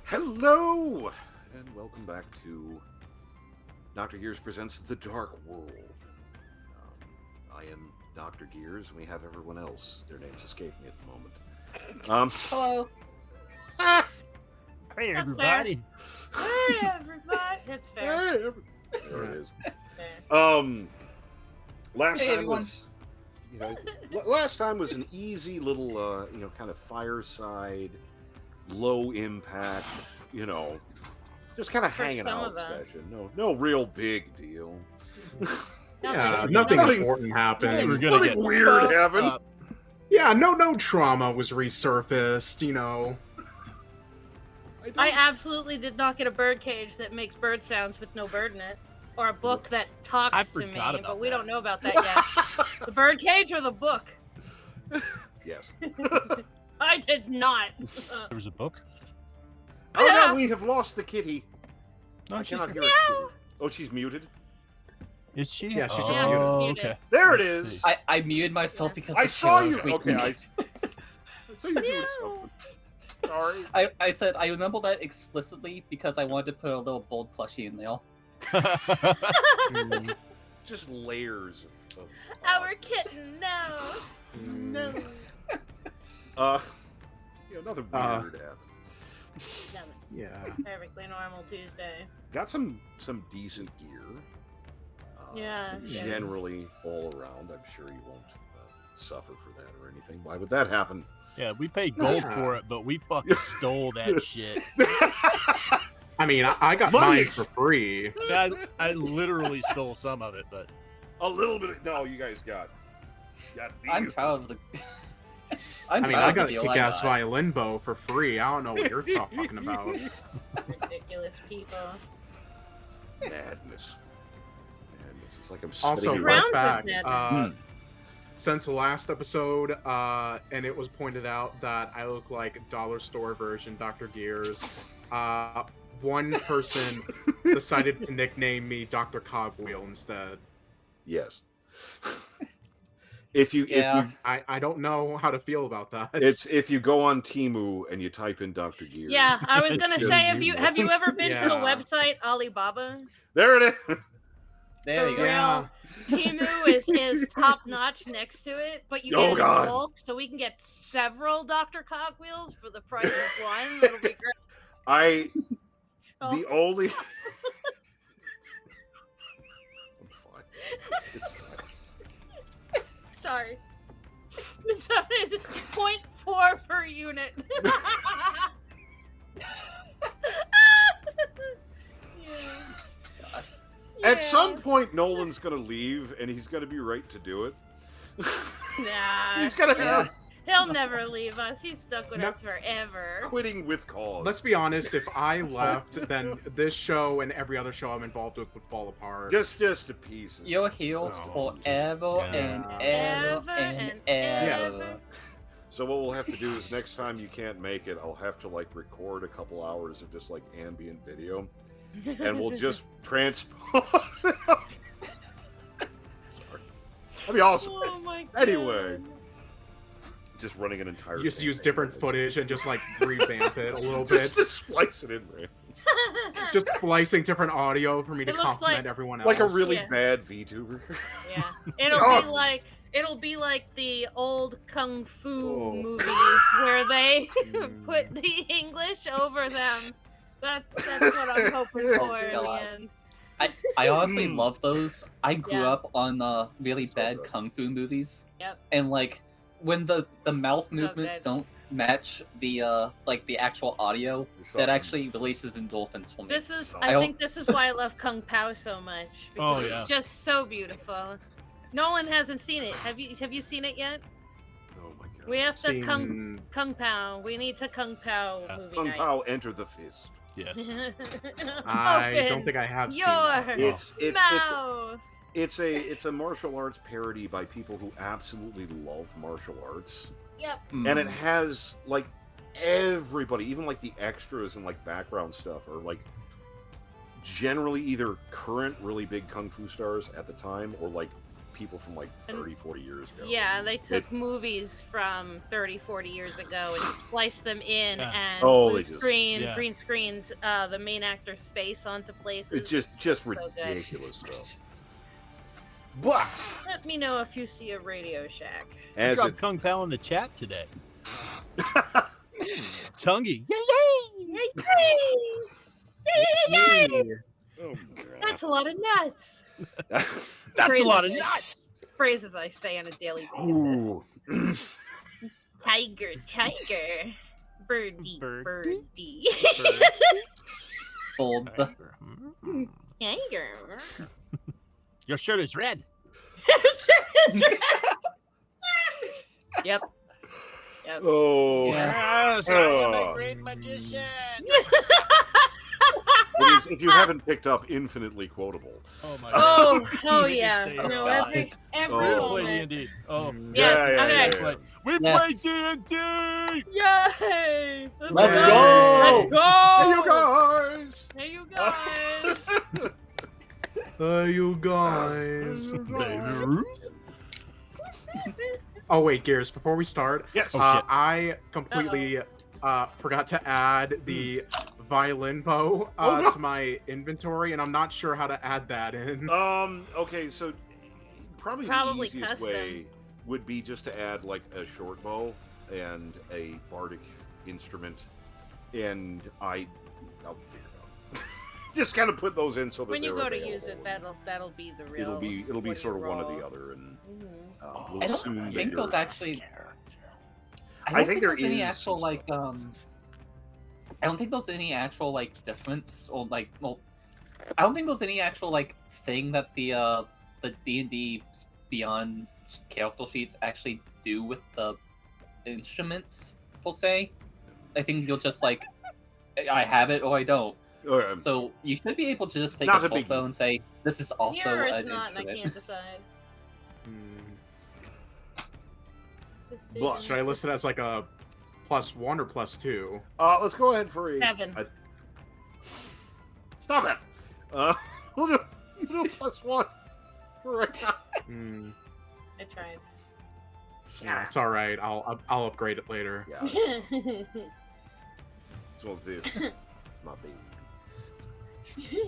Hello, and welcome back to Dr. Gears Presents The Dark World. I am Dr. Gears, and we have everyone else. Their names escape me at the moment. Hello. Hey, That's everybody. Hey, everybody. It's fair. There it is. Fair. Last Hey, time everyone. was, last time was an easy little, kind of fireside, low impact, just kind of For hanging some out of us. session. No real big deal. Yeah, Nothing. nothing Nothing- important We're happened. gonna Nothing get weird fucked happened. up. Yeah, no trauma was resurfaced, I absolutely did not get a bird cage that makes bird sounds with no bird in it, or a book that I talks to me, forgot about but we that. don't know about that yet. The bird cage or the book? Yes. I did not. There was a book. Oh no, we have lost the kitty. No, I she's cannot here. hear it. Oh, she's muted. Is she? Yeah, she's oh, just muted. Okay. There it Let's is. see. I muted myself because I the saw chair was you. squeaking. Okay, I saw you doing something. Sorry. I said I remember that explicitly because I wanted to put a little bold plushie in there. Just layers of Our kitten, no. No. Another weird app. Nothing. Yeah. Perfectly normal Tuesday. Got some decent gear. Yeah. Generally, all around. I'm sure you won't suffer for that or anything. Why would that happen? Yeah, we paid gold Yeah. for it, but we fucking stole that shit. I mean, I got Money mine ex- for free. I literally stole some of it, but A little bit. No, you guys got. I'm these. proud of the. I mean, proud I of got a the deal kick-ass got. violin bow for free. I don't know what you're talking about. Ridiculous people. Madness. It's like I'm Also, sitting Round- fun fact, with madness. since the last episode, and it was pointed out that I look like dollar store version Dr. Gears, one person decided to nickname me Dr. Cogwheel instead. Yes. If you I don't know how to feel about that. if you go on Temu and you type in Dr. Gear. Yeah, I was gonna It's say, unusual. have you ever been to the Yeah. website Alibaba? There it is. There you go. Yeah. Timu is top notch next to it, but you Oh, get it God. in bulk, so we can get several Dr. Cogwheels for the price of one. It'll be great. The only. I'm fine. It's fine. Sorry. It sounded 0.4 per unit. God. At some point, Nolan's gonna leave, and he's gonna be right to do it. Nah. He's gonna have He'll never leave us. He's stuck with No. us forever. quitting with cause. Let's be honest, if I left, then this show and every other show I'm involved with would fall apart. just a piece. You're here Oh, forever yeah. and Ever ever and and ever. ever. So what we'll have to do is next time you can't make it, I'll have to record a couple hours of just ambient video, and we'll just transpose it. Sorry. That'd be awesome. Oh my god. Anyway. Just running an entire. You just use campaign. different footage and just revamp it a little bit. Just splice it in there. Just splicing different audio for me to It looks compliment like- everyone else. Like a really Yeah. bad VTuber. Yeah. Oh. It'll be like the old kung fu Oh. movies where they Mm. put the English over them. That's what I'm hoping for in the God. end. I honestly love those. I grew Yeah. up on really So bad good. kung fu movies. Yep. And when the mouth So movements good. don't match the the actual audio, that actually releases endorphins for me. I think this is why I love Kung Pao so much. Oh, Because yeah. It's just so beautiful. Nolan hasn't seen it. Have you seen it yet? Oh my god. We have to Seen- Kung Pao. We need to Kung Pao Yeah. movie Kung night. Pao, enter the fist. yes. I Open don't think I have seen your that. mouth. It's a martial arts parody by people who absolutely love martial arts, Yep. and it has everybody, even the extras and background stuff, are generally either current really big kung fu stars at the time, or people from like 30, 40 years ago. Yeah, they took movies from 30, 40 years ago and spliced them in Yeah. and Oh, blue they just- screen, Yeah. green screened the main actor's face onto places. It's just so good. ridiculous stuff. But Let me know if you see a Radio Shack. I as dropped it, Kung Pao in the chat today. Tungy. Yay, Yay! oh, That's a lot of nuts. God. That's a lot of nuts. Phrases I say on a daily basis. Ooh. Tiger, tiger. Birdie, Birdie. birdie. Bulb. Tiger. Your shirt is red. Yep. Yep. Oh. Yeah. Yes, I am Oh. a great magician. It is, if you haven't picked up, infinitely quotable. Oh my Oh, god. oh We can yeah. say No, it. every Oh. We're gonna moment. play D&D. Oh. Yes, Yeah, okay. yeah, yeah. We Yes. play D&D. Yay! Let's Yay. go! Let's go! Hey, you guys! Hey, you guys! You guys. Baby. Oh wait, Gears. Before we start, Yes. Oh, shit. I completely forgot to add the violin bow Oh, no. to my inventory, and I'm not sure how to add that in. Okay, so probably the Probably easiest custom. way would be just to add like a short bow and a bardic instrument, and I'll figure it out. Just kind of put those in so that When you they're go to available, use it, and that'll be the real. it'll be what you sort of one or roll. the other, and Mhm. we'll I don't assume that think those you're- actually. I I don't think think there there's any is actual some like I don't think there's any actual like difference or like I don't think there's any actual like thing that the D&D Beyond character sheets actually do with the instruments per se. I think you'll just like I have it or I don't. So you should be able to just take Not a a big short bow and say this is also Here it's an not, and I instrument. can't decide. But- Should I list it as like a +1 or +2? Let's go ahead for a 7. Stop it. We'll do +1 for right now. Hmm. I tried. Yeah, it's all right. I'll upgrade it later. Yeah. So this, it's my baby.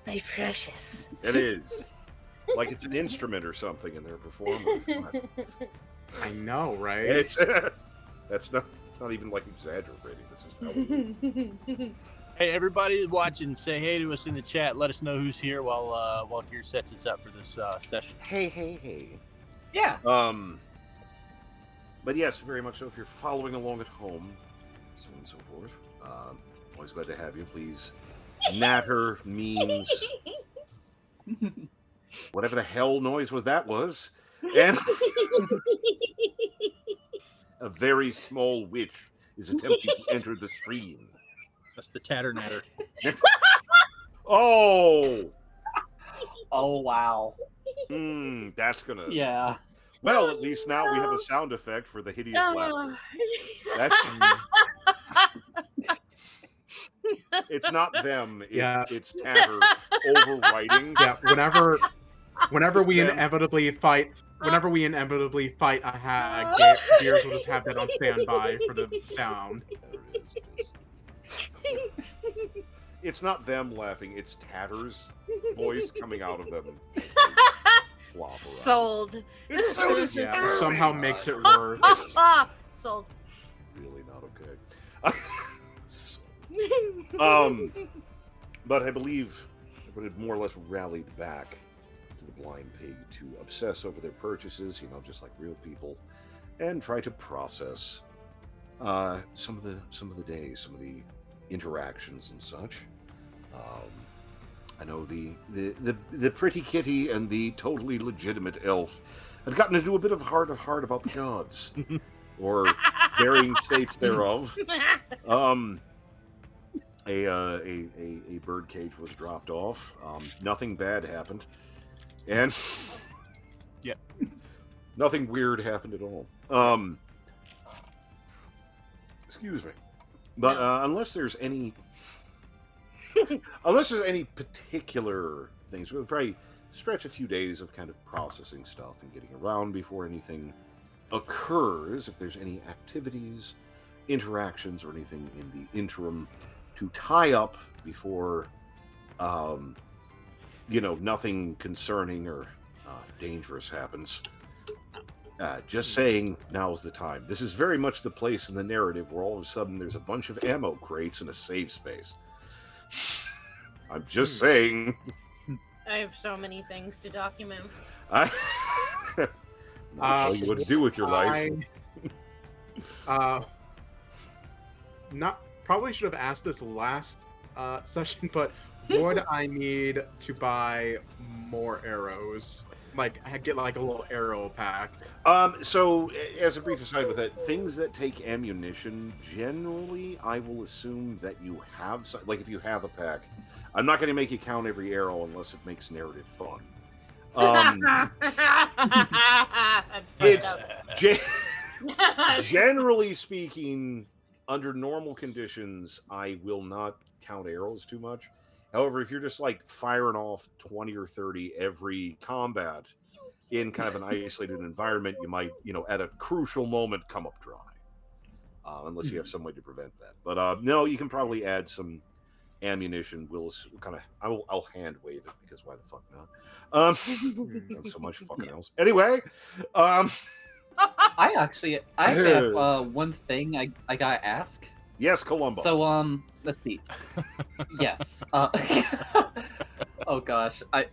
My precious. It is. Like it's an instrument or something, and they're performing. I know, right? It's it's not even like exaggerating. This is how it is. Hey, everybody watching, say hey to us in the chat. Let us know who's here while Gear sets us up for this session. Hey. Yeah. But yes, very much so. If you're following along at home, so on and so forth, always glad to have you. Please, natter, memes, whatever the hell noise that was, and a very small witch is attempting to enter the stream. That's the Tatternatter. Oh, Oh wow. that's gonna. Yeah. Well, at least now we have a sound effect for the hideous laughter. That's. It's not them. Yeah. It's Tatter overwriting. Yeah. Whenever It's we them. inevitably fight a hag, Gears will just have that on standby for the sound. It's not them laughing. It's Tatter's voice coming out of them. Flop around. Sold. It's so Yeah, disturbing. which somehow makes it worse. Sold. Really not okay. But I believe everybody had more or less rallied back to the blind pig to obsess over their purchases, just like real people, and try to process some of the days, some of the interactions and such. I know the pretty kitty and the totally legitimate elf had gotten into a bit of heart about the gods, or varying states thereof. A bird cage was dropped off. Nothing bad happened, and Yep. nothing weird happened at all. Excuse me, but unless there's any particular things, we'll probably stretch a few days of kind of processing stuff and getting around before anything occurs, if there's any activities, interactions, or anything in the interim to tie up before, nothing concerning or dangerous happens. Just saying, now's the time. This is very much the place in the narrative where all of a sudden there's a bunch of ammo crates in a save space. I'm just saying. I have so many things to document. I'll tell you what to do with your life. Not probably should have asked this last session, but would I need to buy more arrows? Like, I get like a little arrow pack. So, as a brief aside with that, things that take ammunition, generally, I will assume that you have, like if you have a pack, I'm not going to make you count every arrow unless it makes narrative fun. It's generally speaking, under normal conditions, I will not count arrows too much. However, if you're just like firing off 20 or 30 every combat in kind of an isolated environment, you might, at a crucial moment come up dry. Unless you have some way to prevent that. But no, you can probably add some ammunition. I'll hand wave it because why the fuck not? Not so much fucking else. Anyway, I actually have one thing I gotta ask. Yes, Columbo. So let's see. Yes. Oh gosh, I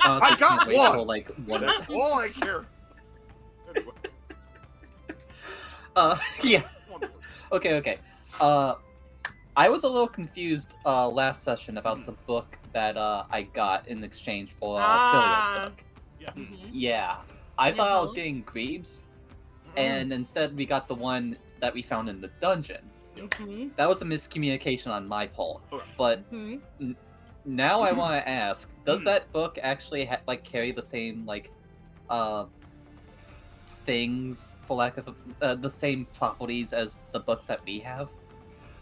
honestly I got can't wait one. till like one. That's all I care. Anyway, Yeah. wonderful. Okay. I was a little confused last session about the book that I got in exchange for Filio's book. Yeah. Mhm. Yeah, I thought I was Mhm. getting Greaves, and instead we got the one that we found in the dungeon. Mhm. That was a miscommunication on my part. Okay. But Mhm. now I want to ask: does that book actually carry the same things, for lack of the same properties as the books that we have?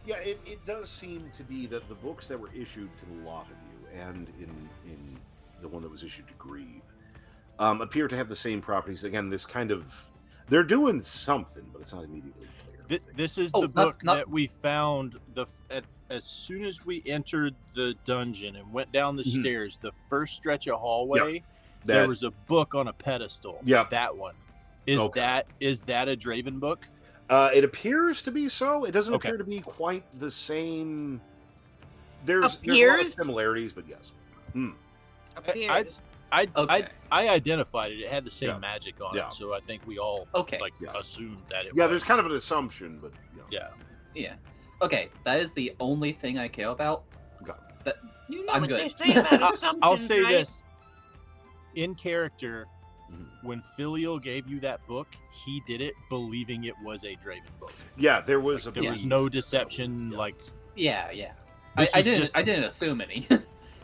Yeah, it does seem to be that the books that were issued to the lot of you, and in the one that was issued to Grieve, appear to have the same properties. Again, this kind of they're doing something, but it's not immediately clear. This is Oh, the not- book not- that we found as soon as we entered the dungeon and went down the Mhm. stairs. The first stretch of hallway, That there was a book on a pedestal. Yeah. That one. Is Okay. that a Draven book? It appears to be so. It doesn't Okay. appear to be quite the same. There's a lot of Appears? similarities, but yes. Appears. Okay. I identified it. It had the same Yeah. magic on Yeah. it, so I think we all Okay. Yeah. assumed that it Yeah, was. there's kind of an assumption, but Yeah. Yeah. Okay, that is the only thing I care about. You know I'm what good. they say about assumptions, I'll say right? this. In character, Mhm. when Filial gave you that book, he did it believing it was a Draven book. yeah, there was There was no deception. Like Yeah. This I is didn't. just- I didn't assume any.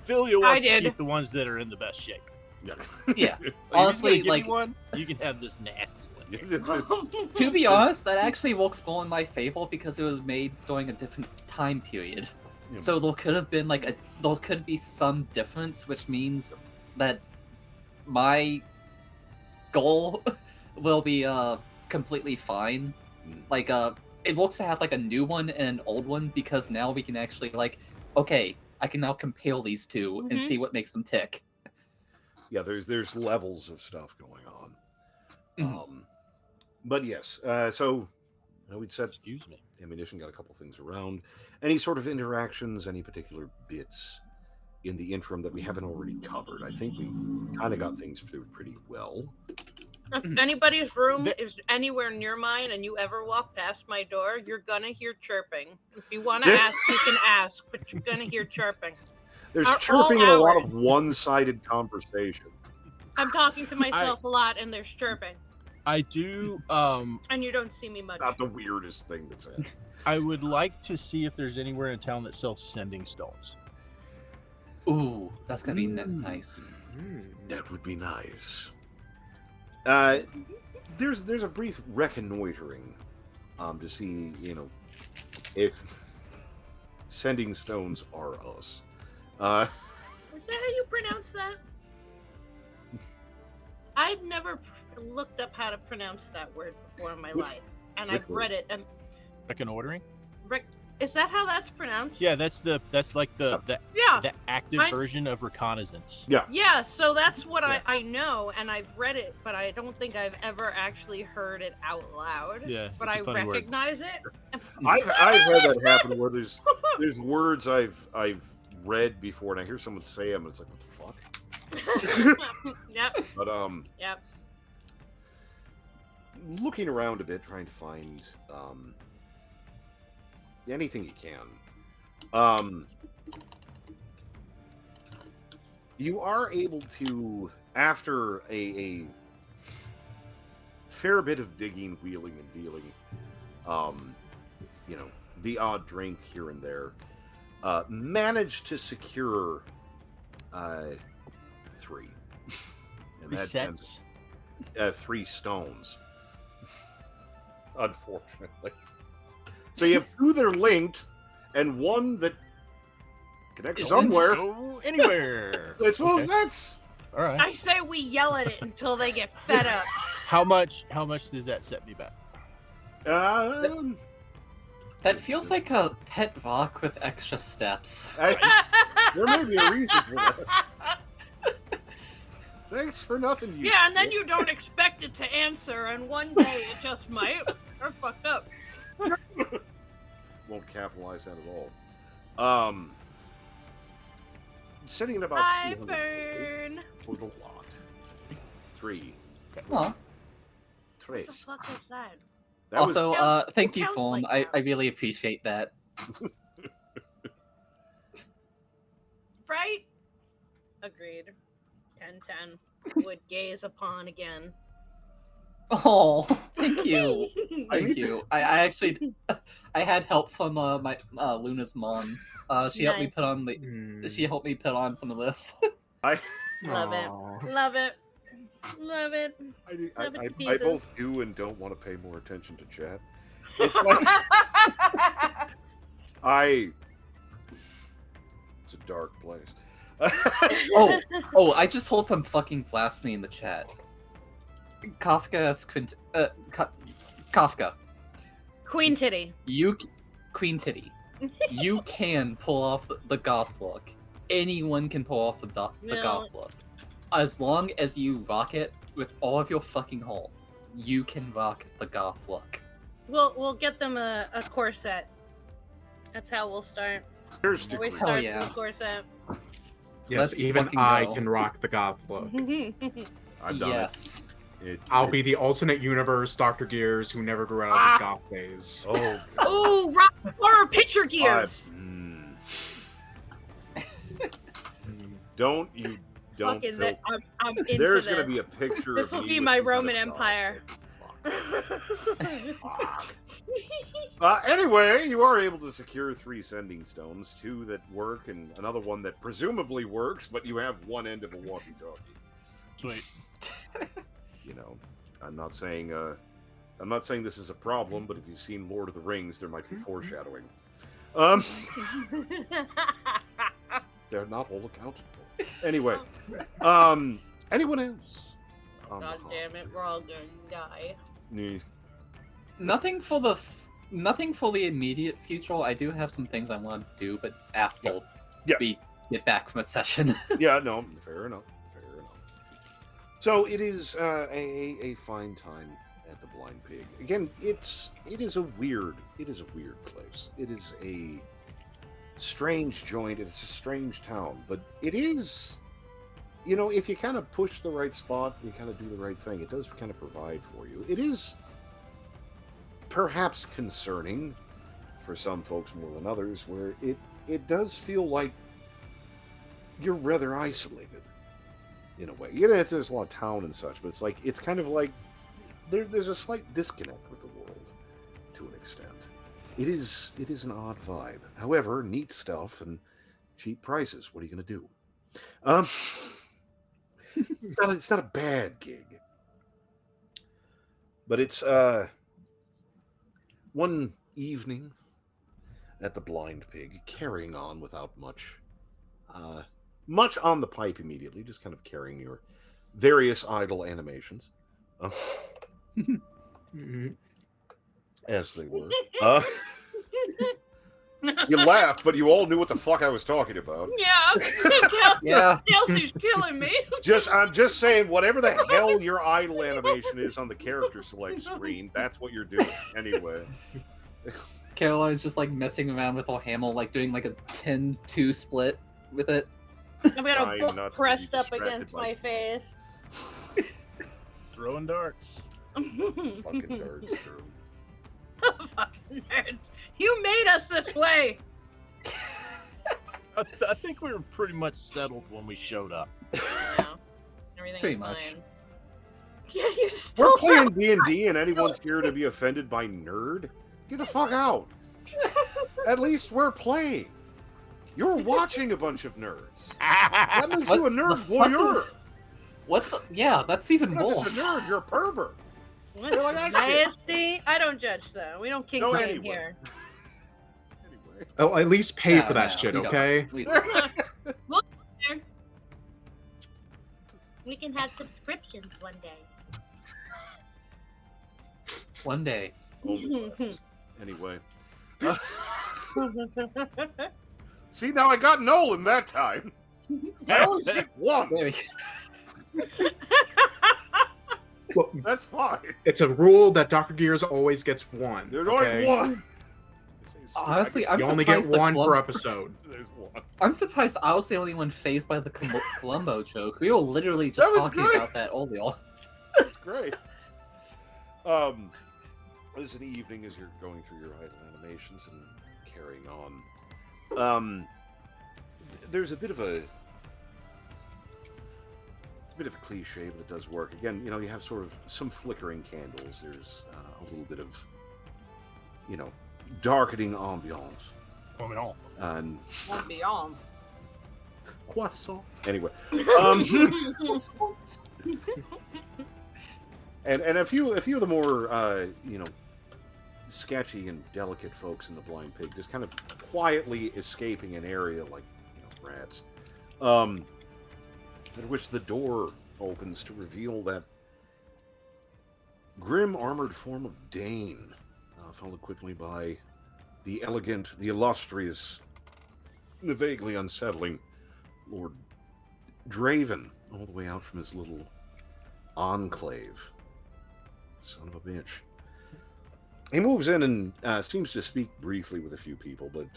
Filial I wants to did. keep the ones that are in the best shape. Yeah. Yeah. Like, Honestly, if you're gonna like- give me one, you can have this nasty one. To be honest, that actually works more in my favor because it was made during a different time period. Yeah. So there could have been there could be some difference, which means that my goal will be completely fine. Mm. It works to have like a new one and an old one because now we can actually okay, I can now compare these 2 and Mhm. see what makes them tick. Yeah, there's levels of stuff going on. Mhm. But yes, so we'd said Excuse me. ammunition, got a couple things around. Any sort of interactions, any particular bits in the interim that we haven't already covered? I think we kind of got things through pretty well. If Mhm. anybody's room The- is anywhere near mine and you ever walk past my door, you're gonna hear chirping. If you want to ask, you can ask, but you're gonna hear chirping. There's Are all chirping and a lot hours. of one-sided conversation. I'm talking to myself a lot and there's chirping. I do. And you don't see me much. It's not the weirdest thing that's happened. I would like to see if there's anywhere in town that sells sending stones. Ooh, that's gonna be nice. That would be nice. There's a brief reconnoitering to see, if sending stones are us. Is that how you pronounce that? I've never looked up how to pronounce that word before in my Which- life, and which I've word? read it. And Second ordering. is that how that's pronounced? Yeah, that's like the Yeah. active I- version of reconnaissance. Yeah, so that's what Yeah. I know, and I've read it, but I don't think I've ever actually heard it out loud. Yeah, But it's I a funny word. recognize it. I've had that happen where there's words I've read before, and I hear someone say them, and it's like, what the fuck? Yep. But Yep. looking around a bit, trying to find anything you can. You are able to, after a fair bit of digging, wheeling, and dealing, the odd drink here and there, manage to secure 3. And Resets. 3 stones. Unfortunately. So you have 2 that are linked, and 1 that connects somewhere. Go anywhere. I suppose Okay. that's... All right. I say we yell at it until they get fed up. How much does that set me back? That feels like a pet rock with extra steps. There may be a reason for that. Thanks for nothing, you. Yeah, and then you don't expect it to answer, and one day it just might. They're fucked up. Won't capitalize that at all. Sitting at about Hi, 300 Fern. for the lot. 3. Aw. What the Trace. fuck is that? That was Also, It thank you, sounds Phone. like I really appreciate that. Right? Agreed. 10-10. Would gaze upon again. Oh, thank you. I Thank need you. I actually, I had help from my Luna's mom. She helped me Nice. put on the. She helped me put on some of this. I, Love it. Aw. Love it. Love it. Love it to I pieces. both do and don't want to pay more attention to chat. It's like it's a dark place. Oh, I just told some fucking blasphemy in the chat. Kafka's Kafka. Queen Titty. Queen Titty. You can pull off the goth look. Anyone can pull off the No. goth look. As long as you rock it with all of your fucking heart, you can rock the goth look. We'll get them a corset. That's how we'll start. There's Always degrees. Hell start yeah. with a corset. Yes, Let's even fucking I go. can rock the goth look. I've done Yes. it. I'll be the alternate universe Dr. Gears who never grew out of his goth phase. Oh, Oh, rock horror picture gears. Don't you don't Fucking feel- that. I'm into There's this. gonna be a picture This of will me be with my some kind of Roman scar. Empire. Fuck. Anyway, you are able to secure 3 sending stones, 2 that work and another one that presumably works, but you have one end of a walkie-talkie. Sweet. You know, I'm not saying this is a problem, but if you've seen Lord of the Rings, there might be foreshadowing. They're not all accounted for. Anyway, anyone else? God damn it, we're all gonna die. Yeah. Nothing for the immediate future. I do have some things I want to do, but after Yeah. we get back from a session. Yeah, no, fair enough. Fair enough. So it is a fine time at the Blind Pig. Again, it is a weird place. It is a strange joint. It's a strange town, but it is, if you kind of push the right spot, you kind of do the right thing. It does kind of provide for you. It is perhaps concerning for some folks more than others, where it does feel like you're rather isolated in a way. There's a lot of town and such, but it's kind of like there's a slight disconnect with the world to an extent. It is an odd vibe. However, neat stuff and cheap prices. What are you going to do? It's not a bad gig, but it's one evening at the Blind Pig, carrying on without much on the pipe immediately, just kind of carrying your various idle animations, uh, Mhm. as they were. You laughed, but you all knew what the fuck I was talking about. Yeah. Chelsea's killing me. I'm just saying, whatever the hell your idle animation is on the character select screen, that's what you're doing anyway. Caroline's just like messing around with Hamill, like doing like a 10-2 split with it. I've got a Trying book not to be pressed up distracted against by- my face. Throwing darts. Fucking nerds. Drew. Fucking nerds. You made us this way. I think we were pretty much settled when we showed up. No, everything Pretty is much. fine. Yeah, you still We're playing D&D and anyone's here to be offended by nerd? Get the fuck out. At least we're playing. You're watching a bunch of nerds. That makes you a nerd What the- voyeur. What the? Yeah, that's even You're not worse. just a nerd, you're a pervert. What's They're like, "Ah, shit." nasty? I don't judge though. We don't kink No, shame anyway. here. Anyway. Oh, at least pay Yeah, for that yeah, shit, we don't. okay? We- We can have subscriptions one day. One day. Oh my God. Anyway. See, now I got Nolan that time. I always get one. There we go. Well, That's fine. it's a rule that Dr. Gears always gets one. There's okay? only one. Honestly, I'm You only get surprised the one per Colum- episode. There's one. I'm surprised I was the only one phased by the Columbo joke. We were literally That just was talking great. about that earlier. That's great. As an evening as you're going through your idle animations and carrying on, there's a bit of a cliche, but it does work. Again, you know, you have sort of some flickering candles. There's a little bit of, you know, darkening ambiance and Won't be on. croissant. Anyway, and a few of the more you know, sketchy and delicate folks in the Blind Pig just kind of quietly escaping an area like, you know, rats. At which the door opens to reveal that grim armored form of Dane, followed quickly by the elegant, the illustrious, the vaguely unsettling Lord Draven, all the way out from his little enclave. Son of a bitch. He moves in and seems to speak briefly with a few people, but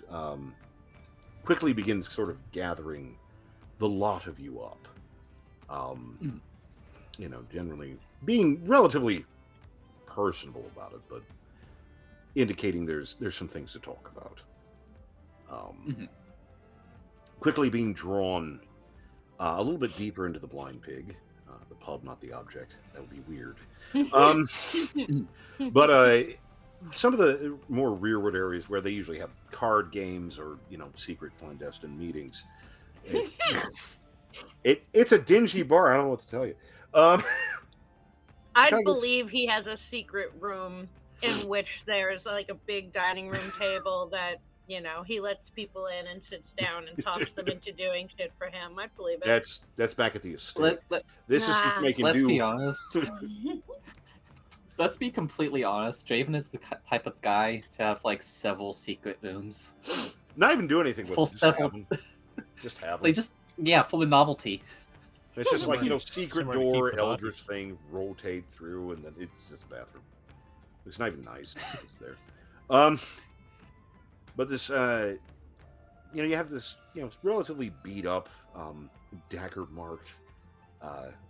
quickly begins sort of gathering the lot of you up. You know, generally being relatively personable about it, but indicating there's some things to talk about. Quickly being drawn a little bit deeper into the Blind Pig, the pub, not the object. That would be weird. But some of the more rearward areas where they usually have card games or, you know, secret clandestine meetings. It's a dingy bar. I don't know what to tell you. I'd Kind of- believe he has a secret room in which there's like a big dining room table that, you know, he lets people in and sits down and talks them into doing shit for him. I'd believe it. That's back at the estate. This is just Nah. making Let's do. be honest. Let's be completely honest. Draven is the type of guy to have like several secret rooms. Not even do anything with Full it. Just several- have 'em. Just have 'em. They just for the novelty. It's just like, you know, secret Somewhere to keep door, the eldritch thing, rotate through, and then it's just a bathroom. It's not even nice. It's there. But this, you know, you have this, you know, relatively beat up, dagger marked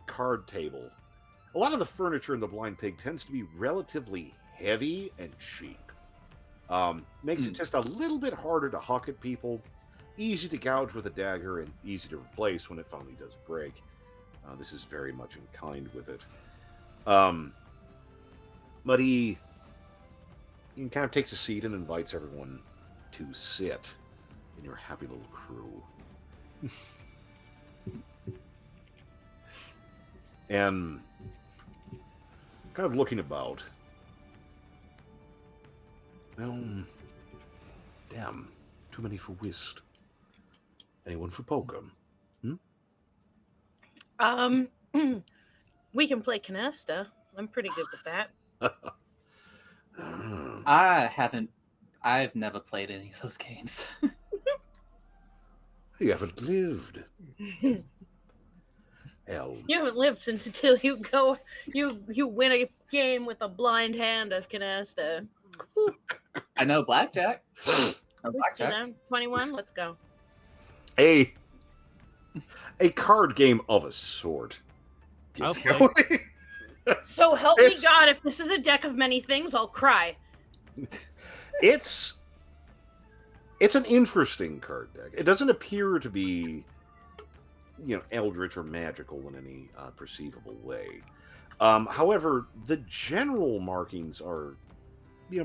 card table. A lot of the furniture in the Blind Pig tends to be relatively heavy and cheap. Makes it just a little bit harder to huck at people. Easy to gouge with a dagger and easy to replace when it finally does break. This is very much in kind with it. But he kind of takes a seat and invites everyone to sit in your happy little crew. And kind of looking about. Well, damn, too many for whist. Anyone for poker? We can play canasta. I'm pretty good with that. Ah, I've never played any of those games. you haven't lived. Hell, You haven't lived until you win a game with a blind hand of canasta. I know blackjack. No You blackjack. know, 21. Let's go. a card game of a sort gets I'll going. So help me It's- God, if this is a deck of many things, I'll cry. It's an interesting card deck. It doesn't appear to be, eldritch or magical in any perceivable way. However, the general markings are,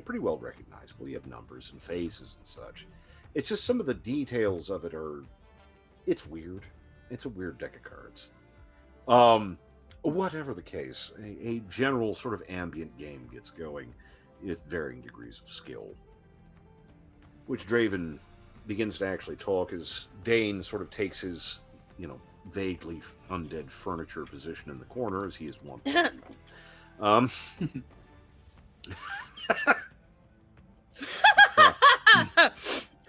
pretty well recognizable. You have numbers and faces and such. It's just some of the details of it it's weird. It's a weird deck of cards. Whatever the case, a general sort of ambient game gets going with varying degrees of skill. Which Draven begins to actually talk as Dane sort of takes his, vaguely undead furniture position in the corner as he is wont to do.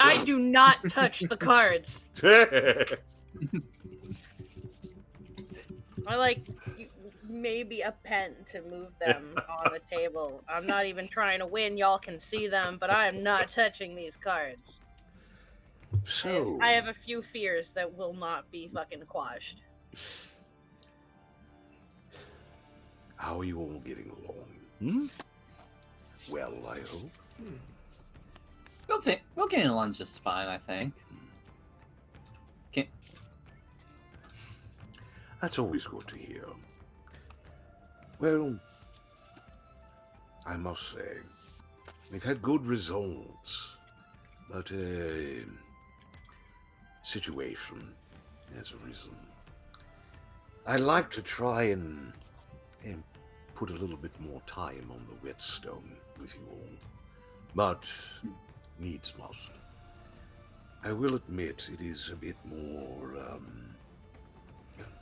I do not touch the cards. I like maybe a pen to move them on the table. I'm not even trying to win. Y'all can see them, but I am not touching these cards. So, I have a few fears that will not be fucking quashed. how are you all getting along? Well, I hope. We'll get along just fine, I think. That's always good to hear. Well, I must say, we've had good results, but a situation has arisen. I'd like to try and put a little bit more time on the whetstone with you all, but needs must. I will admit it is a bit more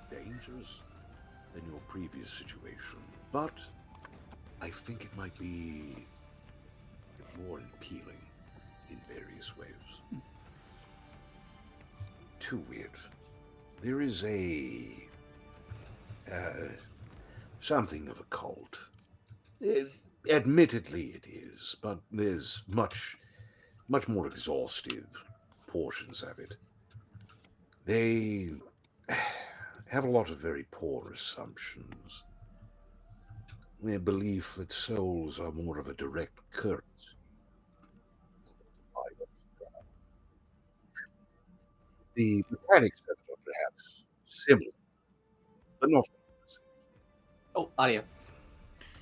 dangerous than your previous situation, but I think it might be more appealing in various ways. To it, there is something of a cult. Admittedly, it is, but there's much more exhaustive portions of it. They have a lot of very poor assumptions. Their belief that souls are more of a direct current. The mechanics of it are perhaps similar, but not. Oh, audio.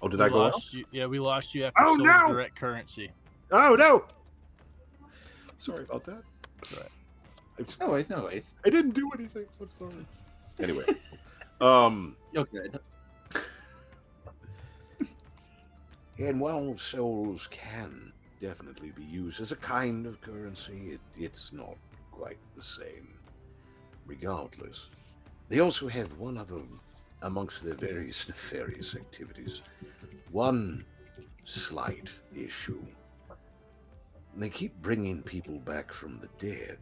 Oh, did We I go out? lost you. Yeah, we lost you after Oh, Soul's no! direct currency. Oh no! Sorry about that. No worries, no worries. I didn't do anything. I'm sorry. Anyway, You're good. and while souls can definitely be used as a kind of currency, it's not quite the same. Regardless, they also have one other amongst their various nefarious activities. One slight issue. They keep bringing people back from the dead.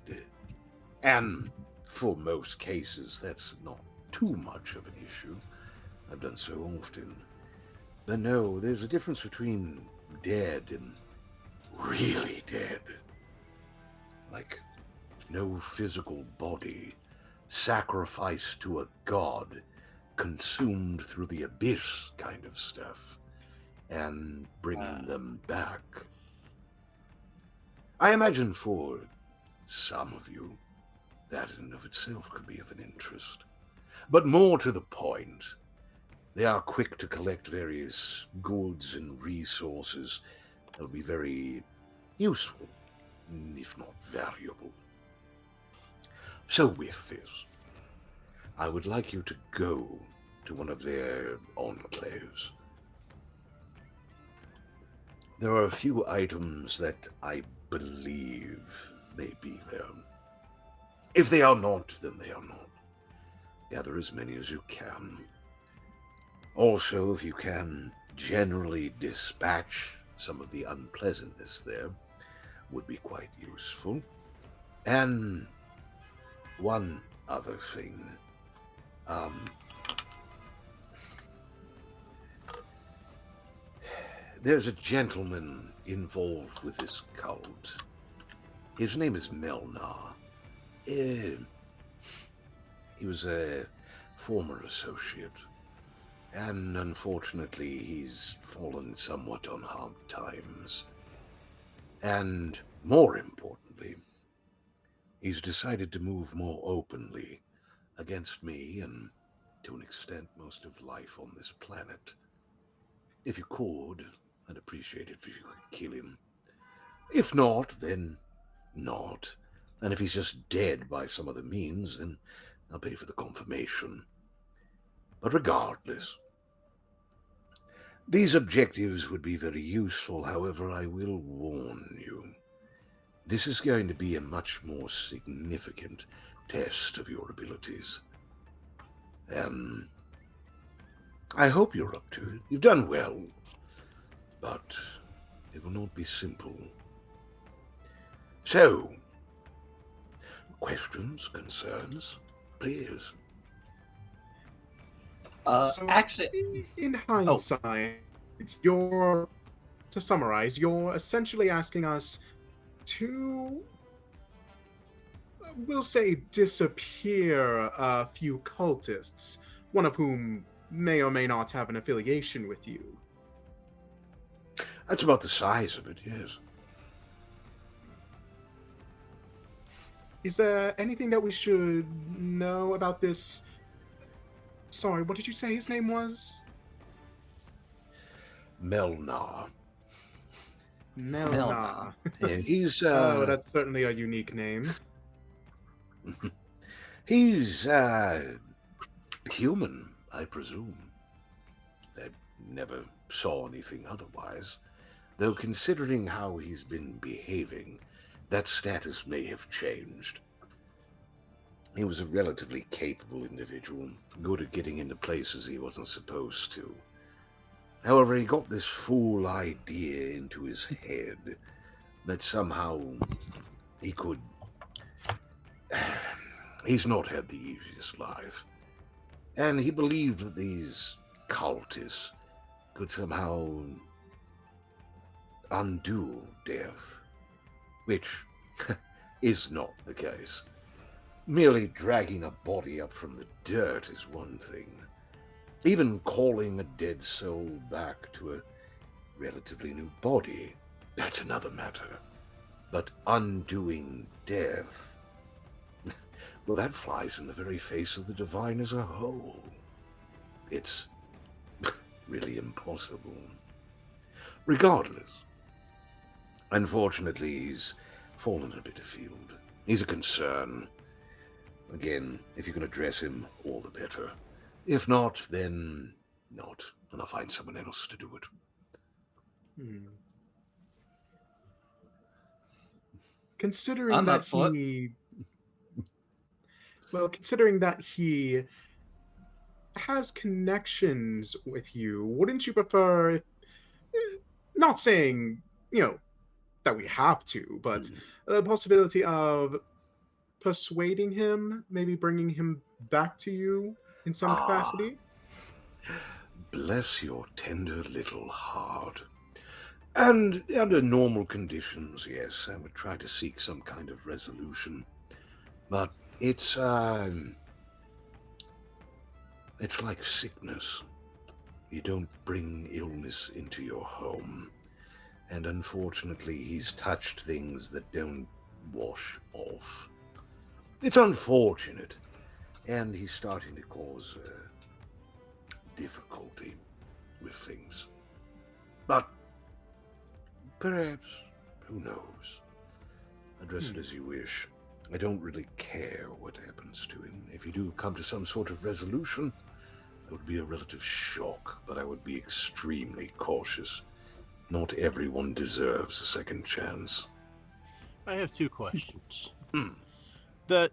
And for most cases, that's not too much of an issue. I've done so often. But no, there's a difference between dead and really dead. Like, no physical body, sacrificed to a god, consumed through the abyss kind of stuff, and bringing them back. I imagine for some of you, that in and of itself could be of an interest. But more to the point, they are quick to collect various goods and resources that will be very useful, if not valuable. So with this, I would like you to go to one of their enclaves. There are a few items that I believe may be there. If they are not, then they are not. Gather as many as you can. Also, if you can generally dispatch some of the unpleasantness there, would be quite useful. And one other thing. Um, there's a gentleman involved with this cult. His name is Melnar. Eh, he was a former associate. And unfortunately, he's fallen somewhat on hard times. And more importantly, he's decided to move more openly against me and, to an extent, most of life on this planet. If you could, I'd appreciate it if you could kill him. If not, then not. And if he's just dead by some other means, then I'll pay for the confirmation. But regardless, these objectives would be very useful. However, I will warn you. This is going to be a much more significant test of your abilities. I hope you're up to it. You've done well, but it will not be simple. So, questions, concerns, please. So, Actually, in hindsight, to summarize, you're essentially asking us to, we'll say, disappear a few cultists, one of whom may or may not have an affiliation with you. That's about the size of it, yes. Is there anything that we should know about this? Sorry, what did you say his name was? Melnar. Melna. Yeah, he's, Oh, that's certainly a unique name. he's, human, I presume. I never saw anything otherwise. Though considering how he's been behaving, that status may have changed. He was a relatively capable individual, good at getting into places he wasn't supposed to. However, he got this fool idea into his head that somehow he could... He's not had the easiest life. And he believed that these cultists could somehow undo death, which is not the case. Merely dragging a body up from the dirt is one thing. Even calling a dead soul back to a relatively new body, that's another matter. But undoing death, well, that flies in the very face of the divine as a whole. It's really impossible. Regardless, unfortunately, he's fallen a bit afield. He's a concern. Again, if you can address him, all the better. If not, then not, and I'll find someone else to do it. Considering I'm that up for it. considering that he has connections with you, wouldn't you prefer, not saying, that we have to, but the possibility of persuading him, maybe bringing him back to you in some capacity? Bless your tender little heart. And under normal conditions, yes, I would try to seek some kind of resolution. But it's like sickness. You don't bring illness into your home. And unfortunately, he's touched things that don't wash off. It's unfortunate. And he's starting to cause difficulty with things. But perhaps, who knows? Address it as you wish. I don't really care what happens to him. If you do come to some sort of resolution, it would be a relative shock, but I would be extremely cautious. Not everyone deserves a second chance. I have two questions. The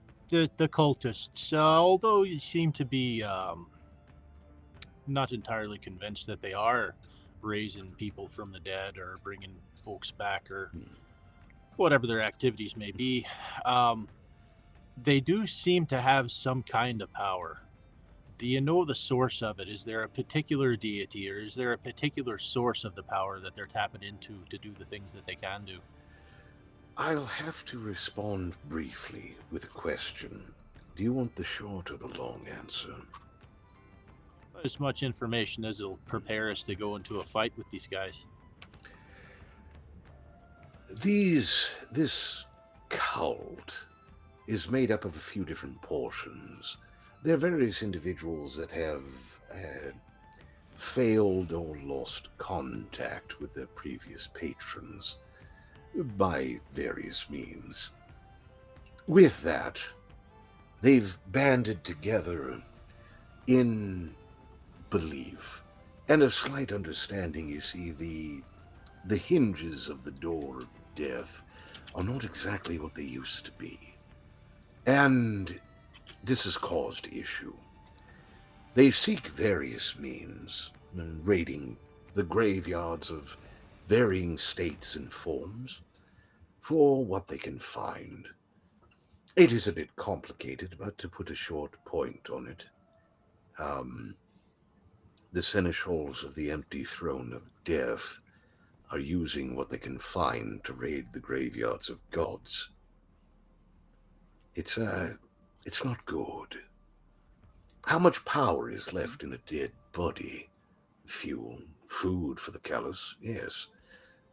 cultists, although you seem to be not entirely convinced that they are raising people from the dead or bringing folks back or whatever their activities may be. They do seem to have some kind of power. Do you know the source of it? Is there a particular deity, or is there a particular source of the power that they're tapping into to do the things that they can do? I'll have to respond briefly with a question. Do you want the short or the long answer? As much information as it'll prepare us to go into a fight with these guys. This cult is made up of a few different portions. There are various individuals that have failed or lost contact with their previous patrons by various means. With that, they've banded together in belief and a slight understanding. You see, the hinges of the door of death are not exactly what they used to be. And this has caused issue. They seek various means, raiding the graveyards of varying states and forms for what they can find. It is a bit complicated, but to put a short point on it, the seneschals of the empty throne of death are using what they can find to raid the graveyards of gods. It's not good. How much power is left in a dead body? Fuel, food for the callous, yes.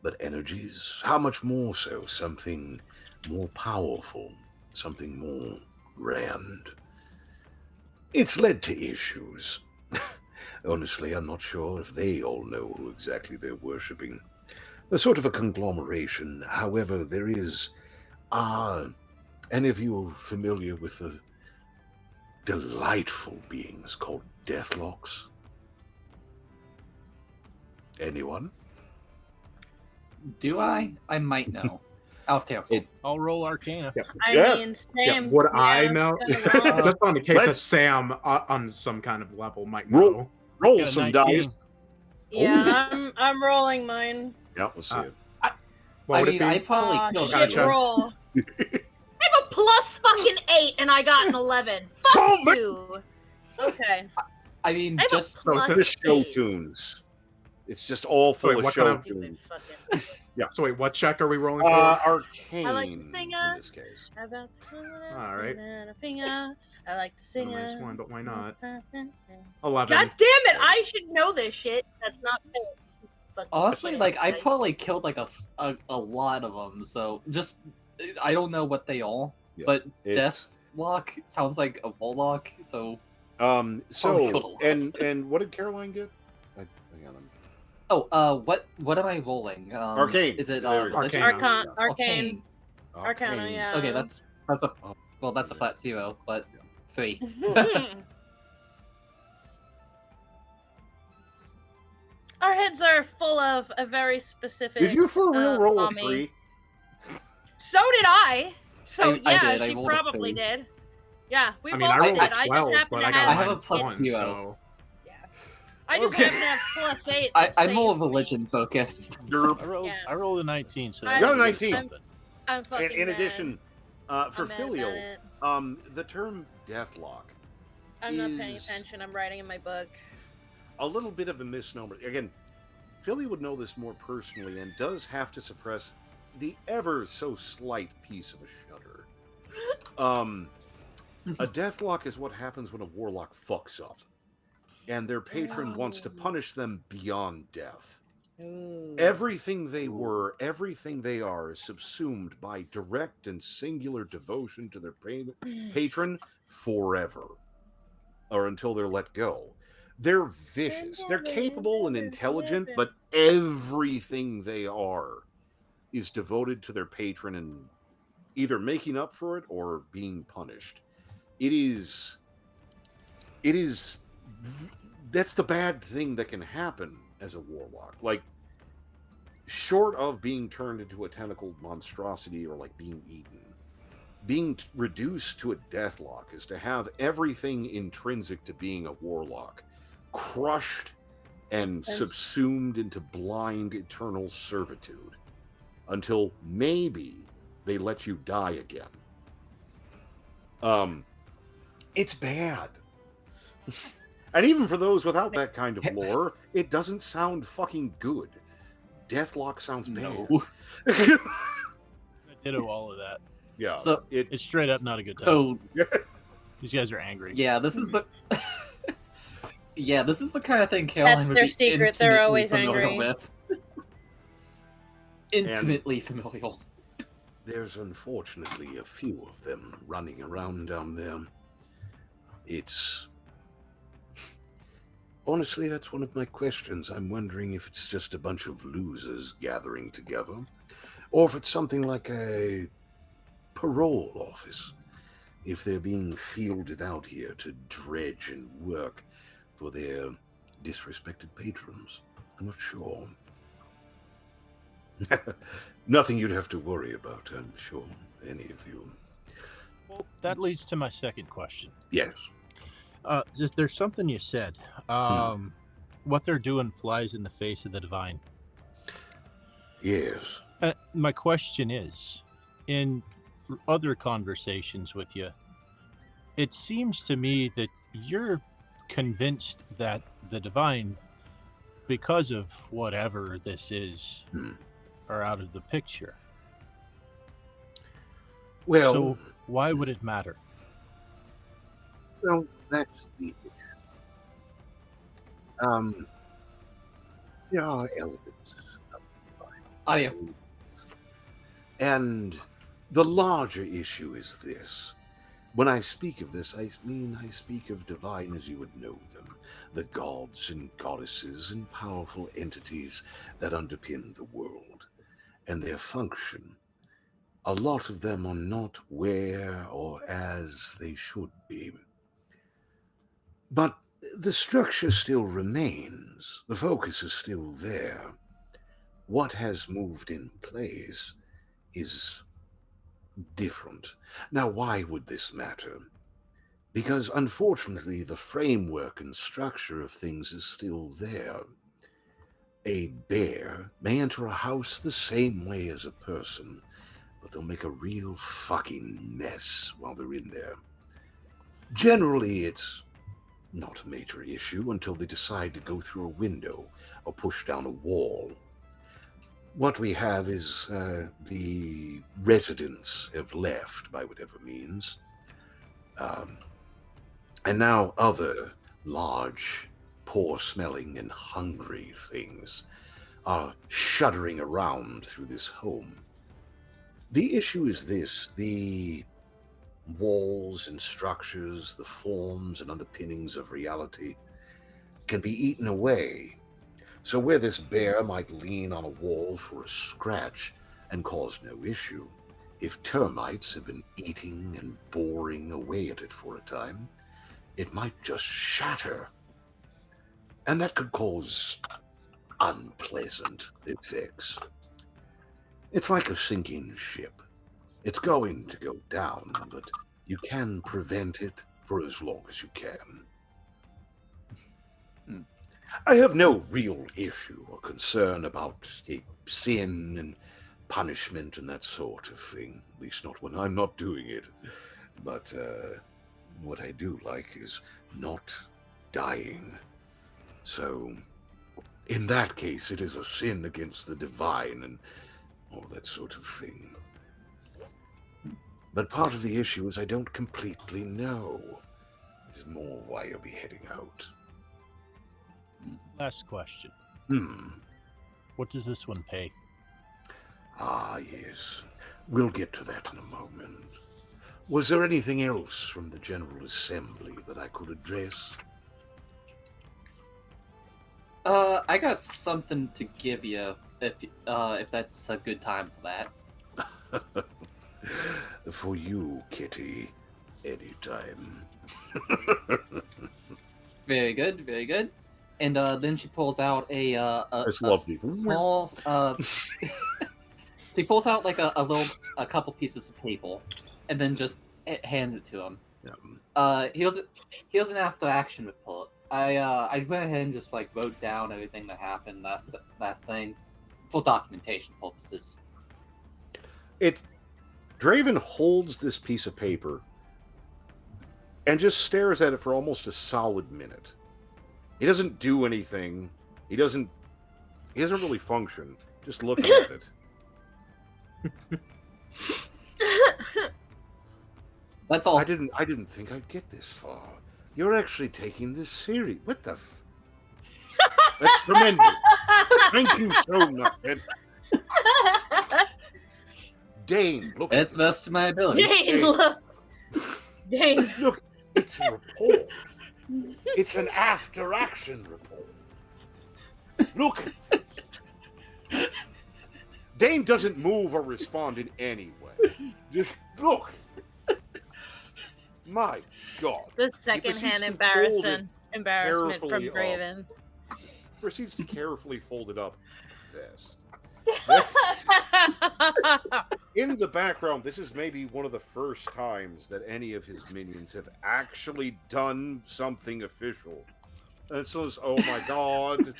But energies, how much more so? Something more powerful, something more grand. It's led to issues. Honestly, I'm not sure if they all know who exactly they're worshipping. They're sort of a conglomeration. However, there is... any of you familiar with the delightful beings called Deathlocks? Anyone? Do I? I might know. Out of character. I'll roll Arcana. Yeah. I Yeah. mean, Sam. Would yeah, I know? it's kinda wrong. Just on the case that Let's- Sam, on some kind of level, might Roll. know. Roll Got a some 19. dice. Yeah, I'm rolling mine. Yeah, let's see it. What I would mean, it I be? probably Aw, killed shit Gotcha. roll. I have a plus fucking 8 and I got an 11. So Fuck much- you. Okay. I mean, I have just a So plus to Just show 8. tunes. It's just all full Wait, of what show kind of- tunes. Stupid fucking. So wait, what check are we rolling for? Arcane I like to sing, in this case. How about All right. I like to sing. A nice one, but why not? God 11. damn it! I should know this shit. That's not fair. Fucking honestly, shit. like I probably killed like a lot of them. So just I don't know what they all. Yeah, But It's, Deathlock sounds like a warlock. So so Probably killed a lot. and what did Caroline get? Hang on. what am I rolling? Arcane. Is it There we go. religion? Arcana. Arcane. Arcana, yeah. Okay, that's a Oh, that's a flat 0, but 3. Our heads are full of a very specific. Did you for real roll a mommy. 3? So did I. So I yeah, did. I she rolled a probably 3. did. Yeah, we I mean, both I rolled did. a I 12, just happen but to I got have. I have a minus plus 1, 0. so... I just Okay. happen to have plus 8. I'm that more saves religion focused. Derp. I rolled a 19, so I that got a was 19. something. I'm fucking In mad. addition, for I'm mad about filial, it. the term Deathlock I'm not paying is- attention. I'm writing in my book. a little bit of a misnomer. Again, Philly would know this more personally and does have to suppress the ever so slight piece of a shudder. A deathlock is what happens when a warlock fucks up, and their patron wants to punish them beyond death. Everything they were, everything they are, is subsumed by direct and singular devotion to their patron forever, or until they're let go. They're vicious. They're capable and intelligent, but everything they are is devoted to their patron and either making up for it or being punished. It is that's the bad thing that can happen as a warlock. Like, short of being turned into a tentacled monstrosity or like being eaten, being reduced to a deathlock is to have everything intrinsic to being a warlock crushed and Sense. subsumed into blind eternal servitude until maybe they let you die again. It's bad. And even for those without that kind of lore, it doesn't sound fucking good. Deathlock sounds bad. No. I ditto all of that. Yeah. So- It's straight up not a good time. So These guys are angry. yeah, this is the this is the kind of thing That's Caroline would their be secret, they're intimately always familiar angry. with. Intimately familial. There's unfortunately a few of them running around down there. It's... Honestly, that's one of my questions. I'm wondering if it's just a bunch of losers gathering together, or if it's something like a parole office. If they're being fielded out here to dredge and work for their disrespected patrons. I'm not sure. Nothing you'd have to worry about, I'm sure, any of you. Well, that leads to my second question. Yes. There's something you said. What they're doing flies in the face of the divine. Yes. My question is, in other conversations with you, it seems to me that you're convinced that the divine, because of whatever this is, are out of the picture. Well, So why would it matter? well, that's the issue. There are elements of Audio. And the larger issue is this. When I speak of this, I speak of divine as you would know them, the gods and goddesses and powerful entities that underpin the world, and their function. A lot of them are not where or as they should be. But the structure still remains. The focus is still there. What has moved in place is different. Now, why would this matter? Because unfortunately, the framework and structure of things is still there. A bear may enter a house the same way as a person, but they'll make a real fucking mess while they're in there. Generally, it's not a major issue until they decide to go through a window or push down a wall. What we have is the residents have left by whatever means. And now other large, poor-smelling and hungry things are shuddering around through this home. The issue is this: the walls and structures, the forms and underpinnings of reality can be eaten away. So where this bear might lean on a wall for a scratch and cause no issue, if termites have been eating and boring away at it for a time, it might just shatter. And that could cause unpleasant effects. It's like a sinking ship. It's going to go down, but you can prevent it for as long as you can. I have no real issue or concern about sin and punishment and that sort of thing, at least not when I'm not doing it. But what I do like is not dying. So, in that case, it is a sin against the divine and all that sort of thing. But part of the issue is I don't completely know. It is more why you'll be heading out. Last question. Hmm. What does this one pay? Ah, yes. We'll get to that in a moment. Was there anything else from the General Assembly that I could address? I got something to give you if that's a good time for that. For you, Kitty, anytime. Very good, very good. And then she pulls out That's lovely. small. She pulls out like a couple pieces of paper, and then just hands it to him. Yeah. He doesn't have to action report, I went ahead and just like wrote down everything that happened last thing for documentation purposes. Draven holds this piece of paper and just stares at it for almost a solid minute. He doesn't do anything. He doesn't really function. Just looking at it. That's all. I didn't think I'd get this far. You're actually taking this serious. What the That's tremendous. Thank you so much. And Dane, look It's at best to my ability. Dane, look. Dane. Look, it's a report. It's an after action report. Look. Dane doesn't move or respond in any way. Just look. My God. The secondhand proceeds to fold it embarrassment from carefully Draven. Proceeds to carefully fold it up. This. In the background, this is maybe one of the first times that any of his minions have actually done something official. And it says, oh my God.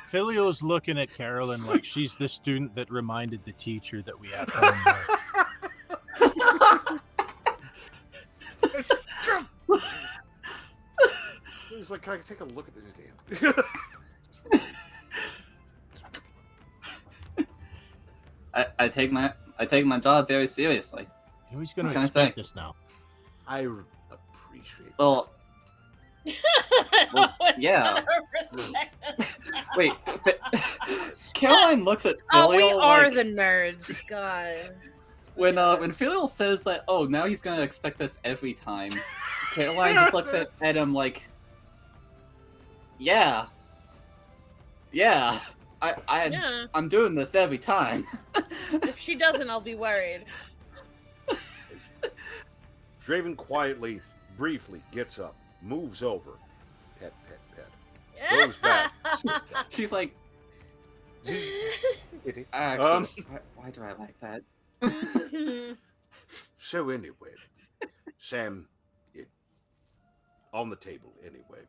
Filio's looking at Carolyn like she's the student that reminded the teacher that we had homework. He's like, can I take a look at this damn? I take my job very seriously. Who's going What to can I say? expect this now? I appreciate Well, yeah. Wait, Caroline looks at Oh, we Filial are like the nerds. God. when Filial says that. Oh, now he's gonna expect this every time. Caroline just looks at him like, yeah. Yeah. I'm doing this every time. If she doesn't, I'll be worried. Draven quietly, briefly gets up, moves over, pet, pet, pet, goes back. She's like, Kitty. actually, why do I like that? So anyway, Sam, on the table anyway.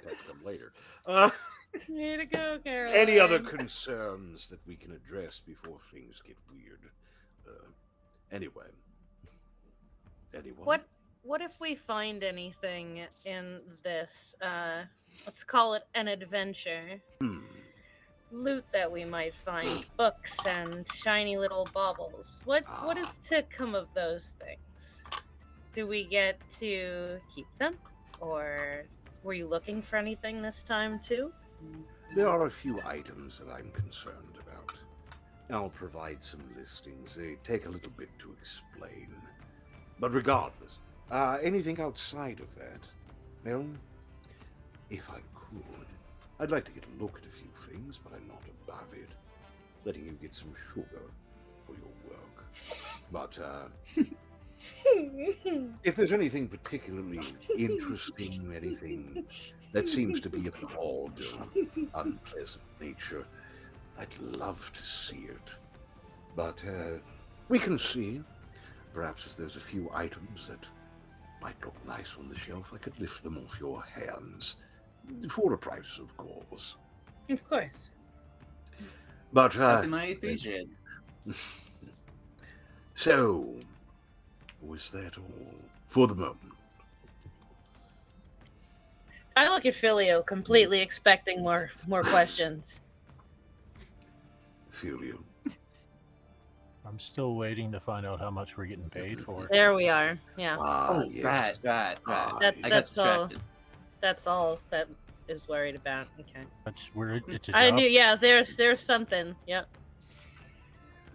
That's come later. Way to go, Caroline. Any other concerns that we can address before things get weird? Anyway. Anyone? What if we find anything in this, let's call it an adventure? Loot that we might find, books and shiny little baubles. What is to come of those things? Do we get to keep them? Or were you looking for anything this time too? There are a few items that I'm concerned about. I'll provide some listings. They take a little bit to explain. But regardless, anything outside of that, well, if I could, I'd like to get a look at a few things, but I'm not above it. Letting you get some sugar for your work. But, if there's anything particularly interesting, anything that seems to be of an odd or unpleasant nature, I'd love to see it. But we can see. Perhaps if there's a few items that might look nice on the shelf, I could lift them off your hands. For a price, of course. Of course. But, I appreciate. So, was that all for the moment? I look at Filio, completely expecting more questions. Feel you. I'm still waiting to find out how much we're getting paid for. There we are. Yeah. Oh, Yes. right. That's I got that's all. distracted. That's all that is worried about. Okay. It's a job. I knew. Yeah. There's something. Yep.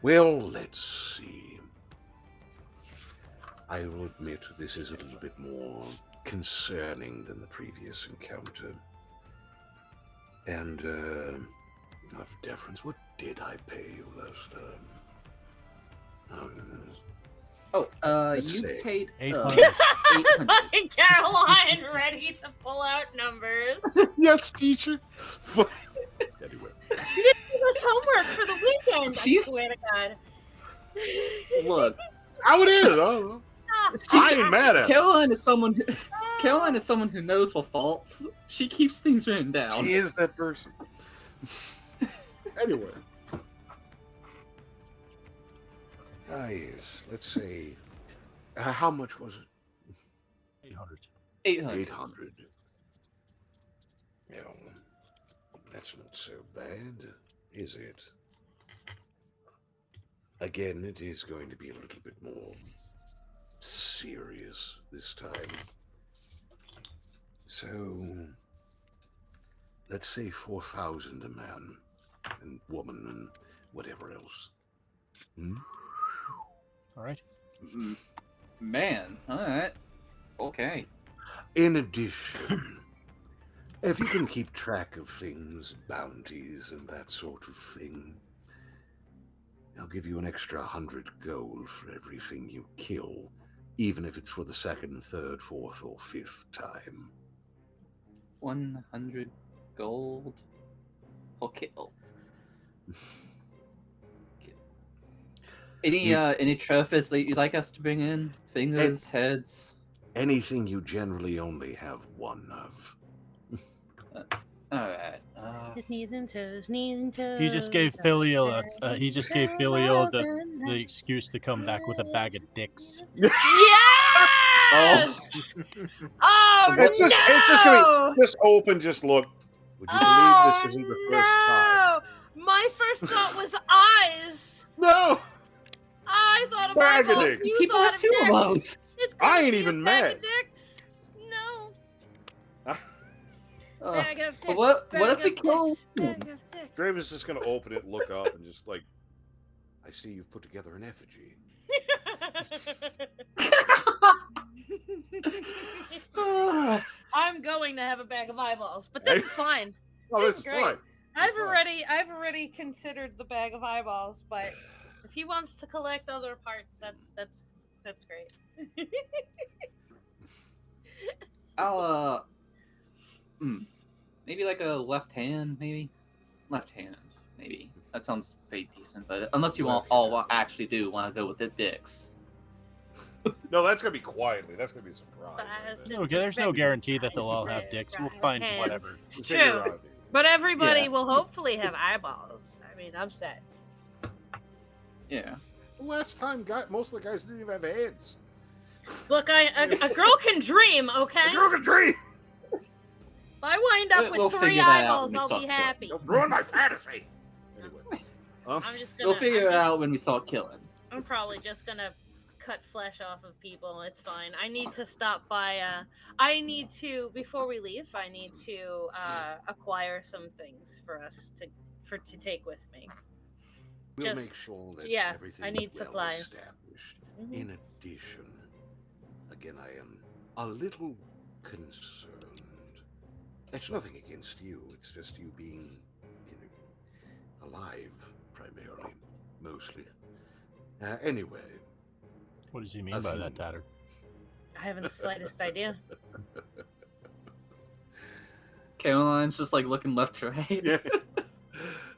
Well, let's see. I will admit this is a little bit more concerning than the previous encounter. And, of deference, what did I pay you last time? Let's You see. paid 800. 800. Caroline, ready to pull out numbers. Yes, teacher. Anyway. You didn't give us homework for the weekend. She's- I swear to God. Look, How it is? Oh, I ain't mad at her. Caroline is someone. Caroline is someone who knows her faults. She keeps things written down. She is that person. Anyway. Yes, let's say. How much was it? 800. 800. 800. No, that's not so bad, is it? Again, it is going to be a little bit more serious this time. So, let's say 4,000 a man and woman and whatever else. Hmm? All right. Man, alright. Okay. In addition, if you can keep track of things, bounties, and that sort of thing, I'll give you an extra 100 gold for everything you kill, even if it's for the second, third, fourth, or fifth time. 100 gold per kill. Any trophies that you'd like us to bring in? Fingers, heads? Anything you generally only have one of. Alright. His knees and toes, knees and toes. He just gave Filial the excuse to come back with a bag of dicks. Yes! Oh. Oh, It's just gonna be just open, just look. Would you believe this isn't the first time? My first thought was eyes. No! I thought of Bag of eyeballs. dicks. You People thought have two of dicks. those. It's gonna I ain't be a even bag mad. of dicks. No. Uh, Bag of dicks. but what bag if we of kill dicks, him? Bag of dicks. Grave is just gonna open it, look up, and just like, I see you've put together an effigy. I'm going to have a bag of eyeballs, but this is fine. Oh, This this is is great. fine. I've already considered the bag of eyeballs, but if he wants to collect other parts, that's great. I'll maybe like a left hand, maybe left hand, maybe that sounds pretty decent. But unless you actually do want to go with the dicks, No, that's gonna be quietly. That's gonna be a surprise. Okay, there's no guarantee that they'll all have dicks. We'll find Hands. whatever. It's We'll figure true, it out. but everybody Yeah. will hopefully have eyeballs. I mean, I'm set. yeah. Last time, most of the guys didn't even have heads. Look, a girl can dream, okay? A girl can dream. If I wind up We'll with 3 figure that out eyeballs, when we I'll start be killing. happy. Don't ruin my fantasy. Anyway, I'm just gonna. We'll figure it out when we start killing. I'm probably just gonna cut flesh off of people. It's fine. I need to stop by. Before we leave. I need to acquire some things for us to take with me. we'll Just- make sure that yeah, everything I need is well supplies. established. Mhm. In addition, again, I am a little concerned. It's nothing against you. It's just you being, alive, primarily, mostly. Anyway, What does he mean by that, Tatter? I haven't the slightest idea. Caroline's just like looking left to right. yeah.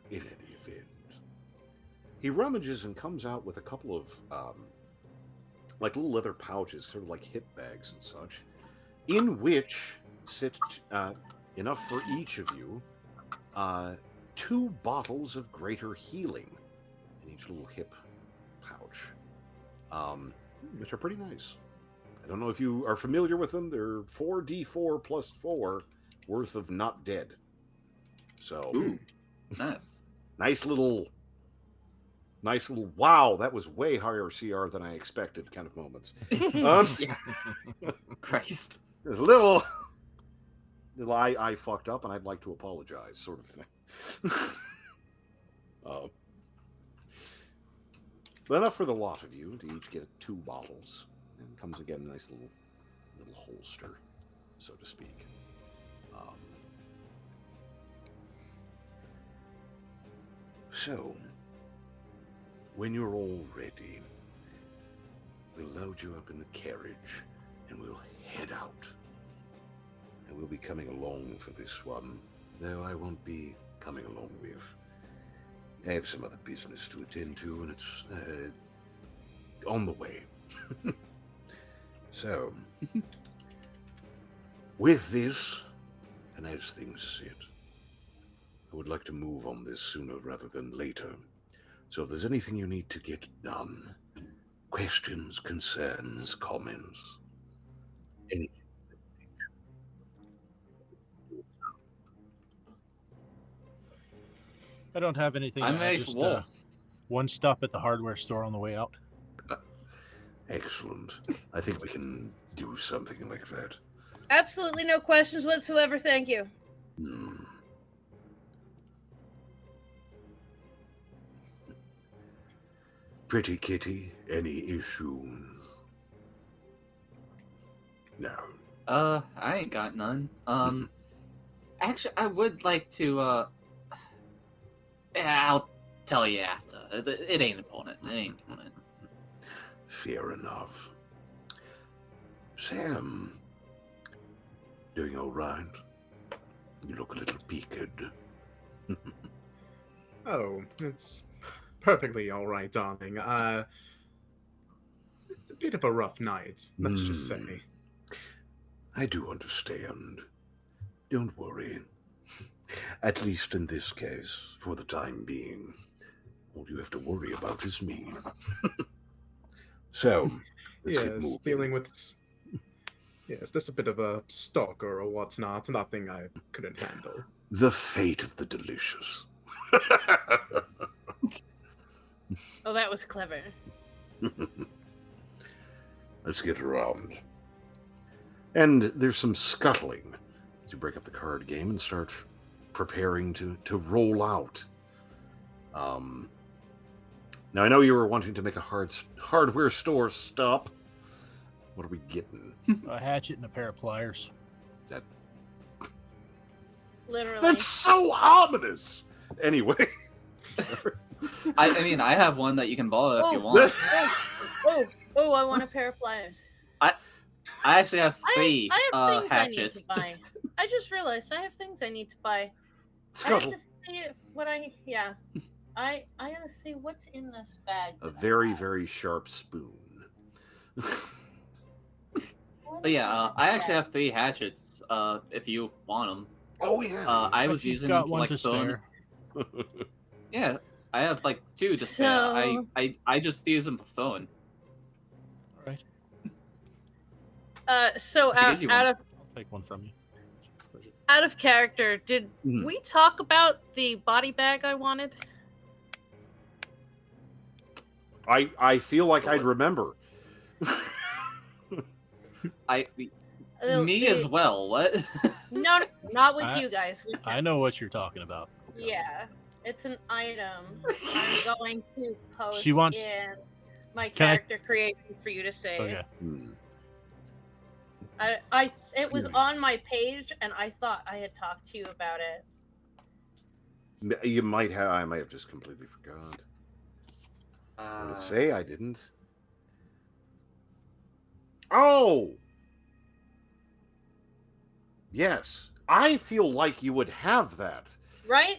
In any event, he rummages and comes out with a couple of like little leather pouches, sort of like hip bags and such, in which sit enough for each of you, 2 bottles of greater healing in each little hip pouch, which are pretty nice. I don't know if you are familiar with them. They're 4d4 plus 4 worth of not dead. So Ooh, nice. nice little wow, that was way higher CR than I expected kind of moments. Christ. There's a little I fucked up and I'd like to apologize sort of thing. But enough for the lot of you to each get 2 bottles. And comes again a nice little holster, so to speak. So, when you're all ready, we'll load you up in the carriage and we'll head out. And we'll be coming along for this one, though I won't be coming along with. I have some other business to attend to, and it's on the way. So, with this, and as things sit, I would like to move on this sooner rather than later. So if there's anything you need to get done, questions, concerns, comments, anything. I don't have anything. I'm ready for Just war. one stop at the hardware store on the way out. Excellent. I think we can do something like that. Absolutely no questions whatsoever, thank you. Hmm. Pretty kitty, any issues? No. I ain't got none. Actually, I would like to, yeah, I'll tell you after. It ain't important. It ain't important. Fair enough. Sam, doing all right? You look a little peaked. Oh, it's perfectly all right, darling. A bit of a rough night, let's just say. I do understand. Don't worry. At least in this case, for the time being, all you have to worry about is me. So, let's get Yes, moving. dealing with yes, just a bit of a stalker or whatnot. Nothing I couldn't handle. The fate of the delicious. Oh, that was clever. Let's get around. And there's some scuttling as you break up the card game and start preparing to roll out. Now, I know you were wanting to make a hardware store stop. What are we getting? A hatchet and a pair of pliers. Literally. That's so ominous! Anyway. I mean, I have one that you can borrow if you want. Oh, I want a pair of pliers. I actually have three I have things hatchets. I need to buy. I just realized I have things I need to buy. I Scuttle. have to see I gotta see what's in this bag. A that I very, have. very sharp spoon. What But is yeah, in I this actually bag? have three hatchets. If you want them. Oh, yeah. I But was you've using them got for one like to phone. spare. Yeah, I have like two to spare. So- I just use them for phone. All right, So She gives you one. I'll take one from you. out of character, did Mhm. we talk about the body bag I wanted? I feel like I'd remember. Me as well. What? No, not with I- you guys. I know what you're talking about. Yeah, it's an item. I'm going to post She wants- in my Can I- character creation for you to see. Okay. It was on my page, and I thought I had talked to you about it. You might have. I might have just completely forgot. I'm gonna say I didn't. Oh! Yes. I feel like you would have that. Right?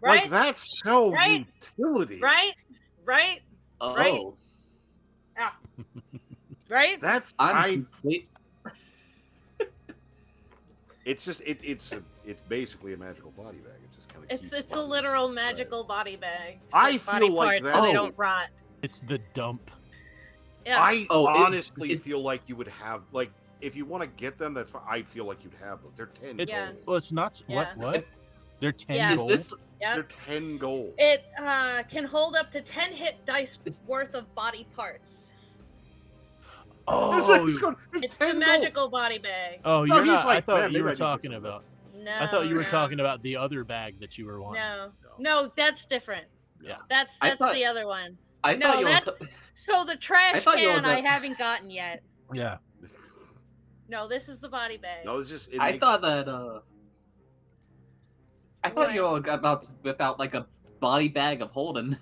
Like, Right? that's so Right? utility. Right? Right? Oh, Right? Right? That's I'm complete. It's just it's basically a magical body bag. It just kind of It's a literal magical body bag. to I put feel body like parts so they that- don't rot. It's the dump. Yeah. I Oh, honestly it's- feel like you would have, like, if you want to get them, that's fine. I feel like you'd have them. They're 10 It's Yeah. gold. well, it's not. Yeah. What? They're 10 Yeah. Is gold. this? Yep. They're 10 gold. It can hold up to 10 hit dice Is- worth of body parts. Oh, It's 10 the gold. magical body bag. oh, No, you're he's not. I like, thought man, you maybe I were need to get talking some of that. about. No. I thought you were no. talking about the other bag that you were wanting. No, that's different. Yeah. That's I thought- the other one. I No, thought you were. that's- So the trash thought you were can I gonna- haven't gotten yet. Yeah. No, this is the body bag. No, it's just. I thought that. I thought you What? were about to whip out like a body bag of holding.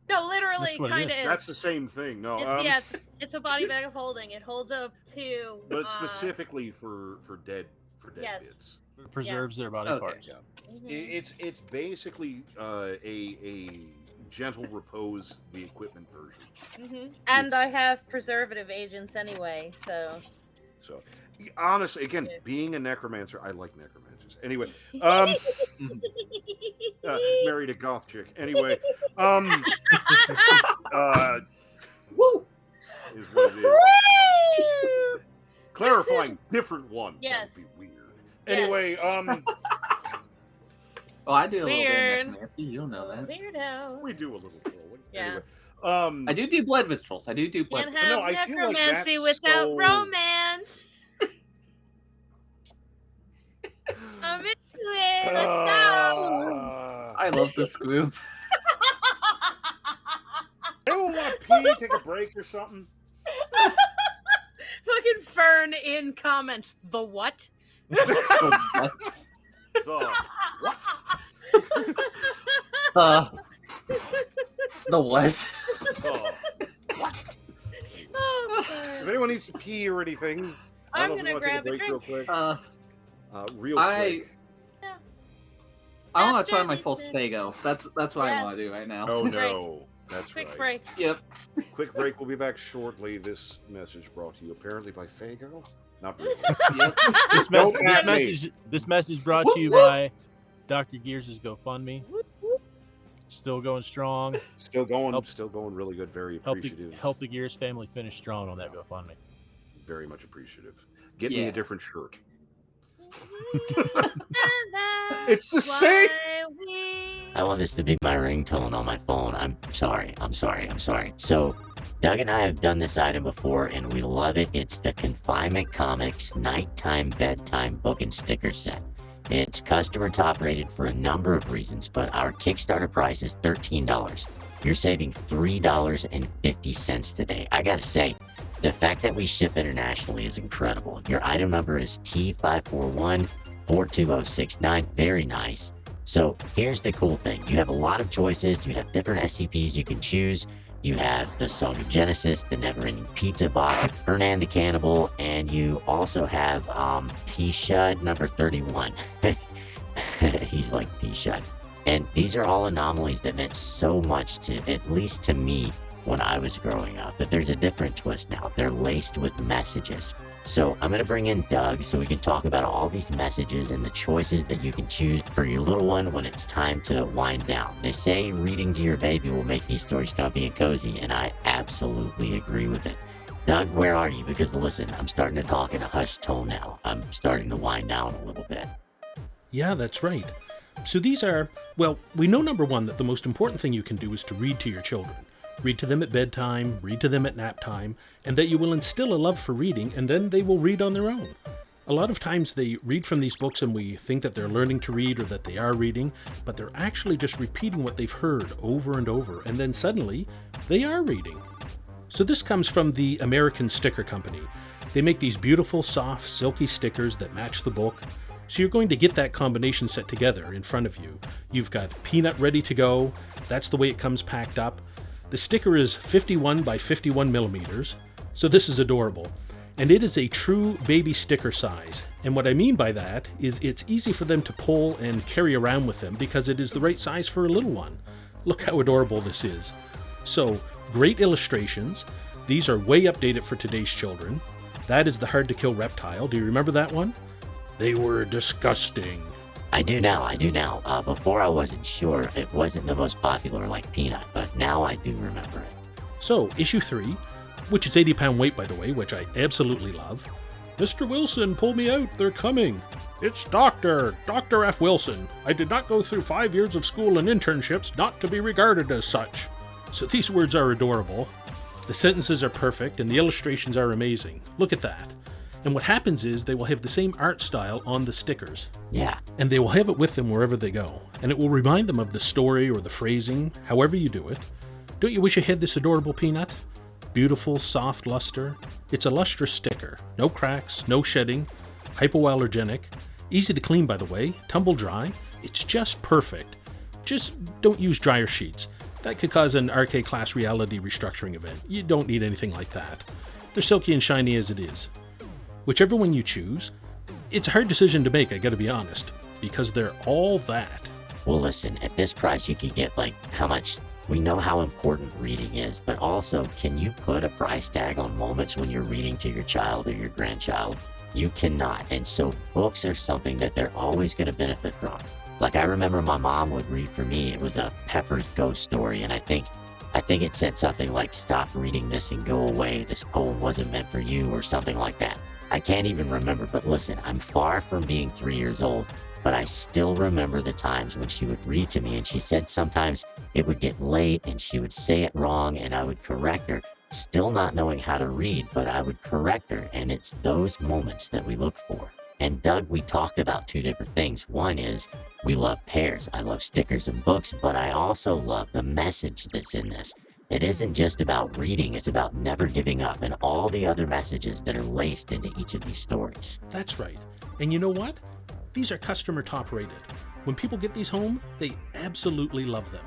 No, literally, That's what it kind of is. is. That's the same thing. No, It's a body bag of holding. It holds up to. but it's specifically for dead Yes. bits. It preserves their body Okay. parts. Yeah. Mhm. It's basically a gentle repose, the equipment for version. And It's- I have preservative agents anyway, so. So, honestly, again, being a necromancer, I like necromancers. Anyway, married a goth chick. Anyway, Woo! is what it is. Woo! Clarifying, different one. Yes. That would be weird. Yes. Anyway, Oh, I do a little bit Weird. of necromancy. You don't know that. Weirdo. we do a little trolling. Yes. Anyway, I do blood rituals. I do blood. Can't No, have I feel like necromancy that's without so- romance. I'm into it. Let's go. I love this group. Anyone want to pee, take a break or something? Fucking Fern in comments. The what? The what? The what? The what? Oh, If anyone needs to pee or anything, I I'm don't know if gonna you want to take grab a a break drink. real quick. Real I- quick. I want to try my After full this- Fago. That's what I Yes. want to do right now. Oh Break. no, that's Quick right. break. Yep. Quick break. We'll be back shortly. This message brought to you apparently by Fago. Not really. Yep. Don't at me. This message brought to you by Dr. Gears' GoFundMe. Still going strong. Still going. Help- Still going. Really good. Very Help appreciative. the Gears family finish strong on that GoFundMe. Very much appreciative. Get me Yeah. a different shirt. And It's the that's same. why we- I want this to be my ringtone on my phone. I'm sorry. So, Doug and I have done this item before, and we love it. It's the Confinement Comics Nighttime Bedtime Book and Sticker Set. It's customer top rated for a number of reasons, but our Kickstarter price is $13. You're saving $3.50 today. I gotta say, the fact that we ship internationally is incredible. Your item number is T541-42069. Very nice. So here's the cool thing. You have a lot of choices. You have different SCPs you can choose. You have the Song of Genesis, the Never-Ending Pizza Box, Hernan the Cannibal, and you also have P-Shud number 31. He's like P-Shud. And these are all anomalies that meant so much to, at least to me, when I was growing up. But there's a different twist now. They're laced with messages. So I'm going to bring in Doug so we can talk about all these messages and the choices that you can choose for your little one when it's time to wind down. They say reading to your baby will make these stories comfy and cozy, and I absolutely agree with it. Doug, where are you? Because listen, I'm starting to talk in a hushed tone now. I'm starting to wind down a little bit. Yeah, that's right. So these are, well, we know number one that the most important thing you can do is to read to your children. Read to them at bedtime, read to them at nap time, and that you will instill a love for reading, and then they will read on their own. A lot of times they read from these books and we think that they're learning to read or that they are reading, but they're actually just repeating what they've heard over and over, and then suddenly they are reading. So this comes from the American Sticker Company. They make these beautiful, soft, silky stickers that match the book. So you're going to get that combination set together in front of you. You've got Peanut ready to go. That's the way it comes packed up. The sticker is 51 by 51 millimeters, so this is adorable. And it is a true baby sticker size. And what I mean by that is it's easy for them to pull and carry around with them because it is the right size for a little one. Look how adorable this is. So, great illustrations. These are way updated for today's children. That is the hard to kill reptile. Do you remember that one? They were disgusting. I do now. Before I wasn't sure. It wasn't the most popular like Peanut, but now I do remember it. So, issue 3, which is 80-pound weight, by the way, which I absolutely love. Mr. Wilson, pull me out, they're coming. It's Dr. F. Wilson. I did not go through 5 years of school and internships not to be regarded as such. So these words are adorable. The sentences are perfect, and the illustrations are amazing. Look at that. And what happens is they will have the same art style on the stickers. Yeah. And they will have it with them wherever they go. And it will remind them of the story or the phrasing, however you do it. Don't you wish you had this adorable Peanut? Beautiful, soft luster. It's a lustrous sticker. No cracks, no shedding, hypoallergenic. Easy to clean, by the way, tumble dry. It's just perfect. Just don't use dryer sheets. That could cause an RK class reality restructuring event. You don't need anything like that. They're silky and shiny as it is. Whichever one you choose, it's a hard decision to make, I gotta be honest, because they're all that. Well, listen, at this price, you could get, like, how much? We know how important reading is, but also, can you put a price tag on moments when you're reading to your child or your grandchild? You cannot. And so books are something that they're always going to benefit from. Like, I remember my mom would read for me, it was a Pepper's Ghost Story, and I think it said something like, "Stop reading this and go away. This poem wasn't meant for you," or something like that. I can't even remember, but listen, I'm far from being 3 years old, but I still remember the times when she would read to me, and she said sometimes it would get late and she would say it wrong and I would correct her, still not knowing how to read, but I would correct her, and it's those moments that we look for. And Doug, we talked about two different things. One is we love pairs. I love stickers and books, but I also love the message that's in this. It isn't just about reading, it's about never giving up and all the other messages that are laced into each of these stories. That's right. And you know what? These are customer top rated. When people get these home, they absolutely love them.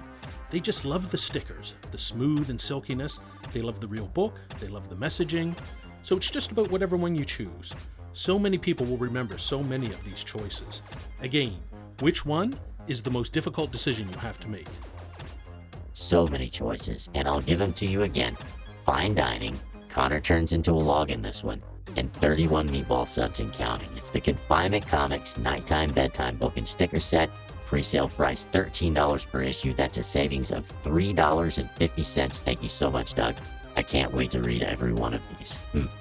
They just love the stickers, the smooth and silkiness. They love the real book. They love the messaging. So it's just about whatever one you choose. So many people will remember so many of these choices. Again, which one is the most difficult decision you have to make? So many choices, and I'll give them to you again. Fine dining, Connor turns into a log in this one, and 31 meatball subs and counting. It's the Confinement Comics Nighttime Bedtime Book and Sticker Set. Pre-sale price $13 per issue. That's a savings of $3.50. Thank you so much, Doug. I can't wait to read every one of these.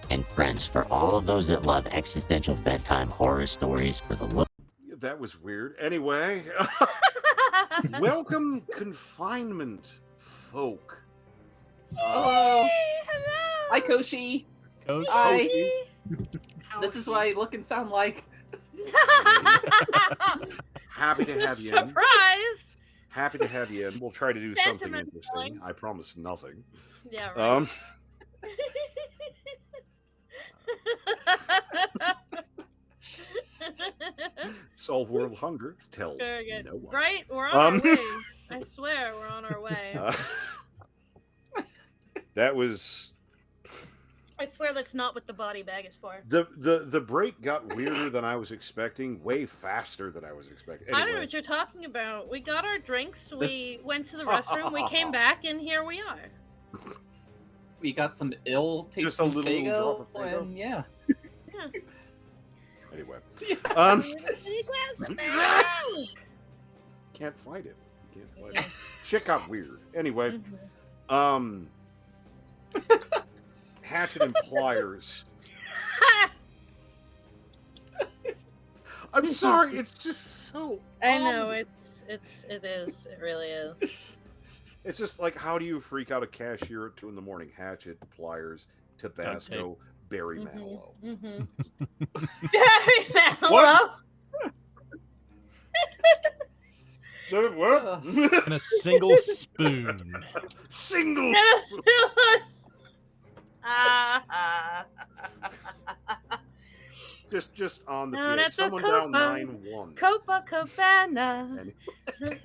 And friends, for all of those that love existential bedtime horror stories for the look. That was weird. Anyway, welcome, confinement folk. Hello. Hello. Hi, Koshi. Coach? Hi. This is what I look and sound like. Happy to have you in. Surprise! Happy to have you in. We'll try to do something Sentimental. interesting. I promise nothing. Yeah, right. Solve world hunger. Tell Very good. no one. Right? We're on our way. I swear, we're on our way. That was I swear that's not what the body bag is for. the break got weirder than I was expecting. Way faster than I was expecting. I don't know Anyway, what you're talking about. We got our drinks, we went to the restroom, we came back, and here we are. We got some ill tasting Just a little drop Fago, of Faygo? and yeah. anyway, A glass of Faygo. can't fight it. Can't fight it. Shit got weird. Anyway, Mhm. hatchet and pliers. I'm sorry. It's just so. I know it is. It really is. It's just like, how do you freak out a cashier at 2 a.m? Hatchet, pliers, Tabasco, Barry Manilow. Mm-hmm. Barry Manilow. What? And a single spoon. Single. Just on the Down pit. at the Someone down Copa- 9-1. Copacabana.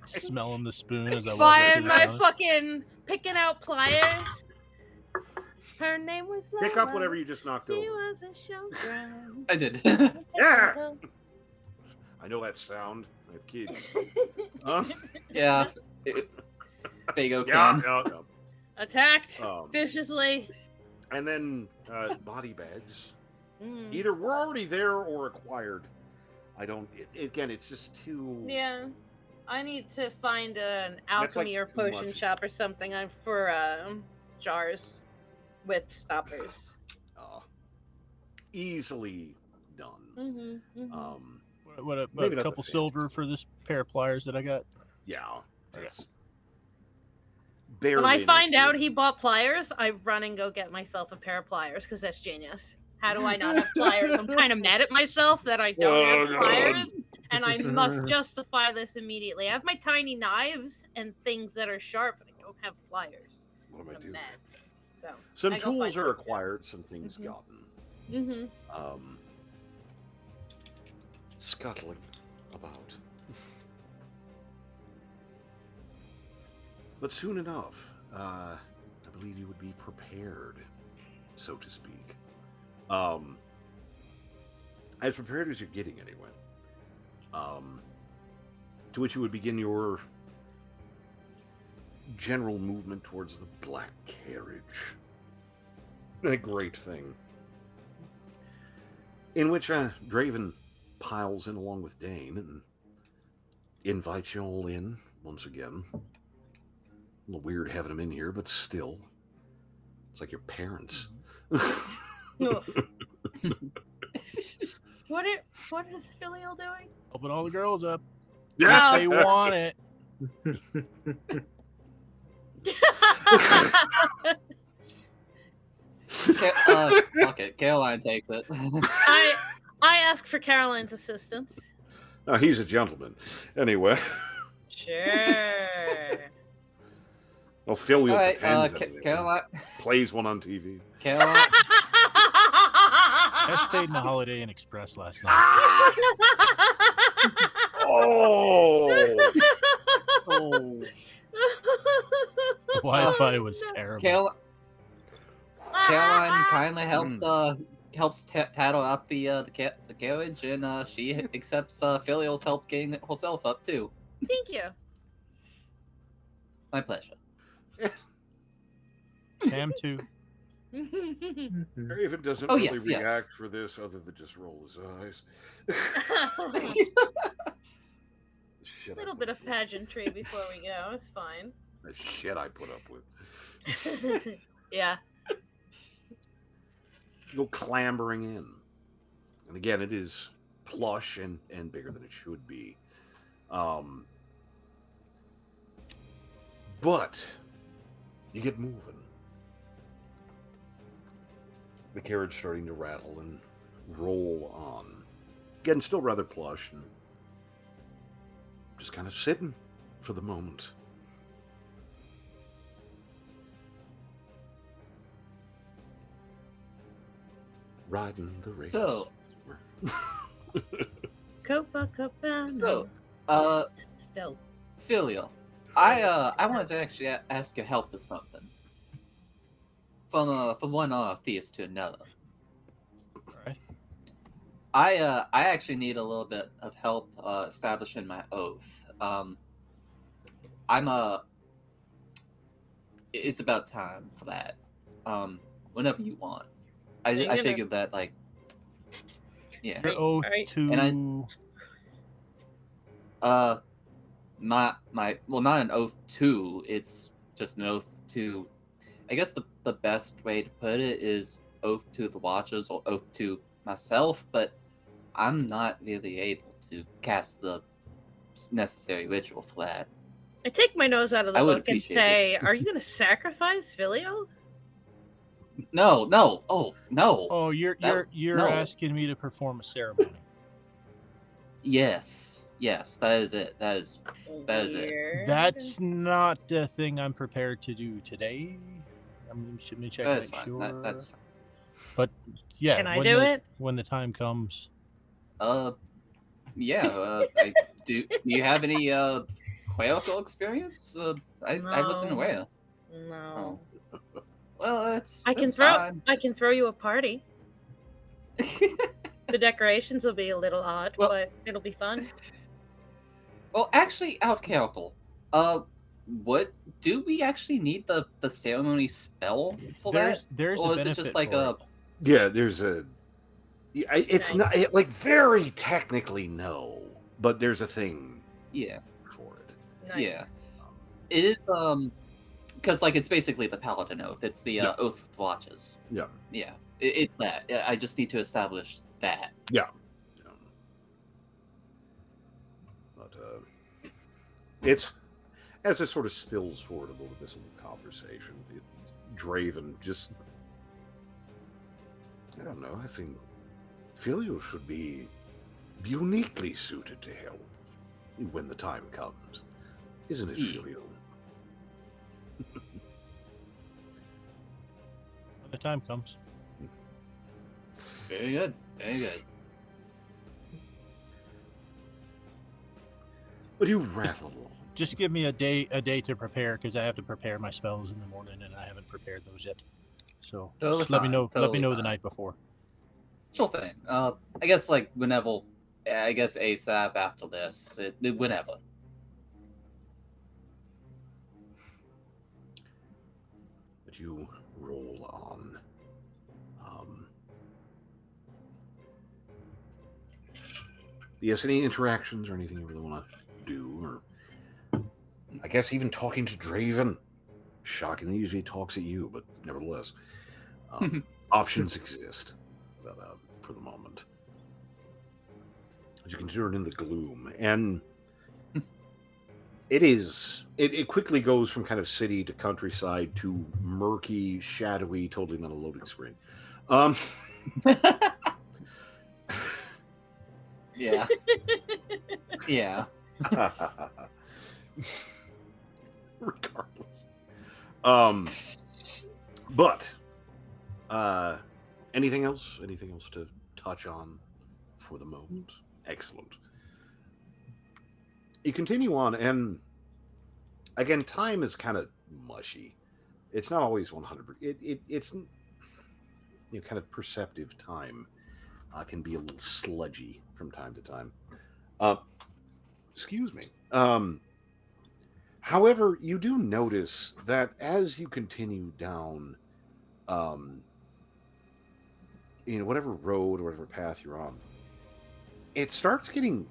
Smelling the spoon as I walk Buying through my the house. fucking picking out pliers. Her name was Lola. Pick up whatever you just knocked She over. was a showgirl. I did. Yeah. I know that sound. I have kids. Yeah. Fago Yeah, can. yeah. Attacked Um, viciously. And then body bags. Mm. Either we're already there or acquired. I don't. Again, it's just too. Yeah. I need to find an That's, like, alchemy or too potion much. shop or something for jars with stoppers. Easily done. Mm-hmm, mm-hmm. What Maybe a not the couple fancy silver for this pair of pliers that I got. Yeah. Just When I barely find an out issue. he bought pliers, I run and go get myself a pair of pliers because that's genius. How do I not have pliers? I'm kind of mad at myself that I don't have God. pliers, and I must justify this immediately. I have my tiny knives and things that are sharp, but I don't have pliers. What am I I'm doing? mad. So Some I go tools find are some. acquired, some things Mhm. gotten. Mm-hmm. Scuttling about. But soon enough, I believe you would be prepared, so to speak. As prepared as you're getting, anyway. To which you would begin your general movement towards the black carriage. A great thing. In which Draven piles in along with Dane and invites you all in once again. A little weird having them in here, but still. It's like your parents. Oof. What is Filial doing? Open all the girls up. Yeah. If they want it. Fuck it. Caroline takes it. I ask for Caroline's assistance. Oh, he's a gentleman. Anyway. Sure. Well, Phil All right, pretends anyway. Caroline. Plays one on TV. Caroline. I stayed in the Holiday Inn Express last night. Oh! Oh. The Wi-Fi was terrible. Caroline kindly helps tattle up the carriage, and she accepts Filial's help getting it herself up too. Thank you. My pleasure. Sam too. Raven doesn't Oh, really yes, yes. react for this other than just roll his eyes. A little bit of pageantry before we go. It's fine. The shit I put up with. Yeah. Go clambering in. And again, it is plush and bigger than it should be. But you get moving. The carriage starting to rattle and roll on. Again, still rather plush and just kind of sitting for the moment. Riding the rails. So, Copacabana. So, Still. Filial, I wanted to actually ask your help with something. From one theist to another. Alright. I actually need a little bit of help establishing my oath. It's about time for that. Whenever you want. I figured that, like, yeah. Your oath Alright. to. And my well, not an oath to, it's just an oath to, I guess the best way to put it is oath to the Watchers or oath to myself, but I'm not really able to cast the necessary ritual for that. I take my nose out of the I would book and appreciate say, "Are you going to sacrifice Filial?" No, oh, no. Oh, you're no. asking me to perform a ceremony. Yes, that is it. That is it. Weird. That's not the thing I'm prepared to do today. Let me check That to is make fine. sure. That's fine. But yeah, Can I do it? when the time comes? Yeah. Do you have any clerical experience? I wasn't No. aware. No. Oh. Well, that's I can throw you a party. The decorations will be a little odd, Well- but it'll be fun. Well, actually, out of character, what do we actually need the ceremony spell for There's or a is it benefit just like for a? it. Yeah, there's a. Yeah, it's Nice. not like very technically no, but there's a thing Yeah, for it. Nice. yeah. It is because like it's basically the paladin oath. It's the Yeah. oath of the watches. Yeah. Yeah, it's that. I just need to establish that. Yeah. But it's as it sort of spills forward a little bit, this little conversation. Draven just, I don't know. I think Filial should be uniquely suited to help when the time comes, isn't it, Filial? When the time comes. Very good. Very good. But you rattle along. Just give me a day to prepare because I have to prepare my spells in the morning and I haven't prepared those yet. So Totally just let me fine, know. Let me totally know the fine. night before. Sure thing. I guess like whenever. I guess ASAP after this. Whenever. let you roll on. Yes, any interactions or anything you really want to do, or I guess even talking to Draven. Shockingly, usually he talks at you, but nevertheless, options exist. But for the moment, as you can turn in the gloom, and it quickly goes from kind of city to countryside to murky, shadowy, totally not a loading screen. Yeah. Yeah. Regardless. But anything else? Anything else to touch on for the moment? Excellent. You continue on, and again, time is kind of mushy. It's not always 100%. It's kind of perceptive time can be a little sludgy from time to time. Excuse me. However, you do notice that as you continue down, whatever road or whatever path you're on, it starts getting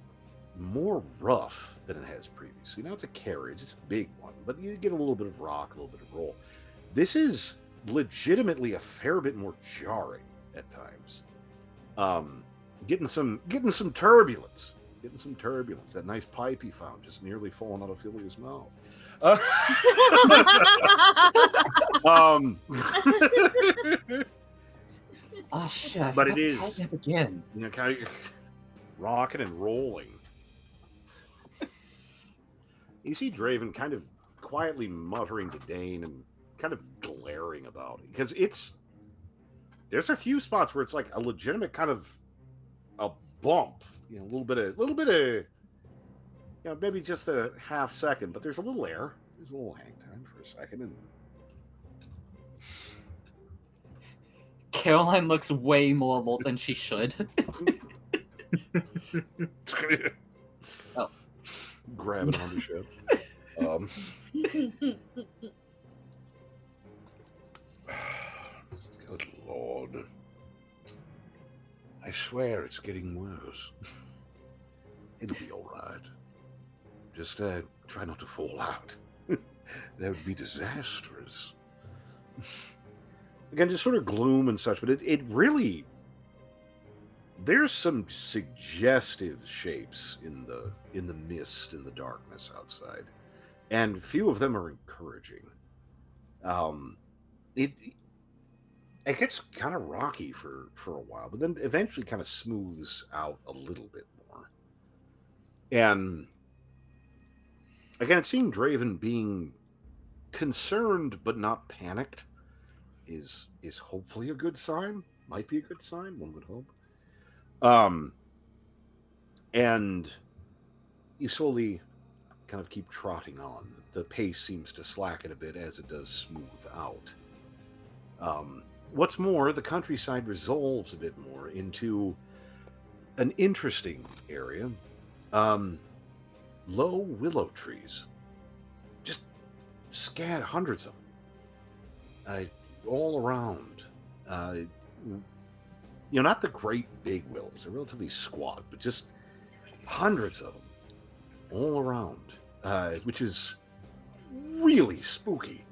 more rough than it has previously. Now it's a carriage, it's a big one, but you get a little bit of rock, a little bit of roll. This is legitimately a fair bit more jarring at times. Getting some turbulence. Getting some turbulence. That nice pipe he found just nearly falling out of Philia's mouth. Oh shit! I But forgot it to is tighten up again. kind of rocking and rolling. You see Draven kind of quietly muttering to Dane and kind of glaring about it because there's a few spots where it's like a legitimate kind of a bump, a little bit of, maybe just a half second, but there's a little air, there's a little hang time for a second, and Caroline looks way more alert than she should. Oh. Grab it on the ship. Good Lord. I swear it's getting worse. It'll be all right. Just try not to fall out. That would be disastrous. Again, just sort of gloom and such, but it really... There's some suggestive shapes in the mist, in the darkness outside. And few of them are encouraging. It gets kind of rocky for a while, but then eventually kind of smooths out a little bit more. And again, it seemed Draven being concerned but not panicked is hopefully a good sign. Might be a good sign, one would hope. And you slowly kind of keep trotting on. The pace seems to slacken a bit as it does smooth out. What's more, the countryside resolves a bit more into an interesting area. Low willow trees. Just scattered, hundreds of them. All around. Not the great big willows. They're relatively squat, but just hundreds of them all around, which is really spooky.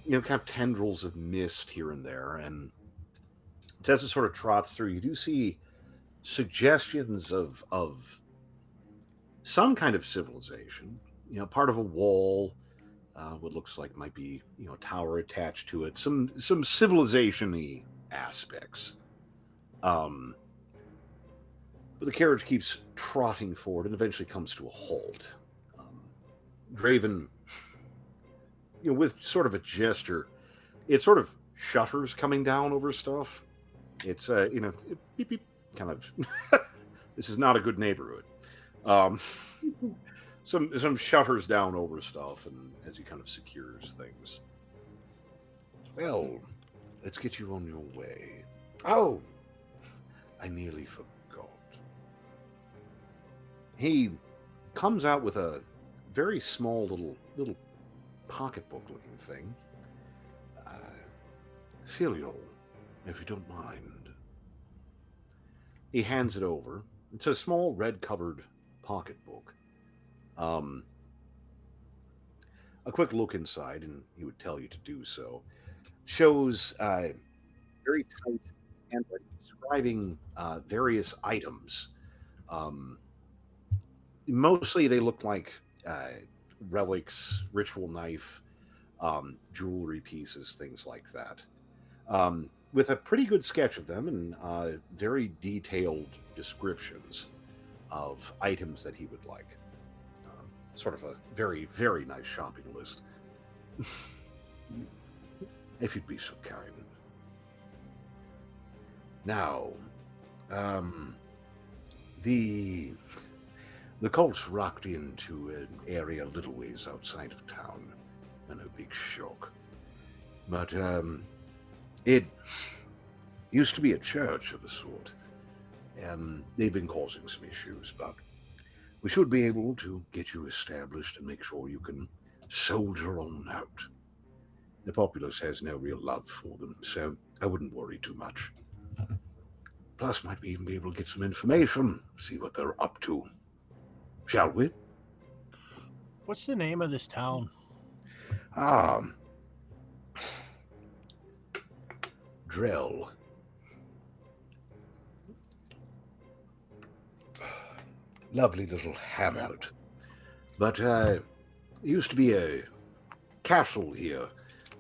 Kind of tendrils of mist here and there, and as it sort of trots through, you do see suggestions of some kind of civilization. Part of a wall, what looks like might be a tower attached to it. Some civilization-y aspects. But the carriage keeps trotting forward and eventually comes to a halt. Draven, with sort of a gesture, it sort of shutters coming down over stuff. It's beep beep, kind of. This is not a good neighborhood. Some shutters down over stuff, and as he kind of secures things. Well, let's get you on your way. Oh, I nearly forgot. He comes out with a very small little pocketbook-looking thing. Cereal, if you don't mind. He hands it over. It's a small red-covered pocketbook. A quick look inside, and he would tell you to do so. Shows very tight handwriting describing various items. Um, Mostly they look like relics, ritual knife, jewelry pieces, things like that. With a pretty good sketch of them and very detailed descriptions of items that he would like. Sort of a very, very nice shopping list. If you'd be so kind. Now, the cult's rocked into an area a little ways outside of town, and a big shock. But it used to be a church of a sort, and they've been causing some issues, but we should be able to get you established and make sure you can soldier on out. The populace has no real love for them, so I wouldn't worry too much. Plus, might even be able to get some information, see what they're up to. Shall we? What's the name of this town? Drell. Lovely little hamlet. But it used to be a castle here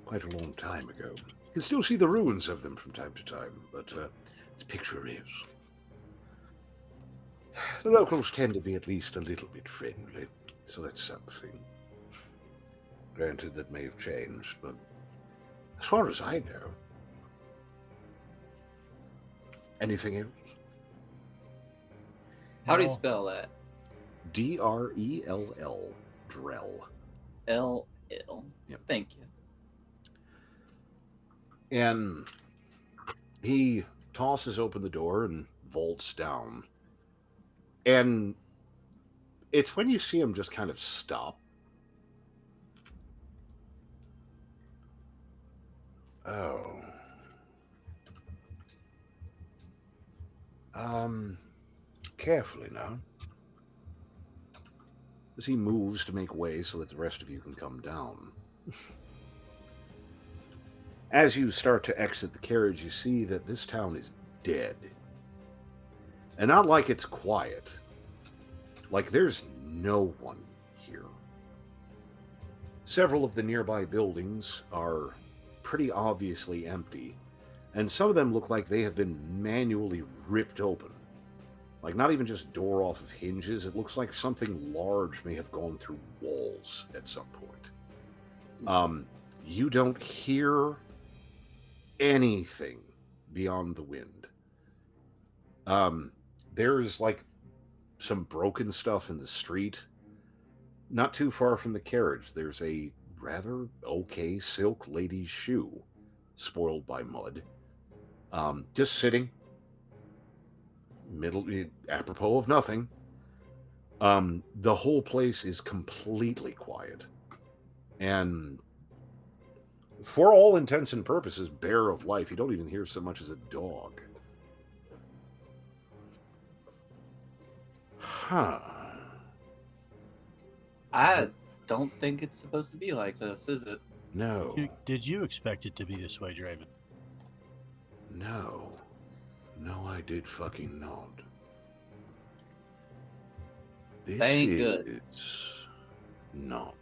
quite a long time ago. You can still see the ruins of them from time to time, but its picture is. The locals tend to be at least a little bit friendly, so that's something. Granted, that may have changed, but as far as I know. Anything else? How do you No. spell that? Drell. Drell. L. Yep. Thank you. And he tosses open the door and vaults down. And it's when you see him just kind of stop. Oh. Carefully now. As he moves to make way so that the rest of you can come down. As you start to exit the carriage, you see that this town is dead. And not like it's quiet. Like there's no one here. Several of the nearby buildings are pretty obviously empty, and some of them look like they have been manually ripped open. Like not even just door off of hinges, it looks like something large may have gone through walls at some point. You don't hear anything beyond the wind. There's like some broken stuff in the street. Not too far from the carriage, there's a rather okay silk lady's shoe, spoiled by mud. Just sitting, apropos of nothing. The whole place is completely quiet. And for all intents and purposes, bare of life. You don't even hear so much as a dog. Huh. I don't think it's supposed to be like this, is it? No. Did you expect it to be this way, Draven? No. No, I did fucking not. This Thank is good. not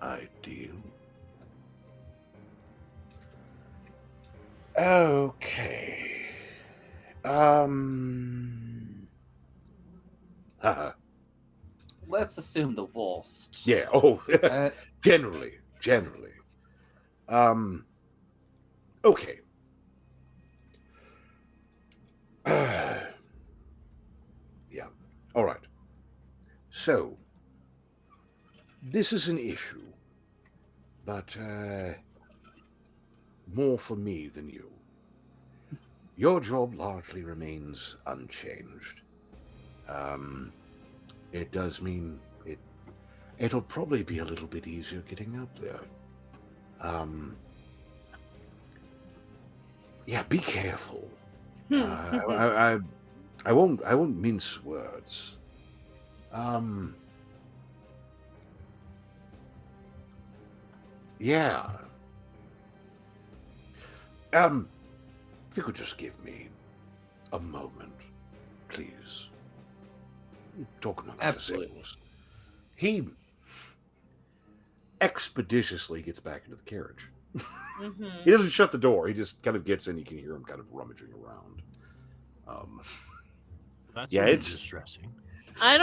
ideal. Okay. Haha. Let's assume the worst. Yeah, oh, Uh, generally. Okay. Yeah, all right. So, this is an issue, but more for me than you. Your job largely remains unchanged. It does mean it It'll probably be a little bit easier getting up there. Yeah, be careful. I won't mince words. Yeah. If you could just give me a moment, please. Talk amongst Absolutely. yourselves. He expeditiously gets back into the carriage. He doesn't shut the door. He just kind of gets in. You can hear him kind of rummaging around. That's Yeah, a little it's- distressing. I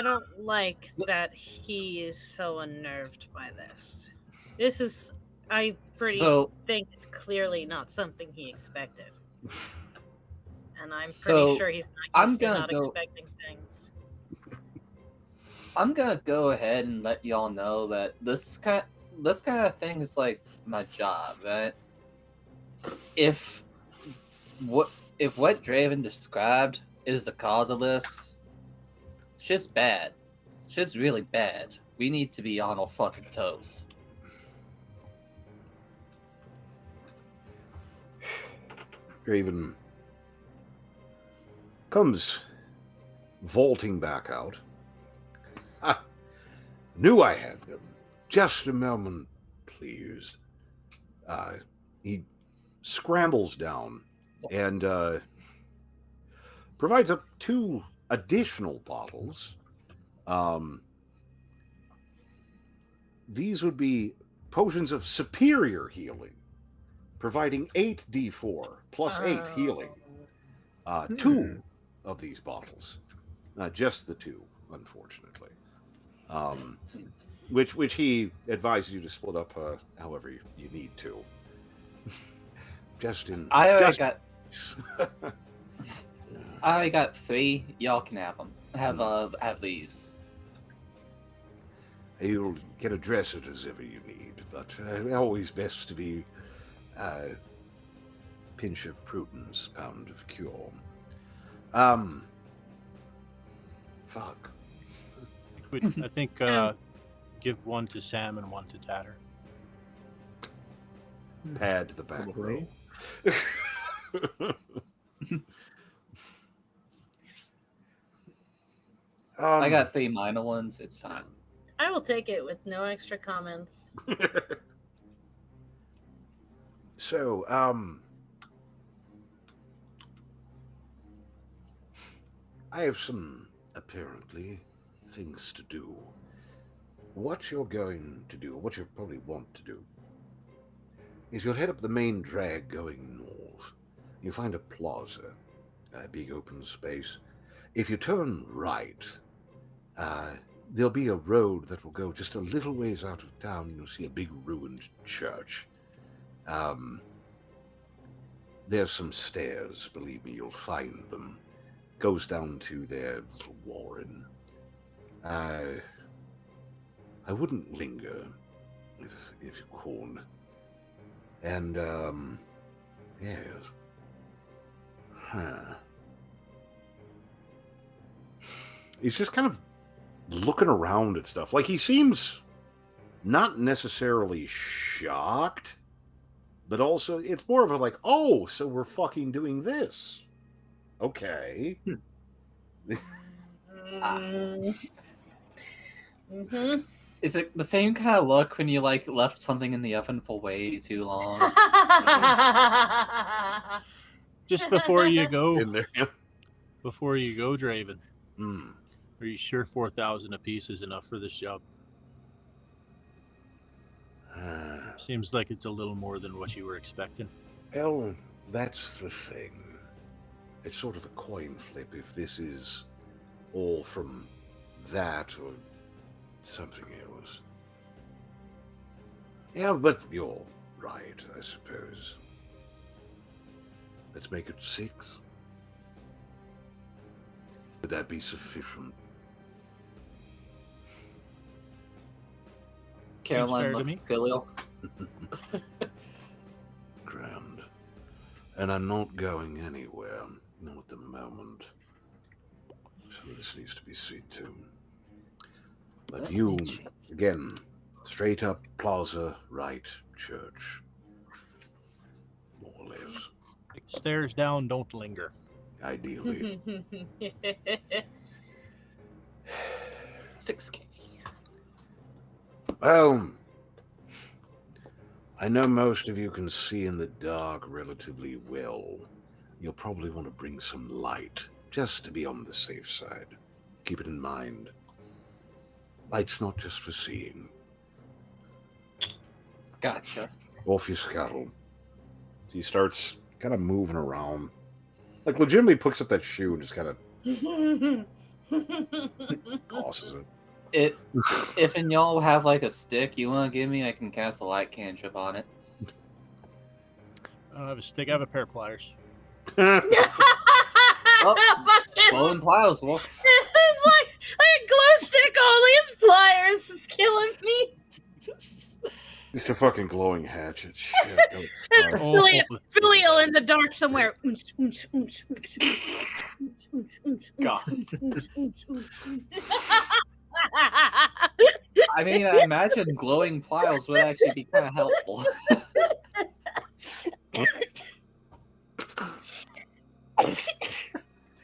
don't like that he is so unnerved by this. This is, I think it's clearly not something he expected. And I'm pretty sure he's not used to not expecting things. I'm gonna go ahead and let y'all know that this kind of thing is like my job, right? If what Draven described is the cause of this, shit's bad. Shit's really bad. We need to be on our fucking toes. Draven comes vaulting back out. Knew I had them. Just a moment, please. He scrambles down and provides up 2 additional bottles. These would be potions of superior healing, providing 8d4 plus 8 healing. 2 of these bottles. Just the 2, unfortunately. Which he advises you to split up however you need to. I already got 3. Y'all can have them. Have these. You'll get address it as ever you need, but always best to be pinch of prudence, pound of cure. Fuck. I think give one to Sam and one to Tatter. Pad the back row. I got 3 minor ones. It's fine. I will take it with no extra comments. So, I have some, apparently, things to do. What you're going to do, what you probably want to do, is you'll head up the main drag going north. You find a plaza, a big open space. If you turn right, there'll be a road that will go just a little ways out of town, and you'll see a big ruined church. There's some stairs, believe me, you'll find them. Goes down to their little warren. I wouldn't linger, if you could. And, yes. He's just kind of looking around at stuff. Like, he seems not necessarily shocked, but also it's more of a like, oh, so we're fucking doing this. Okay. Is it the same kind of look when you like left something in the oven for way too long? Just before you go, In there. Draven, Mm. are you sure 4,000 apiece is enough for this job? Seems like it's a little more than what you were expecting. Well, that's the thing. It's sort of a coin flip if this is all from that or something else. Yeah, but you're right, I suppose. Let's make it 6. Would that be sufficient? Caroline fair to looks me. filial. Grand. And I'm not going anywhere, not at the moment. So this needs to be seen to. But you, again, straight up plaza, right, church. More or less. Take the stairs down, don't linger. Ideally. 6K. Well, I know most of you can see in the dark relatively well. You'll probably want to bring some light, just to be on the safe side. Keep it in mind. Light's not just for seeing. Gotcha. Off your scuttle. So he starts kind of moving around. Like, legitimately picks up that shoe and just kind of tosses it. If and y'all have like a stick you want to give me, I can cast a light cantrip on it. I don't have a stick, I have a pair of pliers. Glowing pliers. Well, It's like a glow stick only. It's pliers. It's killing me. It's a fucking glowing hatchet. Shit. And Oh, Filio in the dark somewhere. God. I mean, I imagine glowing pliers would actually be kind of helpful.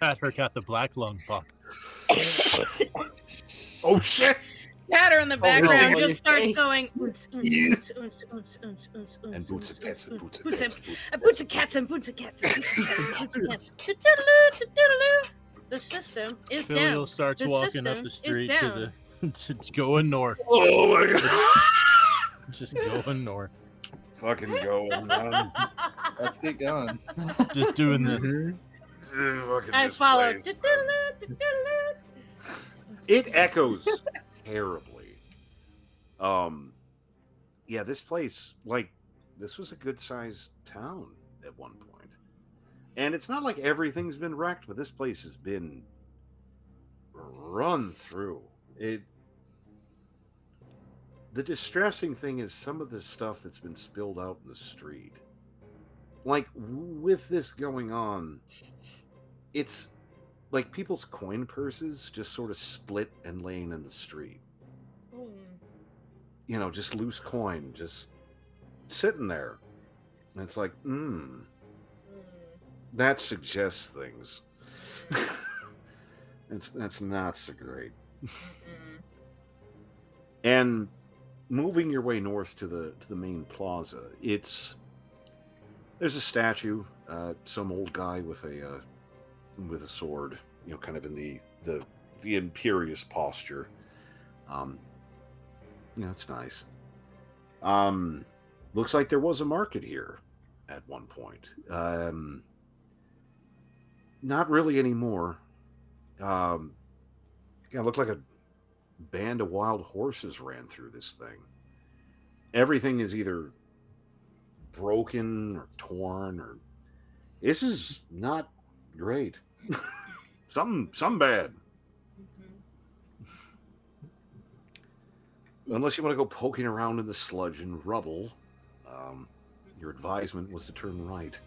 Tatter got the black lung pup. Oh, shit! Tatter in the no, background what just you starts say? going. And boots and pets and boots and Boots pets. Boots of cats and boots of cats and boots of cats. The system is Filio down. starts The walking up system the is street down. to going north. Oh my god! Just going north. Fucking going, man. Let's get going. Just doing this. Fucking I this follow. place. It echoes terribly. Yeah, this place, like, this was a good sized town at one point. And it's not like everything's been wrecked, but this place has been run through. The distressing thing is some of the stuff that's been spilled out in the street. Like, with this going on, it's like people's coin purses just sort of split and laying in the street. You know, just loose coin, just sitting there. And it's like, that suggests things. That's not so great. And moving your way north to the main plaza, there's a statue, some old guy with a sword, you know, kind of in the imperious posture. You know, it's nice. Looks like there was a market here at one point. Not really anymore. Yeah, it looked like a band of wild horses ran through this thing. Everything is either broken or torn, or this is not great. Some bad. Unless you want to go poking around in the sludge and rubble, your advisement was to turn right.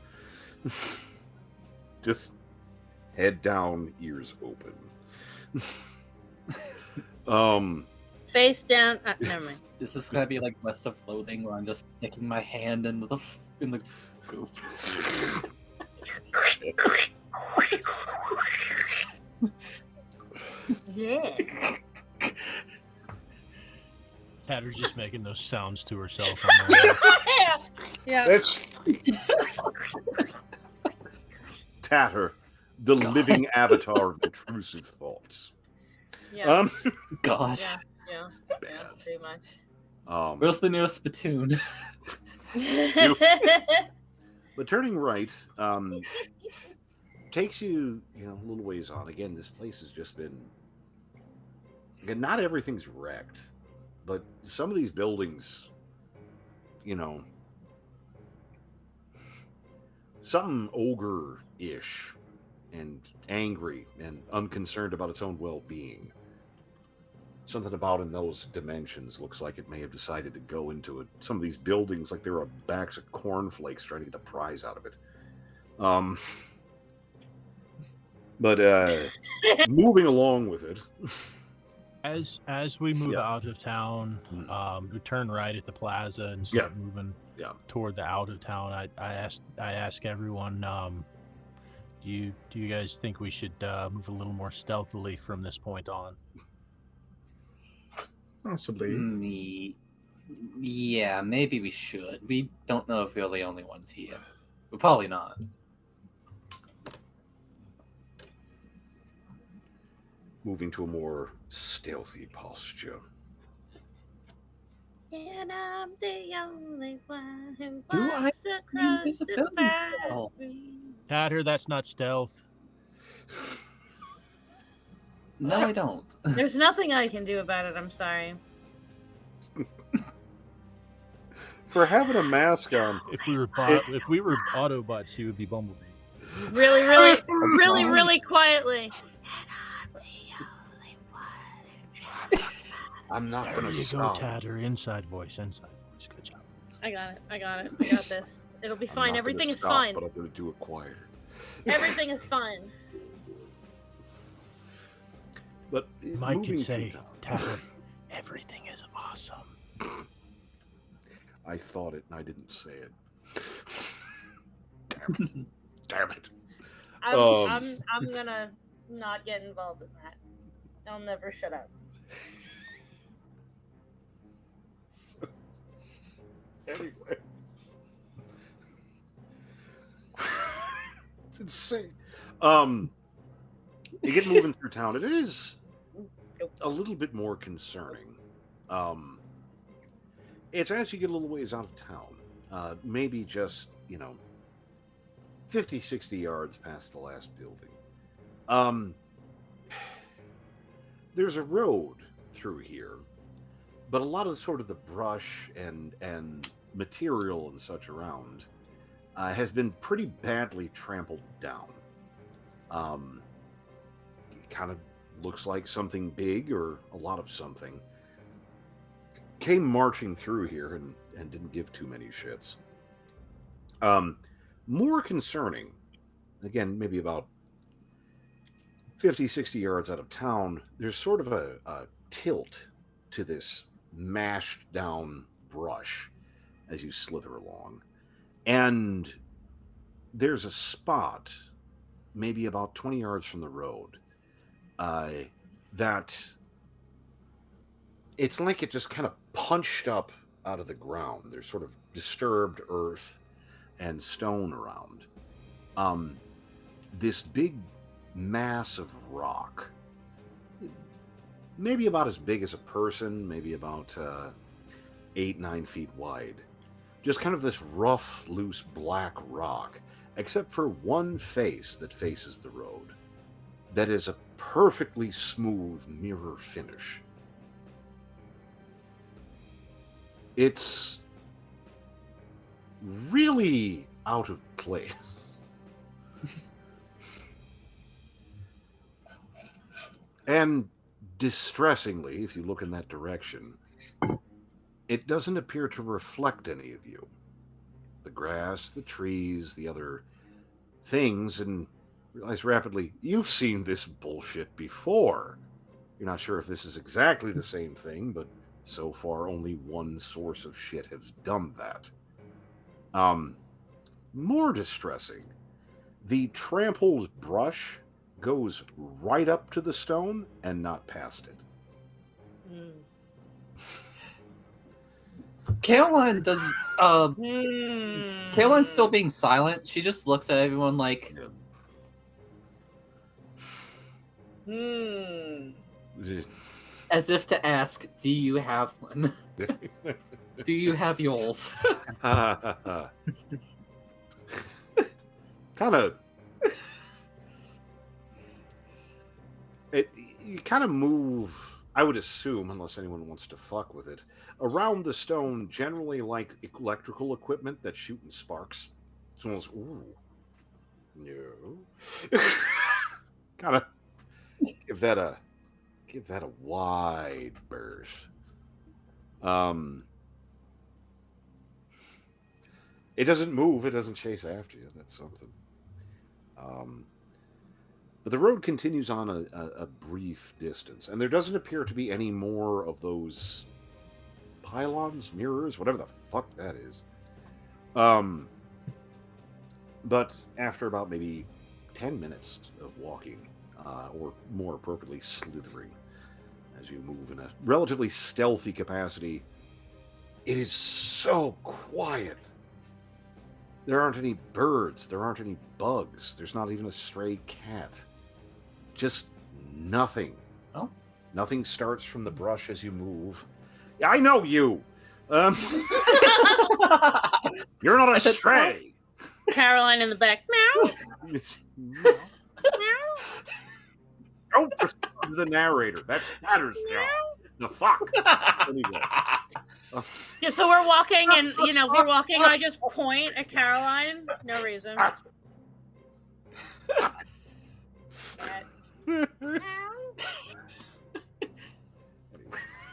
Just head down, ears open. Face down. Never mind. Is this gonna be like West of Loathing, where I'm just sticking my hand in the goop? Yeah. Tatter's just making those sounds to herself. On the Yeah. That's Tatter, the living avatar of intrusive thoughts. Yeah. God. Yeah. Pretty much. Where's the nearest spittoon? But turning right takes you, a little ways on. Again, this place has just been. Again, not everything's wrecked, but some of these buildings, something ogre-ish and angry and unconcerned about its own well-being. Something about in those dimensions looks like it may have decided to go into it. Some of these buildings, like there are backs of cornflakes trying to get the prize out of it. But moving along with it, As we move Yeah. out of town, we turn right at the plaza and start moving toward the out of town. I ask everyone, do you guys think we should move a little more stealthily from this point on? Possibly. Yeah, maybe we should. We don't know if we're the only ones here. We're probably not. Moving to a more stealthy posture. And I'm the only one who Do I walks the across the invisibility spell? boundary. Tatter, that's not stealth. No, I don't. There's nothing I can do about it. I'm sorry. For having a mask on, If we were Autobots, he would be Bumblebee. Really, really, really, really quietly. I'm not There going to you go, stop. Tatter. Inside voice. Good job. I got it. I got this. It'll be I'm fine. not Everything gonna is stop, fine. But I'm going to do it quieter. Everything is fine. But Mike moving could through say, town- Tatter, everything is awesome. I thought it and I didn't say it. Damn it. I'm gonna not get involved in that. I'll never shut up. Anyway. It's insane. You get moving through town. It is a little bit more concerning. It's as you get a little ways out of town. Maybe just, 50, 60 yards past the last building. There's a road through here, but a lot of sort of the brush and material and such around has been pretty badly trampled down. It kind of looks like something big or a lot of something came marching through here and didn't give too many shits. More concerning, again, maybe about 50, 60 yards out of town, there's sort of a tilt to this mashed down brush as you slither along. And there's a spot, maybe about 20 yards from the road, that it's like it just kind of punched up out of the ground. There's sort of disturbed earth and stone around. This big mass of rock, maybe about as big as a person, maybe about 8-9 feet wide. Just kind of this rough, loose black rock, except for one face that faces the road. That is a perfectly smooth mirror finish. It's really out of place. And distressingly, if you look in that direction, it doesn't appear to reflect any of you. The grass, the trees, the other things, and realize rapidly, you've seen this bullshit before. You're not sure if this is exactly the same thing, but so far only one source of shit has done that. More distressing, the trampled brush goes right up to the stone and not past it. Caroline does. Caroline's still being silent. She just looks at everyone like. As if to ask, do you have one? Do you have yours? Kind of. You kind of move, I would assume, unless anyone wants to fuck with it, around the stone, generally like electrical equipment that's shooting sparks. Someone's, ooh, no. Kind of give that a wide berth. It doesn't move. It doesn't chase after you. That's something. But the road continues on a brief distance, and there doesn't appear to be any more of those pylons, mirrors, whatever the fuck that is. But after about maybe 10 minutes of walking, or more appropriately, slithering, as you move in a relatively stealthy capacity, it is so quiet. There aren't any birds, there aren't any bugs, there's not even a stray cat. Just nothing. Oh. Nothing starts from the brush as you move. I know you! You're not a stray! Caroline in the back. Meow. Meow. Don't respond to the narrator. That's Matter's job. The fuck? Anyway. Yeah, so we're walking, and we're walking. I just point at Caroline. No reason.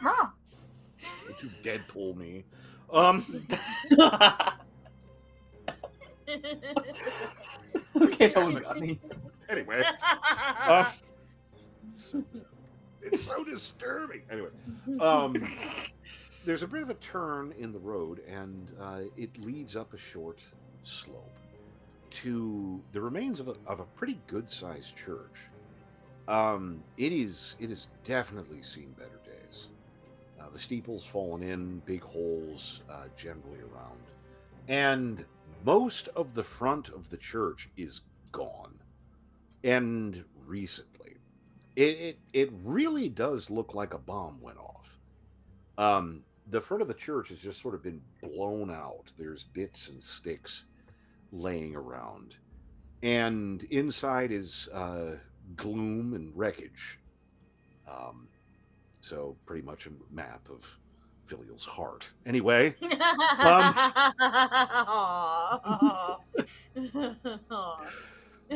Mom. Don't you Deadpool me. Okay, no one got me. Anyway. It's so disturbing. Anyway. There's a bit of a turn in the road, and it leads up a short slope to the remains of a pretty good-sized church. It is definitely seen better days. The steeple's fallen in, big holes generally around, and most of the front of the church is gone. And recently, it really does look like a bomb went off. The front of the church has just sort of been blown out. There's bits and sticks laying around, and inside is gloom and wreckage. So pretty much a map of Filial's heart. Anyway,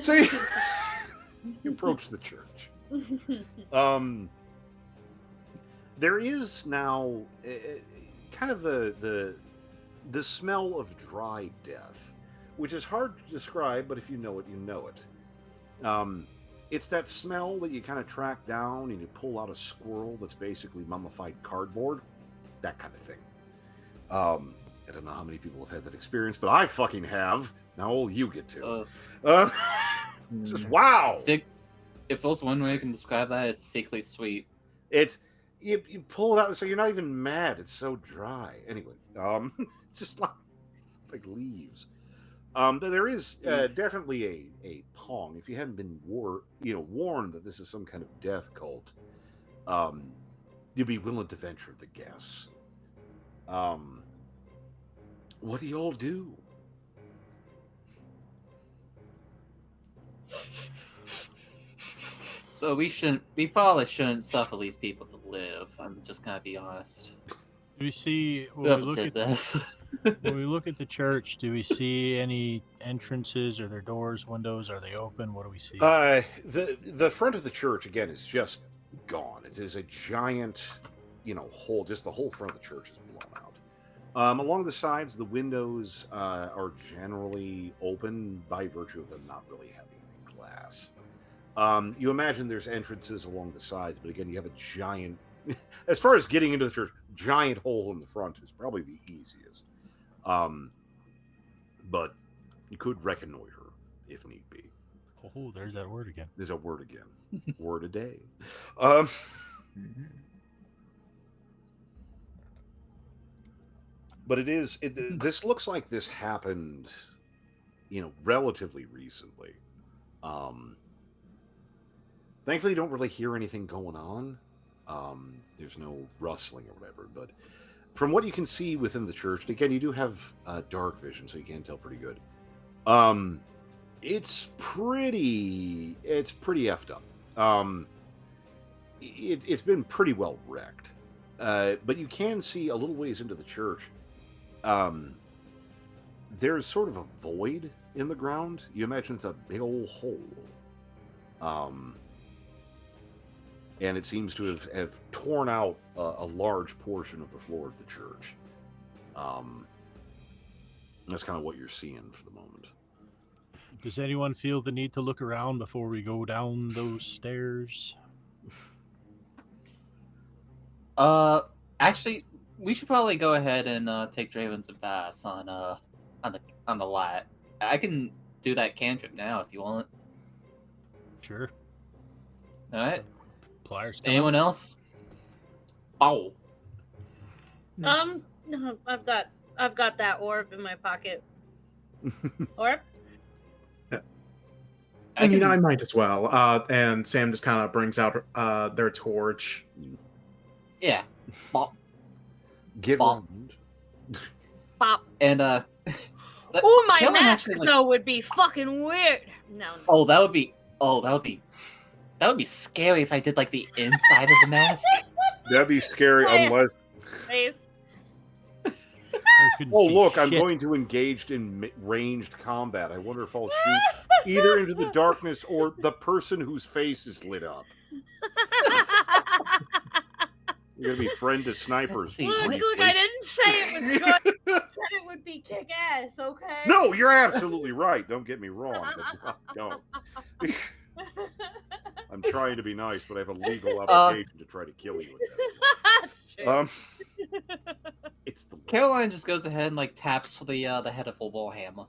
so you approach the church. There is now kind of the smell of dry death, which is hard to describe, but if you know it, you know it. It's that smell that you kind of track down and you pull out a squirrel that's basically mummified cardboard, that kind of thing. I don't know how many people have had that experience, but I fucking have. Now you get to. Just wow. If there's one way I can describe that, it's sickly sweet. It's you pull it out, so you're not even mad. It's so dry. Anyway, it's just like leaves. But there is definitely a pong. If you hadn't been warned that this is some kind of death cult, you'd be willing to venture the guess. What do you all do? So we probably shouldn't suffer these people to live. I'm just gonna be honest. Do we see Whoever did this? when we look at the church? Do we see any entrances? Are there doors, windows? Are they open? What do we see? The front of the church again is just gone. It is a giant, hole. Just the whole front of the church is blown out. Along the sides, the windows are generally open by virtue of them not really having any glass. You imagine there's entrances along the sides, but again, you have a giant. As far as getting into the church, giant hole in the front is probably the easiest. But you could reconnoiter if need be. Oh, there's that word again. There's a word again. Word a day. But this looks like this happened, relatively recently. Thankfully, you don't really hear anything going on. There's no rustling or whatever, but from what you can see within the church, again, you do have dark vision, so you can tell pretty good. It's pretty effed up. It's been pretty well wrecked, but you can see a little ways into the church. There's sort of a void in the ground. You imagine it's a big old hole. And it seems to have torn out a large portion of the floor of the church. That's kind of what you're seeing for the moment. Does anyone feel the need to look around before we go down those stairs? Actually, we should probably go ahead and take Draven's advice on the light. I can do that cantrip now if you want. Sure. All right. Pliers come Anyone out. else? Oh. No, I've got that orb in my pocket. Orb? I mean, I might as well. And Sam just kind of brings out their torch. Yeah. Bop. Get Bop. around. Pop. And Oh, my Caroline mask actually, like- though would be fucking weird. No. Oh, that would be scary if I did like the inside of the mask. That'd be scary Oh, yeah. unless. Please. Oh, look, I'm going to engage in ranged combat. I wonder if I'll shoot either into the darkness or the person whose face is lit up. You're going to be friend to snipers. Let's see. Look, Wait, I didn't say it was good. I said it would be kick ass, okay? No, you're absolutely right. Don't get me wrong. But don't. I'm trying to be nice, but I have a legal obligation to try to kill you. That's true. It's the Caroline just goes ahead and like taps for the head of a warhammer.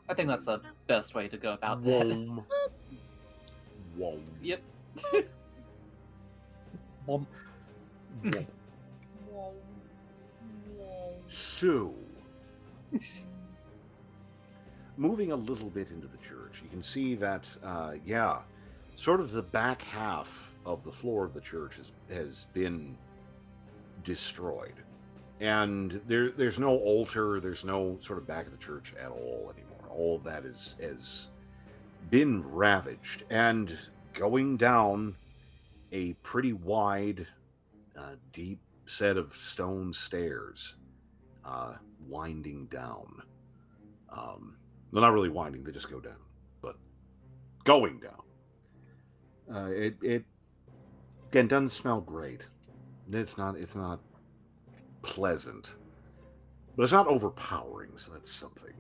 I think that's the best way to go about that. Whoa. Whoa. Yep. Womp. Whoa. Whoa. So, moving a little bit into the church, you can see that, sort of the back half of the floor of the church has been destroyed. And there's no altar, there's no sort of back of the church at all anymore. All of that has been ravaged. And going down a pretty wide, deep set of stone stairs, winding down. Well, not really winding, they just go down, but going down. It again doesn't smell great. It's not pleasant, but it's not overpowering, so that's something.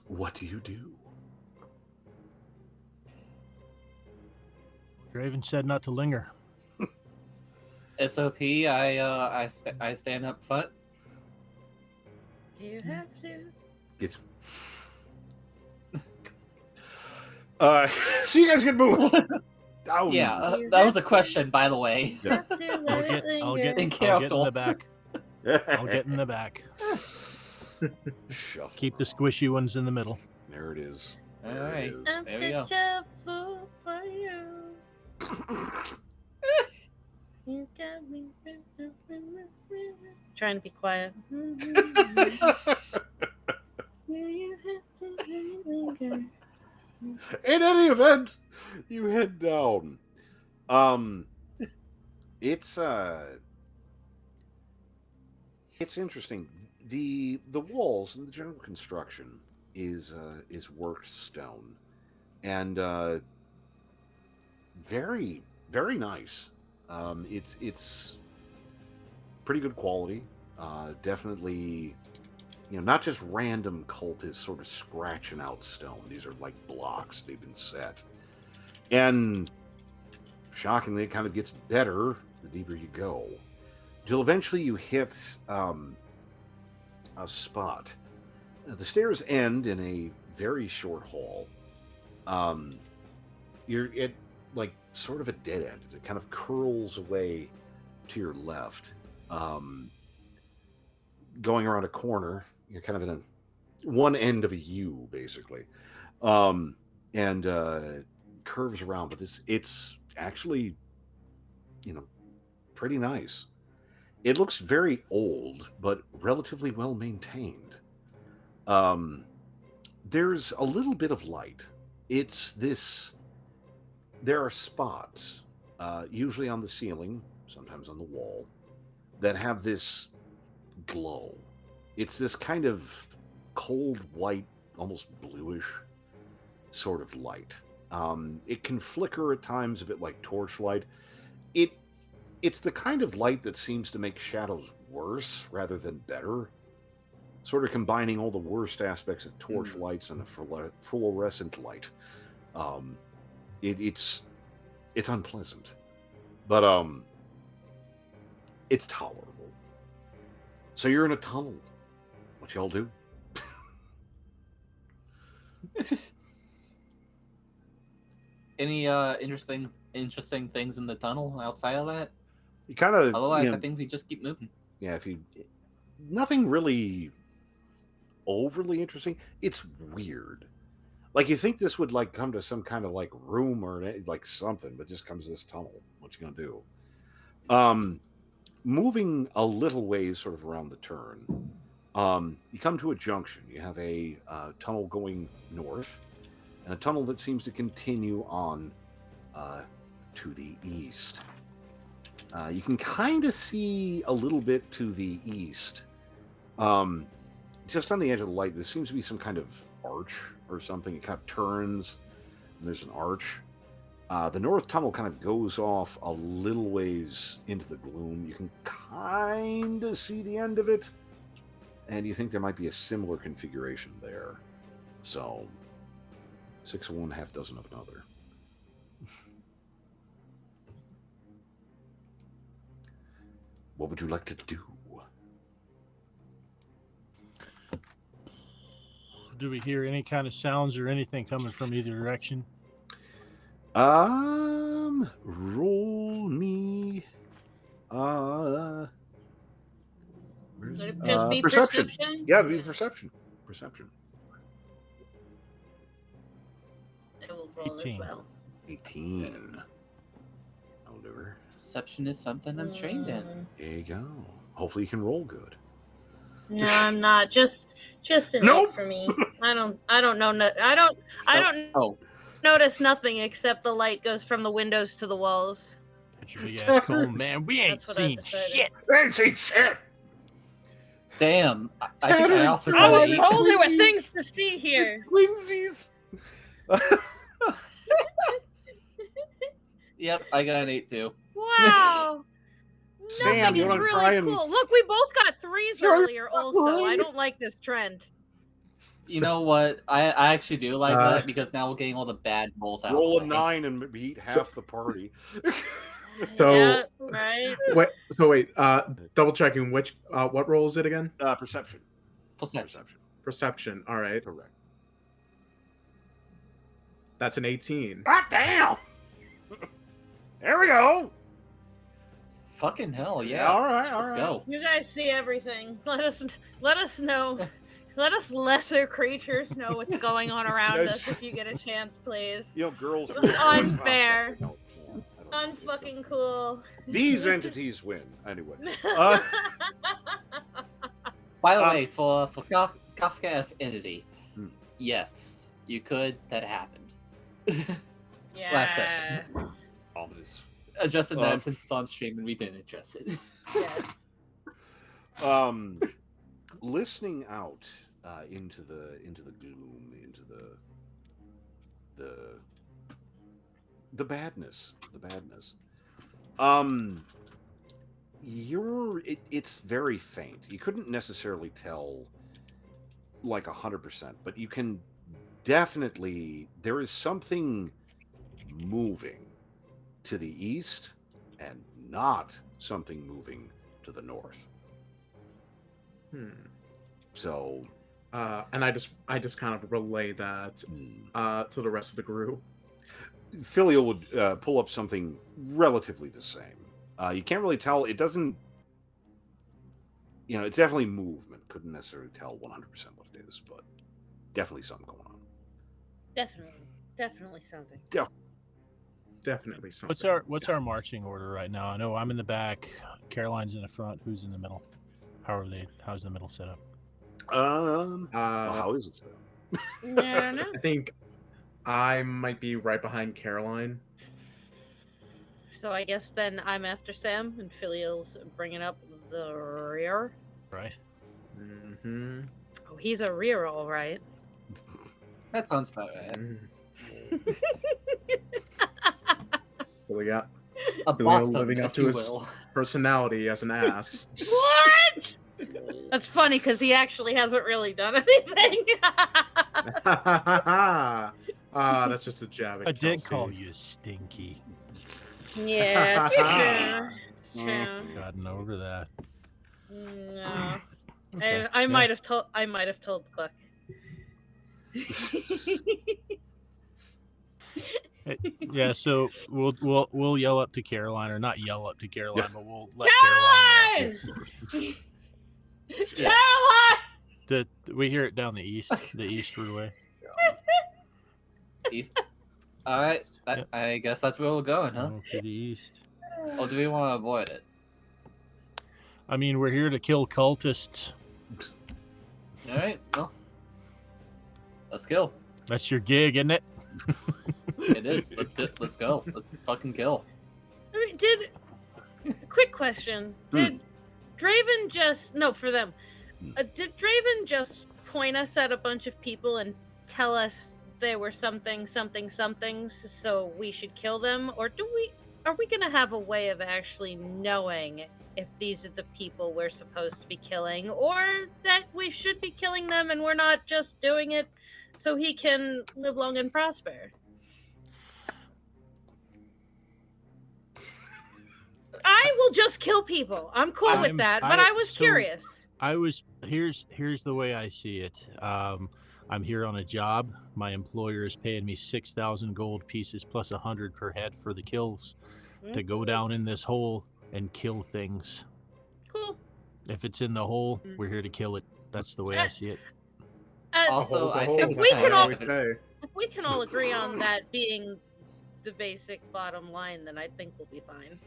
What do you do? Draven said not to linger. SOP. I stand up front. Do you have to? Get. So you guys can move. Oh, Yeah, that was a question, by the way. Yeah. I'll get in the back. I'll get in the back. Shuffle. Keep the squishy ones in the middle. There it is. All There right. it is. I'm There we go. such a fool for you. You got me. Trying to be quiet. In any event, you head down. It's interesting. The walls and the general construction is worked stone, and very very nice. It's pretty good quality. Definitely, not just random cultists sort of scratching out stone. These are like blocks. They've been set. And shockingly, it kind of gets better the deeper you go. Till eventually you hit a spot. The stairs end in a very short hall. You're at like sort of a dead end. It kind of curls away to your left. Going around a corner, you're kind of in one end of a U, basically, and curves around. But it's actually, pretty nice. It looks very old, but relatively well maintained. There's a little bit of light. There are spots, usually on the ceiling, sometimes on the wall, that have this glow. It's this kind of cold white, almost bluish sort of light. It can flicker at times a bit like torchlight. It's the kind of light that seems to make shadows worse rather than better. sort of combining all the worst aspects of torch lights and a fluorescent light. It's unpleasant, but it's tolerable. So you're in a tunnel. What y'all do? Any interesting things in the tunnel outside of that? You kind of. Otherwise, I think we just keep moving. Yeah, nothing really overly interesting. It's weird. Like, you think this would like come to some kind of like room or like something, but just comes to this tunnel. What you gonna do? Moving a little ways, sort of around the turn, you come to a junction. You have a tunnel going north, and a tunnel that seems to continue on to the east. You can kind of see a little bit to the east. Just on the edge of the light, there seems to be some kind of arch or something. It kind of turns, and there's an arch. The north tunnel kind of goes off a little ways into the gloom. You can kind of see the end of it, and you think there might be a similar configuration there. So, 6 of one, half dozen of another. What would you like to do? Do we hear any kind of sounds or anything coming from either direction? Roll me. Would it just be perception. perception? Yeah, it'd be perception. Perception. I will roll 18. as well. 18. I'll do her. Perception is something I'm trained in. There you go. Hopefully you can roll good. No, I'm not. Just an Nope. 8 for me. I don't know. I don't Oh, notice nothing except the light goes from the windows to the walls. Get your big ass cone, man. We ain't That's what I seen decided. shit. I ain't seen shit! damn. I think I also I got was an told there were Twinsies. things to see here. Twinsies! Yep, I got an 8 too. Wow. Sam, Nothing you is wanna really try and- cool. Look, we both got 3s You're earlier also. I don't like this trend. You know what? I actually do like that because now we're getting all the bad rolls out. Roll a of the way. 9 and beat half the party. So- Yeah, right. Wait. Double checking. Which what roll is it again? Perception. Perception. Perception. All right. Correct. That's an 18. God damn! There we go! Fucking hell, yeah. All right, all Let's right. go. You guys see everything. Let us know. Let us lesser creatures know what's going on around Yes. us if you get a chance, please. You know, girls. Unfair. No, I don't think so. Unfucking cool. These entities win. Anyway. By the way, for Kafka's entity, Hmm. yes, you could. That happened. Yes. session. Ominous. Adjusted that since it's on stream and we didn't address it. Yes. Listening out into the gloom, into the badness, it's very faint. You couldn't necessarily tell like 100%, but you can definitely, there is something moving to the east and not something moving to the north. So, And I just kind of relay that to the rest of the group. Philio would pull up something relatively the same. You can't really tell. It doesn't. It's definitely movement. Couldn't necessarily tell 100% what it is, but definitely something going on. Definitely something. Definitely something. What's our marching order right now? I know I'm in the back. Caroline's in the front. Who's in the middle? How's the middle set up? Well, how is it set up? I don't know. I think I might be right behind Caroline. So I guess then I'm after Sam, and Filial's bringing up the rear. Right. Mm-hmm. Oh, he's a rear, all right. That sounds about right. Really got A Billy box of living them, up if to you his will. personality as an ass. What? That's funny because he actually hasn't really done anything. That's just a jab at I did Kelsey. call you stinky. Yeah, it's true. It's true. Gotten over that. No. Okay, I yeah. might have told the book. Yeah, so we'll yell up to Caroline, or not yell up to Caroline, but we'll let Caroline! Caroline Caroline! know. We hear it down the eastward way. East. All right, Yep. I guess that's where we're going, huh? Go for the east. Or do we want to avoid it? I mean, we're here to kill cultists. All right, well, let's kill. That's your gig, isn't it? It is. Let's go. Let's fucking kill. I mean, quick question. Did Draven just... No, for them. Did Draven just point us at a bunch of people and tell us they were somethings, so we should kill them? Or are we going to have a way of actually knowing if these are the people we're supposed to be killing, or that we should be killing them and we're not just doing it so he can live long and prosper? I will just kill people. I'm cool with that, but I was curious. Here's the way I see it. I'm here on a job. My employer is paying me 6,000 gold pieces plus 100 per head for the kills to go down in this hole and kill things. Cool. If it's in the hole, we're here to kill it. That's the way I see it. Also, I think if we can all agree on that being the basic bottom line, then I think we'll be fine.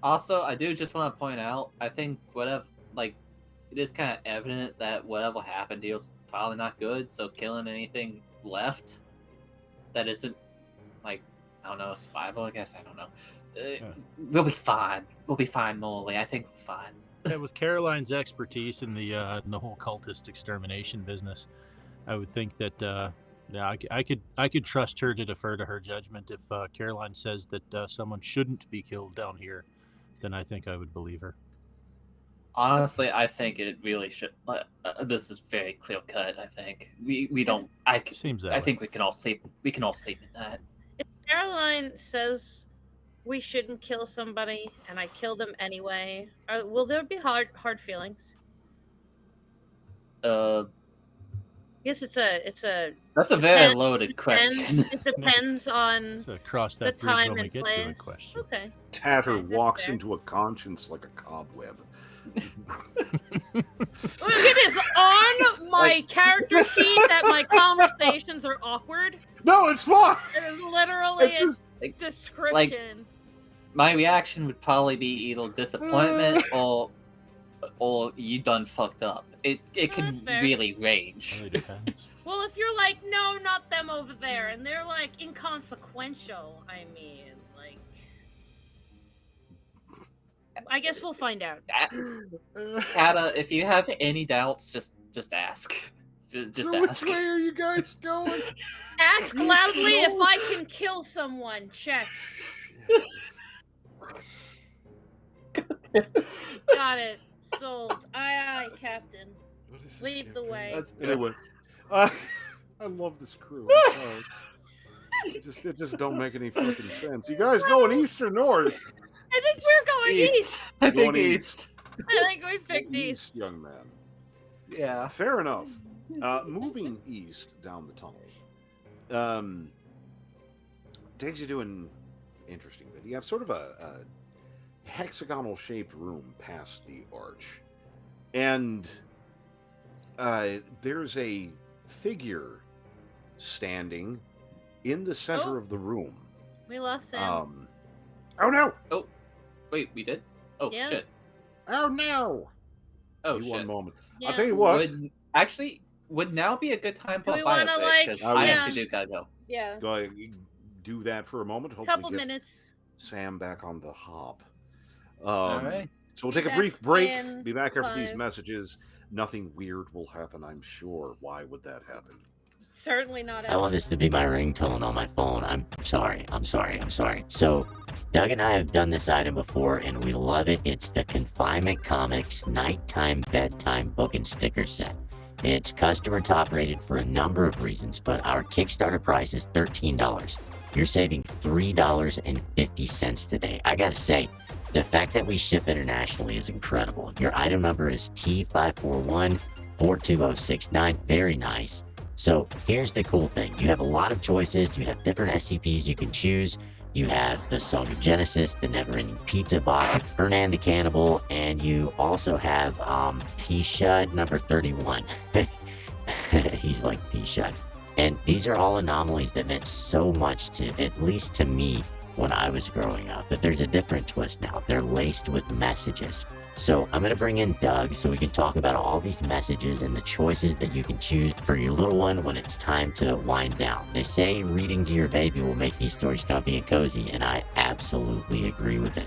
Also, I do just want to point out, I think it is kind of evident that whatever happened here was probably not good, so killing anything left that isn't, I don't know, survival, I guess, I don't know. We'll be fine. We'll be fine morally. I think we're fine. Yeah, with Caroline's expertise in the whole cultist extermination business, I would think that I could trust her to defer to her judgment. If Caroline says that someone shouldn't be killed down here, then I think I would believe her. Honestly, I think it really should. This is very clear cut. I think we don't. Seems that I way. think we can all sleep. We can all sleep in that. If Caroline says we shouldn't kill somebody, and I kill them anyway, will there be hard feelings? I guess it's a. That's a very loaded question. It depends on So cross the that bridge time when we and get to the place. question. Okay. Tatter Okay, that's walks fair. into a conscience like a cobweb. Look, it is on my character sheet that my conversations are awkward. No, it's fine. It is literally It's just a description. My reaction would probably be either disappointment or you done fucked up. It that's can fair. really range. Really depends. Well, if you're like, no, not them over there, and they're like inconsequential, I mean, like, I guess we'll find out. Kata, if you have any doubts, just ask. Just so ask. which way are you guys going? Ask loudly if I can kill someone. Check. Got it. Sold. Aye, Captain. What is this Lead the campaign? way. That's Anyway, I love this crew. I'm sorry. It just don't make any fucking sense. You guys going east or north? I think we're going east. I think Going east. I think we picked east. young man. Yeah. Fair enough. Moving east down the tunnel takes you to an interesting bit. You have sort of a hexagonal shaped room past the arch, and there's a figure standing in the center Oh. of the room. We lost Sam. Oh no! Oh, wait, we did? Oh, Yeah. shit. Oh no! Oh, You one shit. moment. Yeah. I'll tell you what. Would now be a good time Do for we a wanna, bio like- because Oh, I yeah. actually do gotta go. Yeah. Go ahead, you do that for a moment. Hopefully Couple get minutes. Sam back on the hop. All right. So we'll Be take a back brief break. in Be back after these 5. messages. Nothing weird will happen, I'm sure. Why would that happen? Certainly not. I want this to be my ringtone on my phone. I'm sorry. So, Doug and I have done this item before, and we love it. It's the Confinement Comics Nighttime Bedtime Book and Sticker Set. It's customer top rated for a number of reasons, but our Kickstarter price is $13. You're saving $3.50 today. I gotta say, the fact that we ship internationally is incredible. Your item number is T541-42069. Very nice. So here's the cool thing. You have a lot of choices. You have different SCPs you can choose. You have the Song of Genesis, the Never-Ending Pizza Box, Hernan the Cannibal, and you also have P-Shud number 31. He's like P-Shud. And these are all anomalies that meant so much to, at least to me, when I was growing up. But there's a different twist now. They're laced with messages. So I'm going to bring in Doug so we can talk about all these messages and the choices that you can choose for your little one when it's time to wind down. They say reading to your baby will make these stories comfy and cozy, and I absolutely agree with it.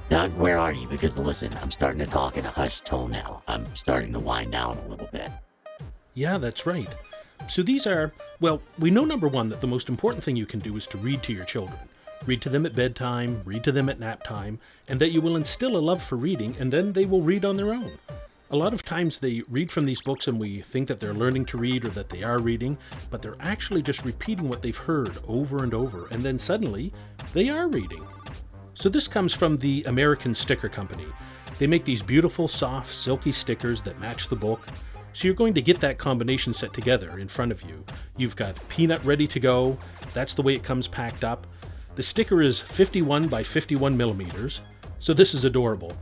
Doug, where are you? Because listen, I'm starting to talk in a hushed tone now. I'm starting to wind down a little bit. Yeah, that's right. So these are, well, we know number one that the most important thing you can do is to read to your children. Read to them at bedtime, read to them at nap time, and that you will instill a love for reading, and then they will read on their own. A lot of times they read from these books and we think that they're learning to read or that they are reading, but they're actually just repeating what they've heard over and over, and then suddenly they are reading. So this comes from the American Sticker Company. They make these beautiful, soft, silky stickers that match the book. So you're going to get that combination set together in front of you. You've got Peanut ready to go. That's the way it comes packed up. The sticker is 51 by 51 millimeters, so this is adorable.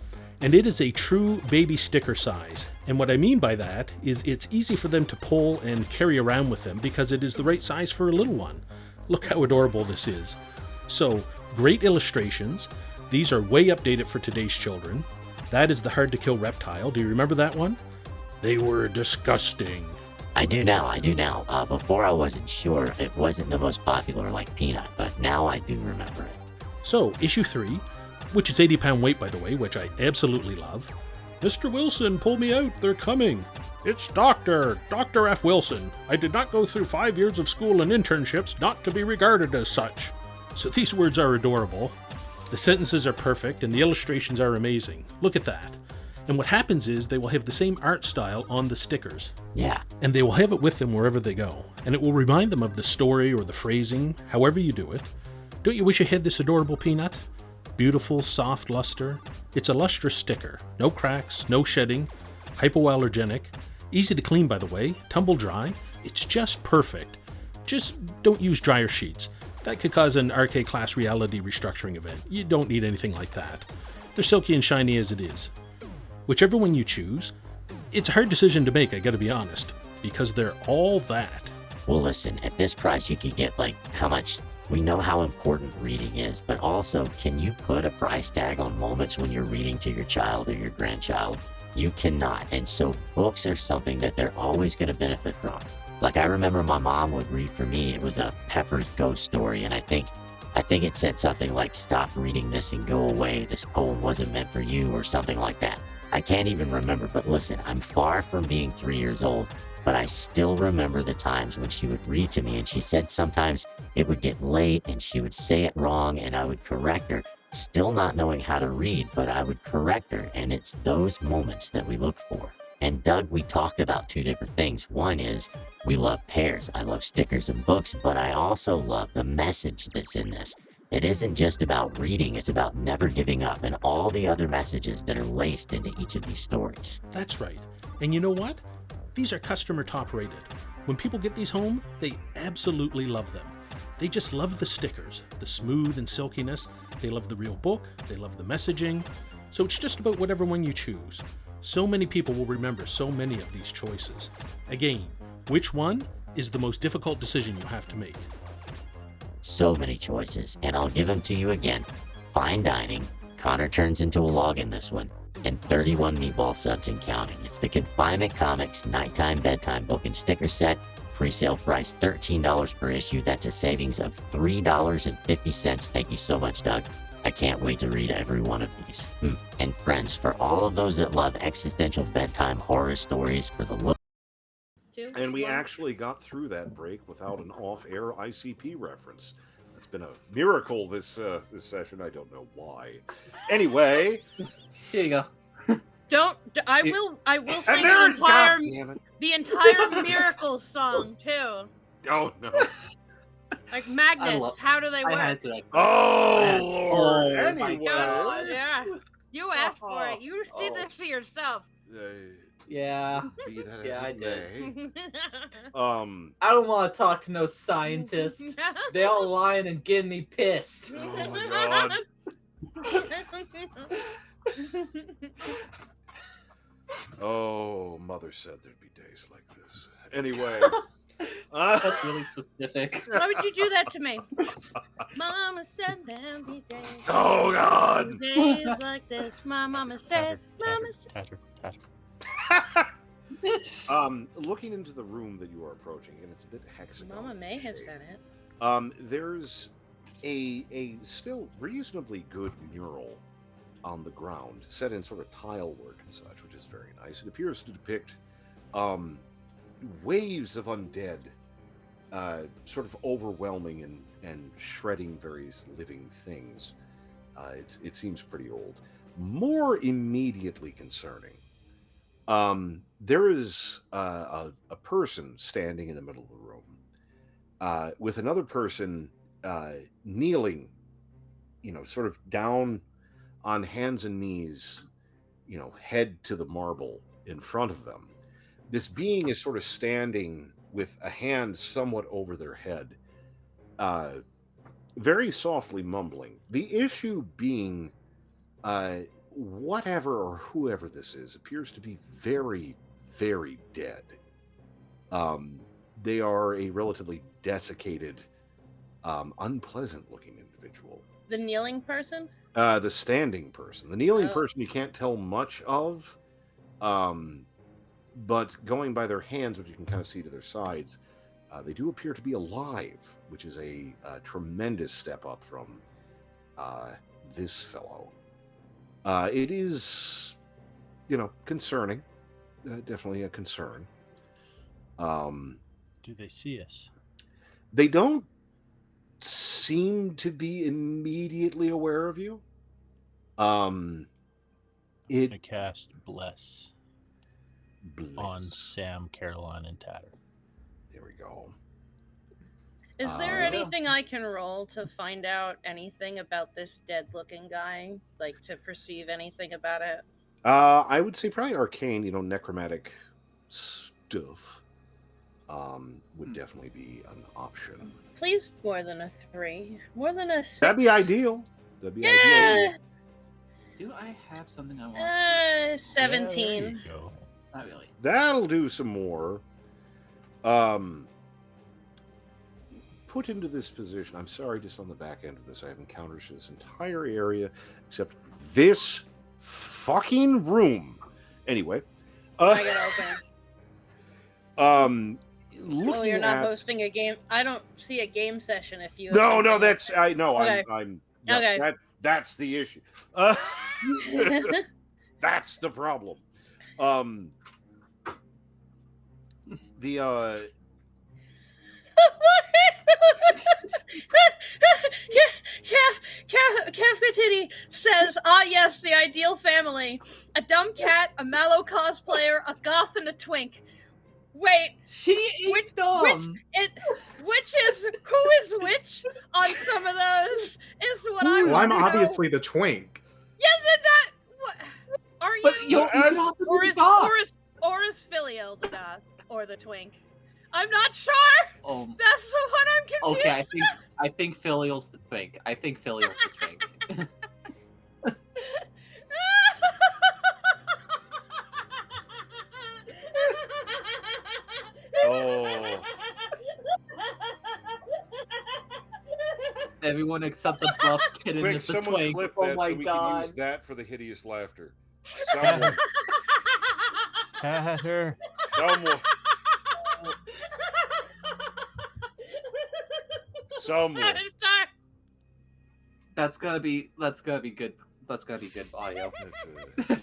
And it is a true baby sticker size. And what I mean by that is it's easy for them to pull and carry around with them because it is the right size for a little one. Look how adorable this is. So, great illustrations. These are way updated for today's children. That is the Hard to Kill reptile. Do you remember that one? They were disgusting. I do now. Before I wasn't sure. It wasn't the most popular like Peanut, but now I do remember it. So, issue 3, which is 80-pound weight, by the way, which I absolutely love. Mr. Wilson, pull me out. They're coming. It's Dr. F. Wilson. I did not go through 5 years of school and internships not to be regarded as such. So these words are adorable. The sentences are perfect, and the illustrations are amazing. Look at that. And what happens is they will have the same art style on the stickers. Yeah. And they will have it with them wherever they go. And it will remind them of the story or the phrasing, however you do it. Don't you wish you had this adorable Peanut? Beautiful, soft luster. It's a lustrous sticker. No cracks, no shedding, hypoallergenic. Easy to clean, by the way. Tumble dry. It's just perfect. Just don't use dryer sheets. That could cause an RK class reality restructuring event. You don't need anything like that. They're silky and shiny as it is. Whichever one you choose, it's a hard decision to make, I gotta be honest, because they're all that. Well, listen, at this price you could get how much. We know how important reading is, but also, can you put a price tag on moments when you're reading to your child or your grandchild? You cannot, and so books are something that they're always going to benefit from. Like I remember my mom would read for me, it was a Pepper's Ghost Story, and I think it said something like, "Stop reading this and go away, this poem wasn't meant for you," or something like that. I can't even remember, but listen, I'm far from being 3 years old, but I still remember the times when she would read to me, and she said sometimes it would get late and she would say it wrong and I would correct her, still not knowing how to read, but I would correct her, and it's those moments that we look for. And Doug, we talked about 2 different things. One is we love pairs. I love stickers and books, but I also love the message that's in this. It isn't just about reading, it's about never giving up and all the other messages that are laced into each of these stories. That's right. And you know what? These are customer top rated. When people get these home, they absolutely love them. They just love the stickers, the smooth and silkiness. They love the real book. They love the messaging. So it's just about whatever one you choose. So many people will remember so many of these choices. Again, which one is the most difficult decision you have to make? So many choices, and I'll give them to you again. Fine dining, Connor turns into a log in this one, and 31 meatball subs and counting. It's the Confinement Comics Nighttime Bedtime Book and Sticker Set. Pre-sale price $13 per issue. That's a savings of $3.50. Thank you so much, Doug. I can't wait to read every one of these. And friends, for all of those that love existential bedtime horror stories, for the look. And we actually got through that break without an off-air ICP reference. That's been a miracle this this session. I don't know why. Anyway, Here you go. I will sing and there it is. God damn it. the entire miracle song too. Oh no. Like magnets, how do they I work? had to. Oh Lord. Oh, my Anyway. God. Yeah. You asked for it. You did this to yourself. Yeah. Be that Yeah, as I it did. may. I don't want to talk to no scientist. They all lying and getting me pissed. Oh my God. Oh, mother said there'd be days like this. Anyway. That's really specific. Why would you do that to me? Mama said there'd be days. Oh God. Days like this. My mama said. Looking into the room that you are approaching, and it's a bit hexagonal. Mama may have said it. There's a still reasonably good mural on the ground, set in sort of tile work and such, which is very nice. It appears to depict waves of undead, sort of overwhelming and shredding various living things. It seems pretty old. More immediately concerning, there is a person standing in the middle of the room, with another person kneeling, sort of down on hands and knees, head to the marble in front of them. This being is sort of standing with a hand somewhat over their head, very softly mumbling. The issue being, whatever or whoever this is appears to be very, very dead. They are a relatively desiccated, unpleasant-looking individual. The kneeling person? The standing person. The kneeling Oh. person you can't tell much of, but going by their hands, which you can kind of see to their sides, they do appear to be alive, which is a tremendous step up from this fellow. It is, concerning. Definitely a concern. Do they see us? They don't seem to be immediately aware of you. I'm gonna cast Bless on Bless. Sam, Caroline, and Tatter. There we go. Is there Yeah. anything I can roll to find out anything about this dead-looking guy? Like, to perceive anything about it? I would say probably arcane, necromantic stuff would definitely be an option. Please, more than a 3. More than a 6. That'd be ideal. That'd be Yeah! ideal. Do I have something I want? 17. There you go. Not really. That'll do some more. Put into this position. I'm sorry, just on the back end of this, I have encounters for this entire area, except this fucking room. Anyway. I gotta open. Looking Oh, you're not at... hosting a game. I don't see a game session if you. No, that's... I know, Okay. I'm Okay. That's the issue. That's the problem. Kafka Titty says, yes, the ideal family. A dumb cat, a Mallow cosplayer, a goth, and a twink. Wait, She ain't dumb. which is, who is which on some of those is what I Well, want I'm to know. obviously the twink. Yes, and that, what, are you, But you can also or be is, the goth. or is Filial the goth, or the twink? I'm not sure! That's the one I'm confused. Okay, I think Filial's the twink. I think Filial's the twink. Oh. Everyone except the buff kitten Quick, is the someone twink. clip Oh that my so we can god. use that for the hideous laughter. Someone. Tatter. Someone. Someone. That's gonna be good. That's gonna be good audio. That's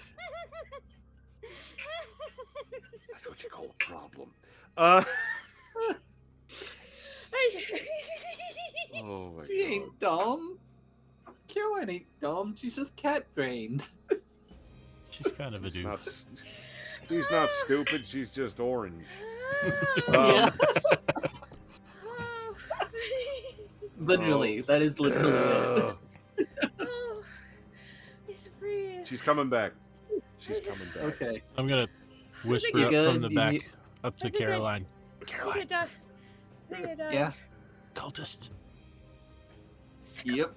what you call a problem. I Oh my She ain't dumb. Caroline ain't dumb. She's just cat-brained. She's kind of a She's not, doof. she's not stupid. She's just orange. Yeah. Oh. Literally, that is literally it. Ugh. Oh. Need to breathe. She's coming back. She's coming back. Okay. I'm gonna whisper You up good? from the You back need- up to I think I- Caroline. I think I Caroline, died. I think I died. Yeah. cultist. Yep.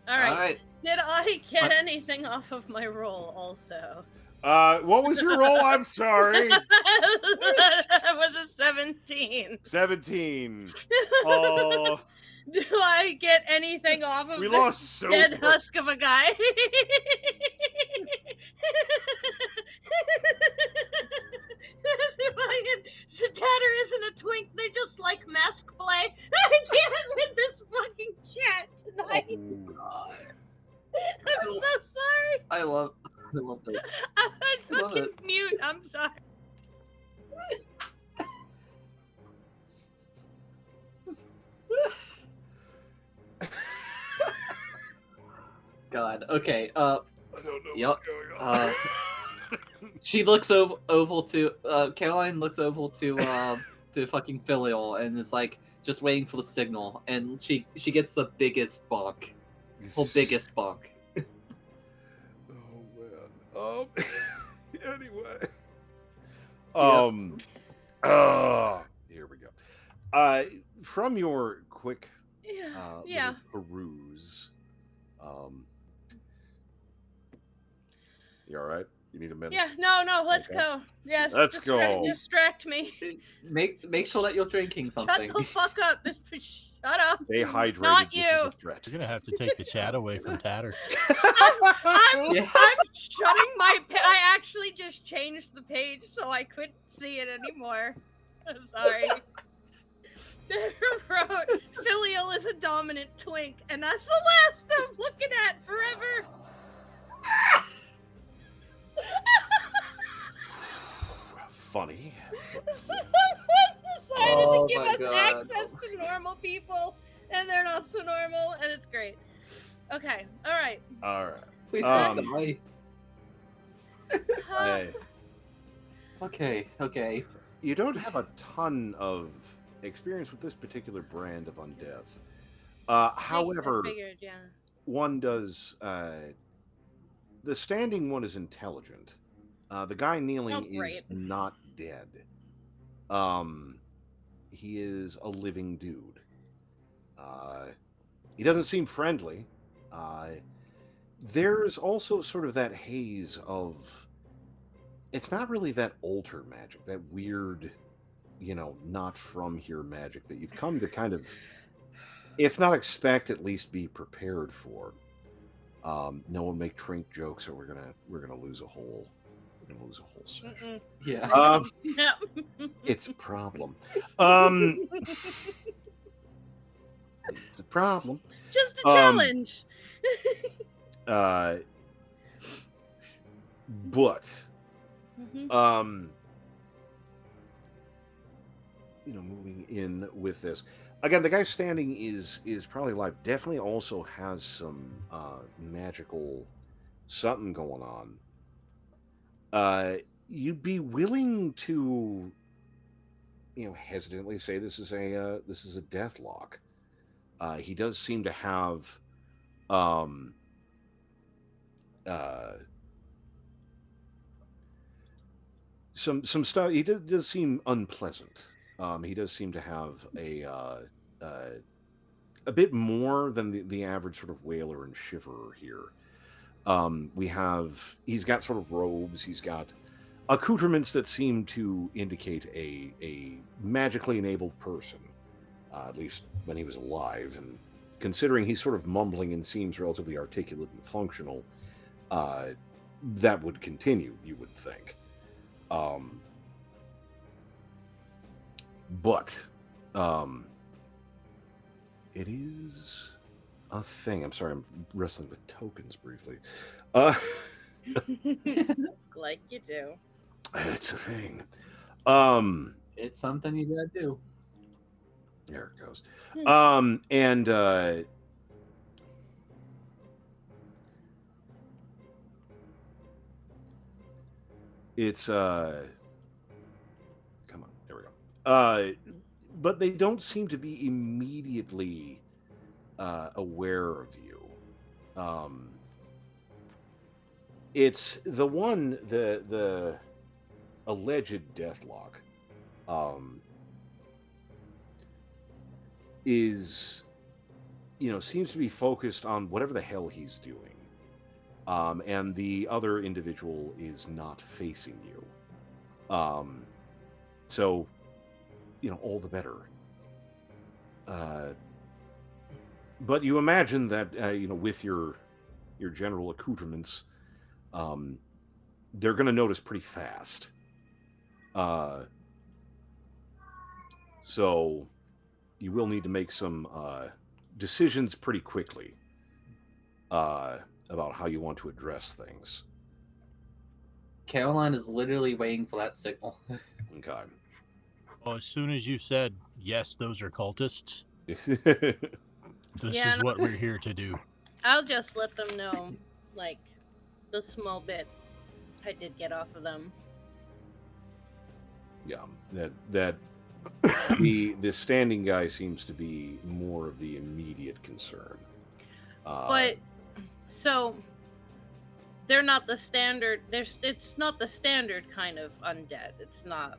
All right. All right. Did I get anything off of my roll also? What was your roll? I'm sorry. That was a 17. 17. Oh, Do I get anything off of we this lost so dead much. husk of a guy? Tatter isn't a twink, they just like mask play. I can't with this fucking chat tonight. Ooh. I'm so sorry. I love it. I'd I love fucking it. mute. I'm sorry. God. Okay. I don't know Yep. what's going on. She looks oval to Caroline looks oval to fucking Filial and is like just waiting for the signal, and she gets the biggest bonk, whole biggest bonk. Oh man. Anyway. Here we go. From your quick Yeah. little Yeah. peruse. You all right? You need a minute? Yeah. No. Let's Okay. go. Yes. Let's go. Distract me. Make sure that you're drinking something. Shut the fuck up. Shut up. Stay hydrated. Not This is a you. threat. You're gonna have to take the chat away from Tatter. I'm Yeah. shutting my. I actually just changed the page so I couldn't see it anymore. I'm sorry. Wrote, Filial is a dominant twink, and that's the last I'm looking at forever. Funny. Decided Oh to give my us God. access to normal people, and they're not so normal, and it's great. Okay, all right. All right. Please Um, don't die. Hey, Okay. you don't have a ton of experience with this particular brand of undeath. However, I figured, yeah. one does. The standing one is intelligent. The guy kneeling Oh, is great. not dead. He is a living dude. He doesn't seem friendly. There's also sort of that haze of. It's not really that altar magic, that weird, not from here magic that you've come to kind of, if not expect, at least be prepared for. No one make trink jokes, or we're gonna lose a whole session. Mm-mm. Yeah. No. It's a problem. It's a problem. Just a challenge. But Mhm. moving in with this again, the guy standing is probably alive. Definitely also has some magical something going on. You'd be willing to, hesitantly say this is a death lock. He does seem to have some stuff. He does seem unpleasant. He does seem to have a bit more than the average sort of wailer and shiverer here. He's got sort of robes. He's got accoutrements that seem to indicate a magically enabled person, at least when he was alive. And considering he's sort of mumbling and seems relatively articulate and functional, that would continue, you would think. But it is a thing. I'm sorry, I'm wrestling with tokens briefly. Like you do. It's a thing. It's something you gotta do. There it goes. Hmm. And it's come on, there we go. But they don't seem to be immediately aware of you. It's the one, the alleged Deathlock, is, seems to be focused on whatever the hell he's doing. And the other individual is not facing you. So, all the better. But you imagine that, with your general accoutrements, they're going to notice pretty fast. So you will need to make some decisions pretty quickly about how you want to address things. Caroline is literally waiting for that signal. Okay. Well, as soon as you said, yes, those are cultists, this Yeah, is what we're here to do. I'll just let them know, like, the small bit I did get off of them. Yeah, that the standing guy seems to be more of the immediate concern. But so they're not the standard. It's not the standard kind of undead. It's not.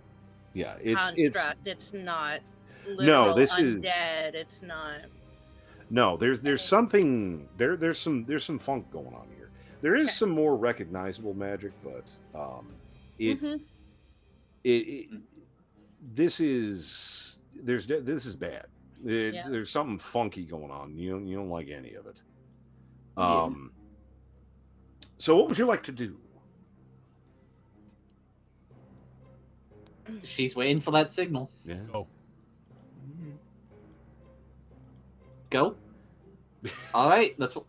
Yeah, construct. It's not. No, Literal this undead. It's not. No, there's something there's some funk going on here. There is some more recognizable magic, but this is bad. There's something funky going on. You don't like any of it. So what would you like to do? She's waiting for that signal. Yeah. Go. All right, that's what.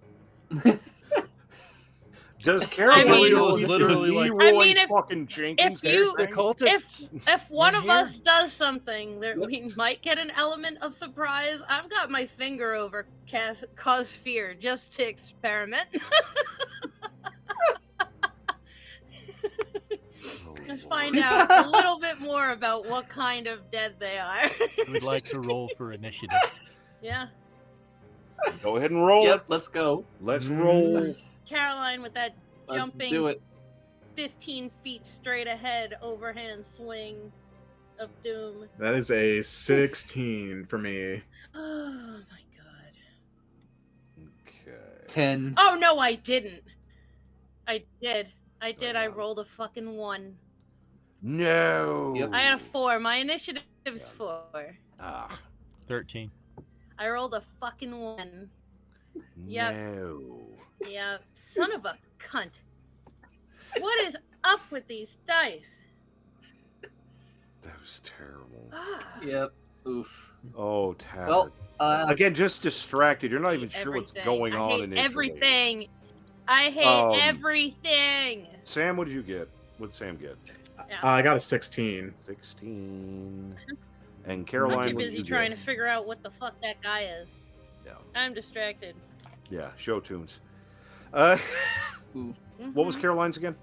Does Caroline literally like, if, fucking Jenkins? If one of us does something, we might get an element of surprise. I've got my finger over cause fear just to experiment. Let's find out a little bit more about what kind of dead they are. We'd like to roll for initiative. Yeah. Go ahead and roll. Yep, let's go. Let's roll. Caroline with that Let's jumping do it. 15 feet straight ahead overhand swing of doom. That is a 16 for me. Oh my god. Okay. 10. Oh no, I didn't. I did. I rolled a fucking 1. No. Yep. I had a 4. My initiative is 4. 13. I rolled a fucking 1. Yep. No. Yeah, son of a cunt. What is up with these dice? That was terrible. Yep. Oof. Oh, Tabard. Well, again, just distracted. You're not even sure what's going on I in hate everything. I hate everything. Sam, what did you get? What did Sam get? I got a 16. 16. And Caroline, I'm too what did busy you trying get? to figure out what the fuck that guy is. Yeah. I'm distracted. Yeah, show tunes. Oof. What was Caroline's again?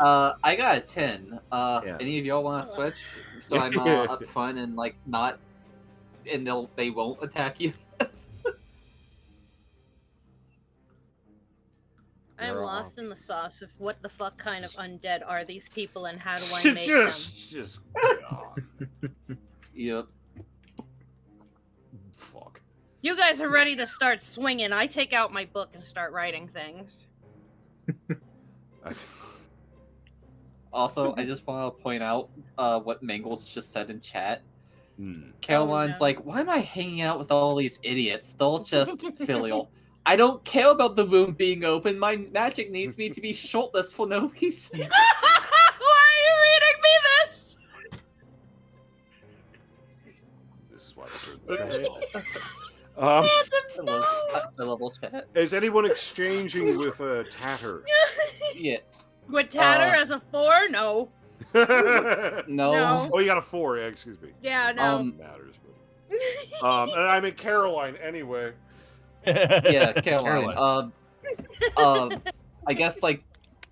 I got a 10. Yeah. Any of y'all want to switch? So I'm up front and like not, and they won't attack you. I'm lost in the sauce of what the fuck kind of undead are these people and how do I make them? Just Yep. fuck. You guys are ready to start swinging. I take out my book and start writing things. Also, I just want to point out what Mangles just said in chat. Hmm. Caroline's like, why am I hanging out with all these idiots? They'll just filial. I don't care about the room being open. My magic needs me to be shortless for no reason. Why are you reading me this? This is why we're The level chat. is anyone exchanging with Tatter? Yeah. With Tatter as a 4? No. No. No. Oh, you got a 4. Yeah, excuse me. Yeah, no. Matters, but And I mean Caroline anyway. Yeah, Caroline. I guess like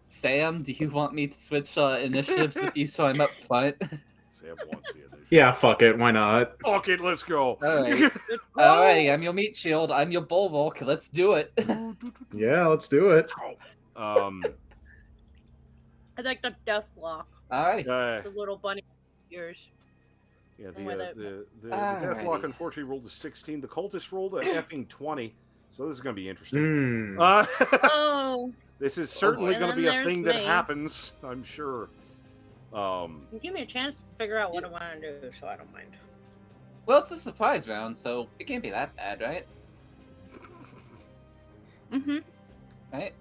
Sam, do you want me to switch initiatives with you so I'm up front? Sam wants the initiative. Yeah, fuck it. Why not? Fuck it, let's go. Alright. Alrighty, I'm your meat shield. I'm your bulwark. Let's do it. Yeah, let's do it. I like the death block. Alrighty. The little bunny ears. Yeah, With it. the Deathlock Alrighty. unfortunately rolled a 16. The Cultist rolled a effing 20. So this is going to be interesting. Hmm. Oh, This is certainly boy. going to And be a then thing there's that me. happens, I'm sure. give me a chance to figure out what I want to do, so I don't mind. Well, it's the surprise round, so it can't be that bad, right? Mm-hmm. Right?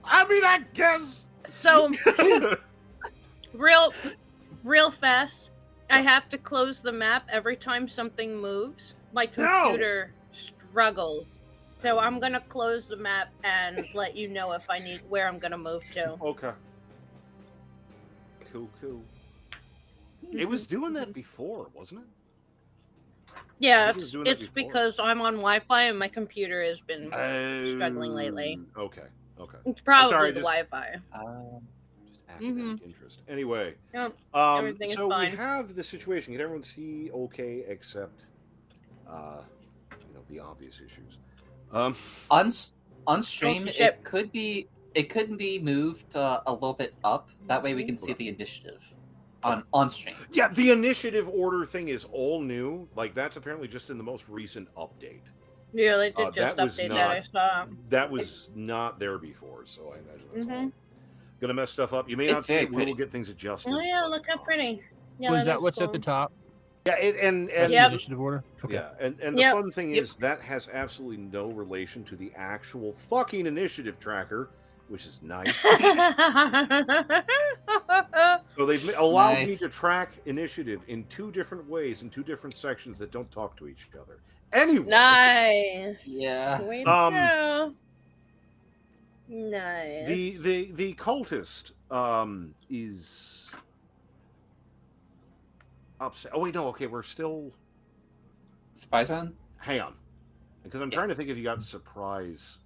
I mean, I guess. So, real fast, I have to close the map every time something moves. My computer struggles. So I'm gonna close the map and let you know if I need where I'm gonna move to. Okay. Cool. It was doing that before, wasn't it? Yeah, It was doing that it's before. because I'm on Wi-Fi and my computer has been struggling lately. Okay. It's probably sorry, the just- Wi-Fi. Just academic interest. Anyway, Yep, everything is so fine. we have the situation. Can everyone see okay except, the obvious issues? On stream, Oh, shit. it could be moved a little bit up. That way we can see the initiative on stream. Yeah, the initiative order thing is all new. Like, that's apparently just in the most recent update. Yeah, they did just that was update that. I saw. That was not there before, so I imagine that's all Mhm. gonna mess stuff up. You may not It's see very it. We will pretty. get things adjusted. Oh yeah, look how pretty. Yeah, Was that is what's at cool. the top? Yeah, and That's Yep. the initiative order? Okay. yeah, and the Yep. fun thing Yep. is that has absolutely no relation to the actual fucking initiative tracker, which is nice. So they've allowed me Nice. to track initiative in two different ways in two different sections that don't talk to each other. Anyway, Nice. Yeah. Way to Um, go. Nice. the cultist is upset. Oh wait, no, okay, we're still. Surprise round? Hang on, because I'm trying to think if you got surprise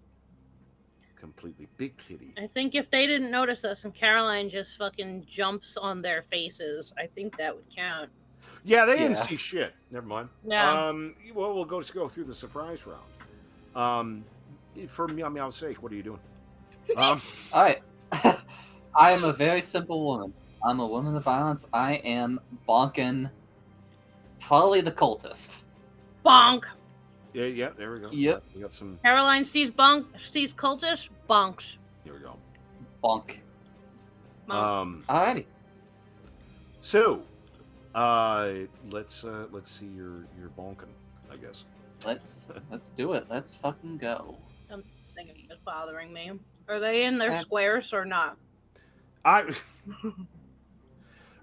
completely. Big kitty. I think if they didn't notice us and Caroline just fucking jumps on their faces, I think that would count. Yeah, they didn't Yeah. see shit. Never mind. Yeah. Well, we'll go through the surprise round. For meow's sake, what are you doing? Alright. I am a very simple woman. I'm a woman of violence. I am bonking probably the cultist. Bonk. Yeah, there we go. Yep. We got some. Caroline sees sees cultists, bonks. Here we go. Bonk. Bonk. Alrighty. So, let's see your bonking, I guess. Let's do it. Let's fucking go. Something is bothering me. Are they in their That's- squares or not? I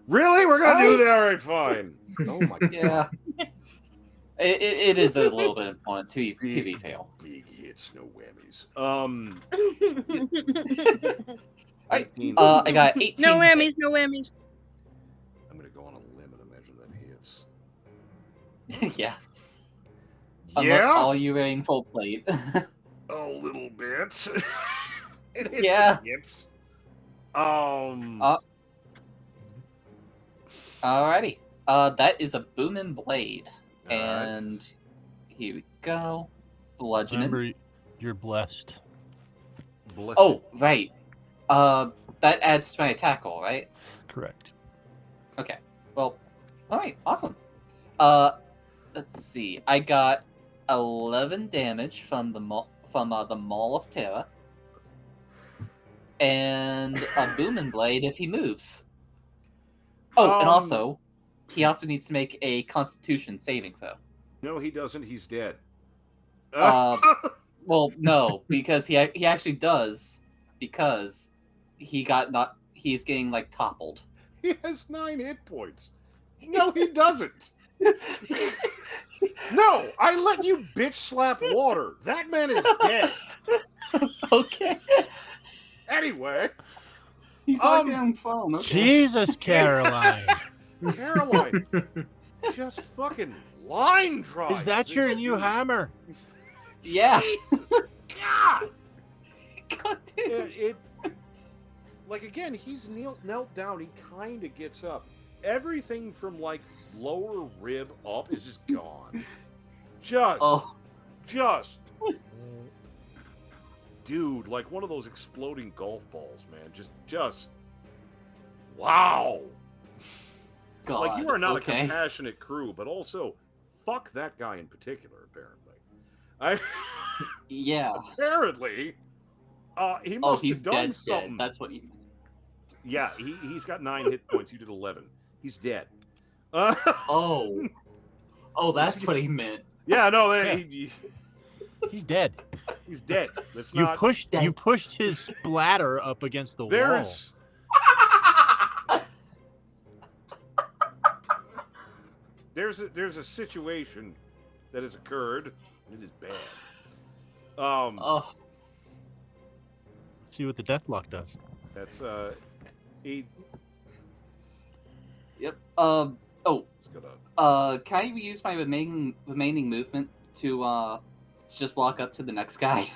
really, we're gonna do that. All right, fine. Oh my god. Yeah. It is a little bit important to be fail. Big hits, no whammies. I 18. I got 18. No to hit. whammies, no whammies. I'm gonna go on a limb and imagine that hits. Yeah. Yeah, Are you wearing full plate? a little bit. It hits. Yeah. It hits. Alrighty. That is a booming blade. Alright. And here we go. Bludgeoning. Remember, you're blessed. Bless Oh, right. That adds to my attack roll, right? Correct. Okay. Well, alright, awesome. Let's see. I got 11 damage from the Maul of Terror. And a booming blade if he moves. Oh, and also, he also needs to make a Constitution saving throw. No, he doesn't. He's dead. Well, no, because he actually does, because he's getting like toppled. He has 9 hit points. No, he doesn't. No, I let you bitch slap water. That man is dead. Okay. Anyway, He's on down phone. Okay. Jesus, Caroline. Caroline, just fucking line drives. Is that your into new you. hammer? Yeah. God. God damn. It like again, he's knelt down. He kind of gets up. Everything from like lower rib up is just gone. Just, dude, like one of those exploding golf balls, man. Just, wow. God. Like you are not okay. a compassionate crew, but also, fuck that guy in particular. Apparently, Yeah. apparently, he Oh, must he's have done dead. something. Dead. That's what you. Yeah, he's got 9 hit points. You did 11. He's dead. Oh. Oh, that's what he meant. Yeah, no, He's dead. he's dead. That's You not. pushed his splatter up against the wall. There's a situation that has occurred. It is bad. Oh. See what the deathlock does. That's he. Yep. Oh. He's gonna. Can I use my remaining movement to just walk up to the next guy?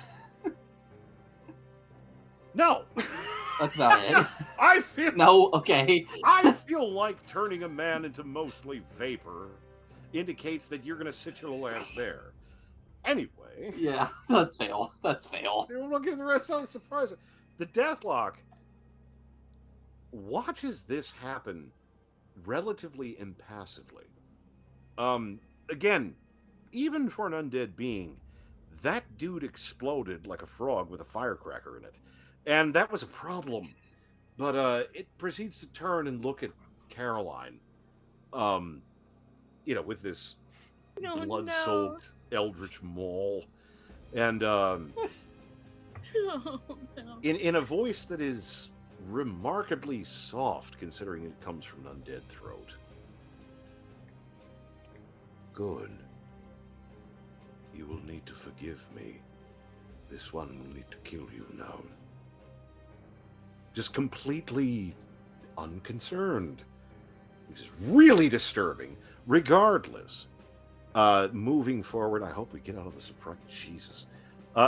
No. That's about it. I feel. No. Okay. I feel like turning a man into mostly vapor indicates that you're gonna sit your ass there. Anyway. Yeah. That's fail. That's fail. We'll get the rest of the surprise. The Deathlock watches this happen relatively impassively. Again, even for an undead being, that dude exploded like a frog with a firecracker in it. And that was a problem. But it proceeds to turn and look at Caroline. With this blood-soaked eldritch maul. And in a voice that is remarkably soft, considering it comes from an undead throat. Good. You will need to forgive me. This one will need to kill you now. Just completely unconcerned. Which is really disturbing. Regardless. Moving forward, I hope we get out of the surprise. Jesus.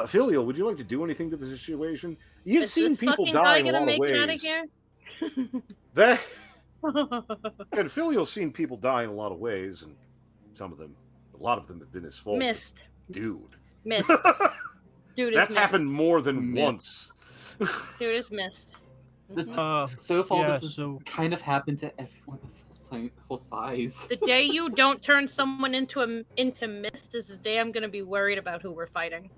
Filial, would you like to do anything to the situation? You've seen people die in a lot of ways. That and Filial's seen people die in a lot of ways, and a lot of them have been his fault. Missed. Dude. Missed. Dude is That's missed. happened more than once. Dude is missed. This so far, yeah, this has kind of happened to everyone of full size. The day you don't turn someone into mist is the day I'm gonna be worried about who we're fighting.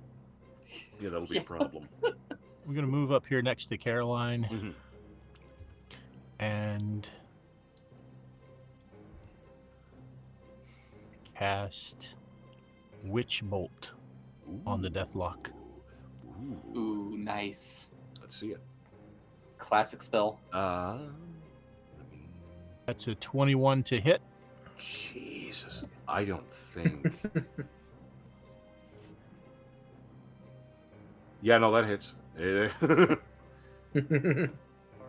Yeah, that'll be a problem. We're gonna move up here next to Caroline, Mhm. and cast Witch Bolt on the Deathlock. Ooh, nice. Let's see it. Classic spell. That's a 21 to hit. Jesus, I don't think. Yeah, no, that hits.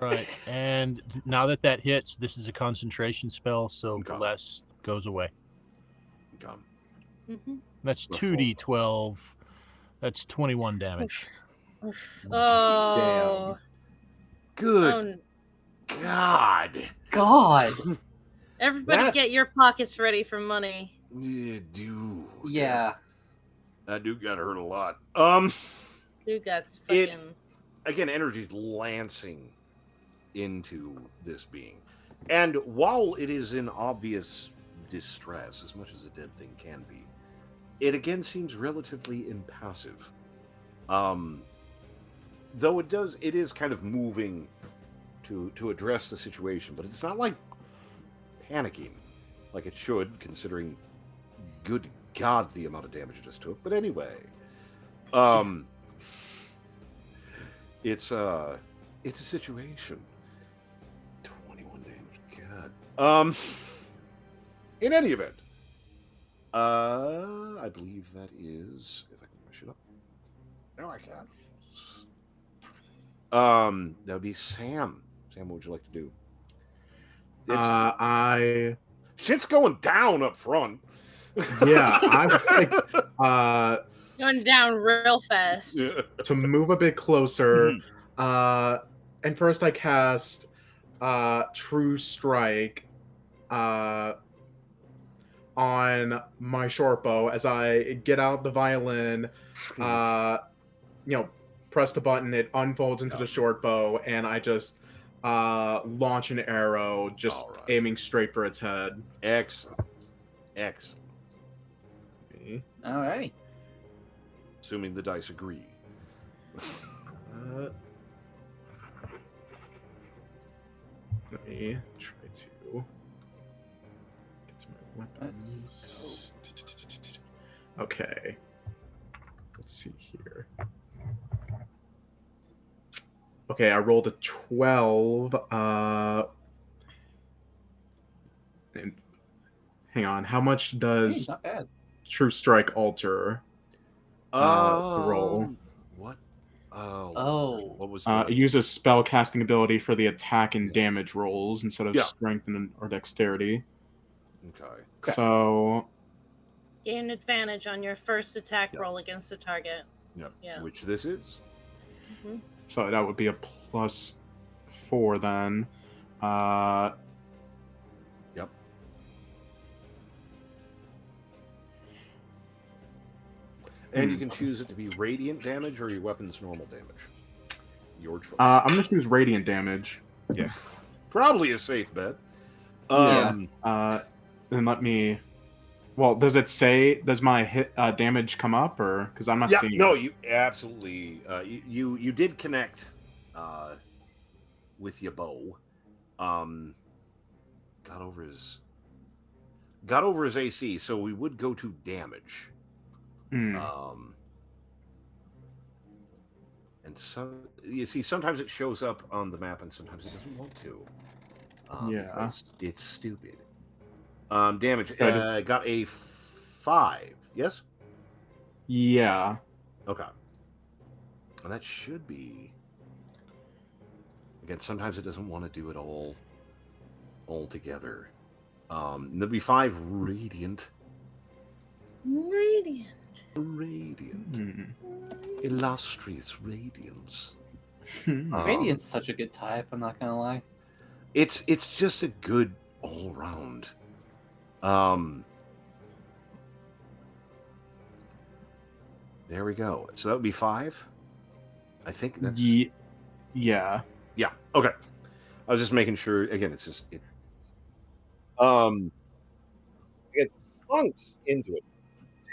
All right, and now that hits, this is a concentration spell, so Okay. less goes away. Come. That's 2d12. That's 21 damage. Oh. Good God. God. Everybody get your pockets ready for money. Yeah, dude. Yeah. That dude got hurt a lot. Dude got fucking... Again, energy's lancing into this being. And while it is in obvious distress, as much as a dead thing can be, it again seems relatively impassive. Though it is kind of moving to address the situation, but it's not like panicking like it should, considering, good God, the amount of damage it just took. But anyway, it's a situation. 21 damage, God. In any event, I believe that is, if I can push it up. No, I can't. That would be Sam. Sam, what would you like to do? I Shit's going down up front. Yeah, I like Going down real fast. Yeah. to move a bit closer. And first I cast True Strike on my short bow as I get out the violin, press the button, it unfolds into the short bow, and I just launch an arrow, just All right. aiming straight for its head. Excellent. Excellent. Alrighty. Assuming the dice agree. Let me try to get to my weapons. Okay. Let's see here. Okay, I rolled a 12. And hang on, how much Hey, does not bad. True Strike alter the roll? What? Oh. What was It the... uses spell casting ability for the attack and damage rolls instead of Yeah. strength or dexterity. Okay. Correct. So Gain advantage on your first attack Yeah. roll against a target. Yeah. Yeah. Which this is. Mhm. So that would be a +4 then. Yep. And you can choose it to be radiant damage or your weapon's normal damage. Your choice. I'm gonna choose radiant damage. Yeah. Probably a safe bet. Yeah. Then let me. Well, does it say? Does my hit damage come up, or because I'm not Yeah, seeing? no, it. you absolutely. You did connect with your bow. Got over his AC, so we would go to damage. Hmm. And so you see, sometimes it shows up on the map, and sometimes it doesn't want to. Yeah. Because it's stupid. Damage. Good. Got a 5. Yes. Yeah. Okay. And that should be. Again, sometimes it doesn't want to do it all together. There'll be 5 radiant. Radiant. Radiant. Illustrious radiance. Radiant's such a good type, I'm not gonna lie. It's just a good all round. There we go. So that would be 5. I think that's Yeah. yeah. Okay. I was just making sure. Again, it's just it funks into it,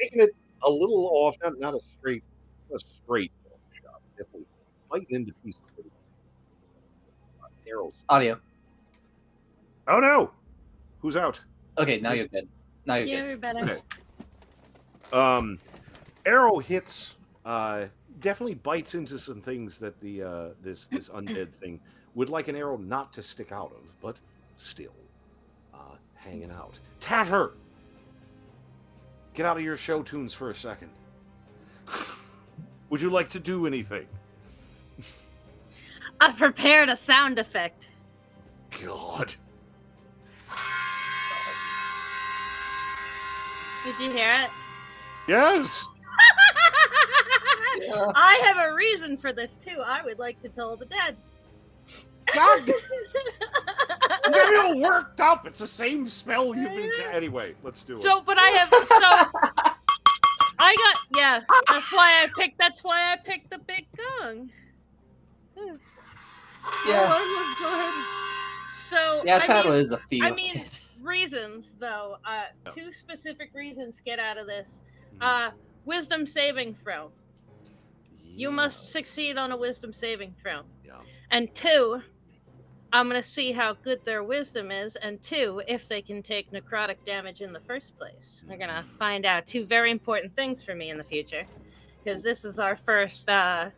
taking it a little off, not a straight shot. Definitely biting into pieces. Arrows. Audio. Oh no! Who's out? Okay, now you're good. Now you're Yeah, good. we're better. Okay. Arrow hits. Definitely bites into some things that the this undead thing would like an arrow not to stick out of, but still hanging out. Tatter! Get out of your show tunes for a second. Would you like to do anything? I prepared a sound effect. God. Did you hear it? Yes! Yeah. I have a reason for this too. I would like to toll the dead. God! You got me all worked up. It's the same spell you've been... Anyway, let's do it. So, but I have I got That's why I picked the big gong. Yeah. All right, let's go ahead. So Yeah, I Tattle mean, is a thief. I mean, reasons though. Two specific reasons get out of this. Wisdom saving throw. You must succeed on a wisdom saving throw. Yeah. And 2, I'm gonna see how good their wisdom is, and 2, if they can take necrotic damage in the first place. We're gonna find out 2 very important things for me in the future, because this is our first deathlock,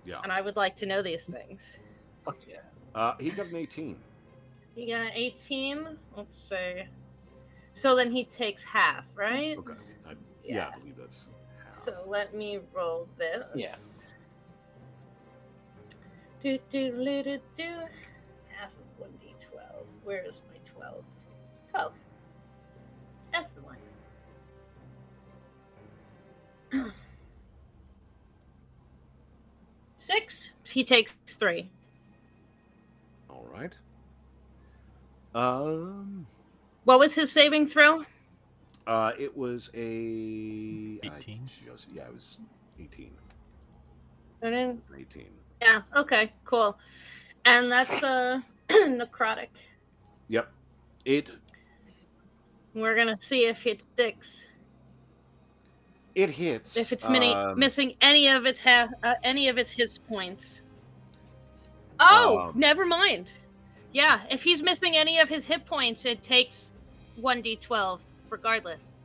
Yeah. and I would like to know these things. Fuck yeah. He got an 18. You got an 18. Let's see. So then he takes half, right? Okay. I Yeah. believe that's half. So let me roll this. Yeah. Do. Half of 1d12. Where is my 12? 12. 6. He takes 3. All right. What was his saving throw? It was a 18. Yeah, it was 18. I didn't- 18. Yeah. Okay. Cool. And that's necrotic. Yep. It We're gonna see if it sticks. hits. If it's missing any of its his points. Oh, never mind. Yeah, if he's missing any of his hit points, it takes 1d12 regardless.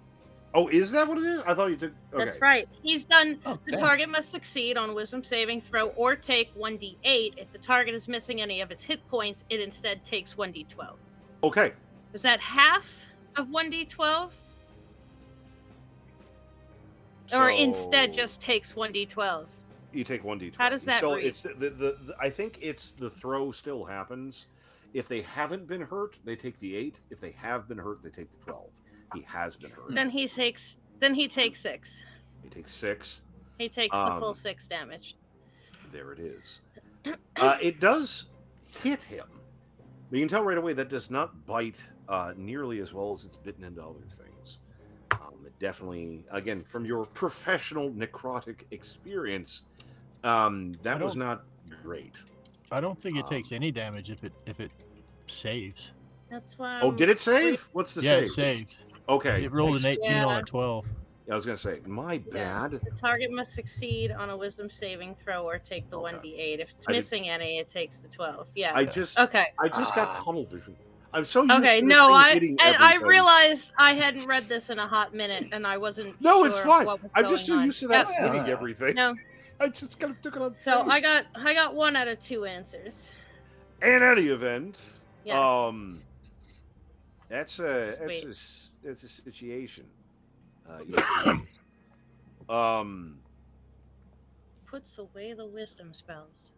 Oh, is that what it is? I thought you took. Okay. That's right. He's done. Oh, The damn. target must succeed on a wisdom saving throw or take 1d8. If the target is missing any of its hit points, it instead takes 1d12. Okay. Is that half of 1d12? Or instead So just takes 1d12? you take 1d12. How does that So read? it's the I think it's the throw still happens. If they haven't been hurt, they take the 8. If they have been hurt, they take the 12. He has been hurt. Then he takes 6. He takes 6. He takes the full 6 damage. There it is. It does hit him. But you can tell right away that does not bite nearly as well as it's bitten into other things. It definitely, again, from your professional necrotic experience, that was not great. I don't think it takes any damage if it saves. That's why. Oh, did it save? What's the Yeah, save? it saved. Okay. It rolled an 18 on Yeah. a 12. I was gonna say, my bad. The target must succeed on a wisdom saving throw or take the Okay. 1d8. If it's I did- missing any, it takes the 12. Yeah. I just Okay. got tunnel vision. I'm so used Okay. to this No, thing I hitting I everything. realized I hadn't read this in a hot minute, and I wasn't. No, sure it's fine. what was I'm just so going on. used to that Yep. hitting Yeah. everything. No. I just kind of took it on. So faith. I got 1 out of 2 answers. In any event, Yes. that's a situation. Yeah. Puts away the wisdom spells.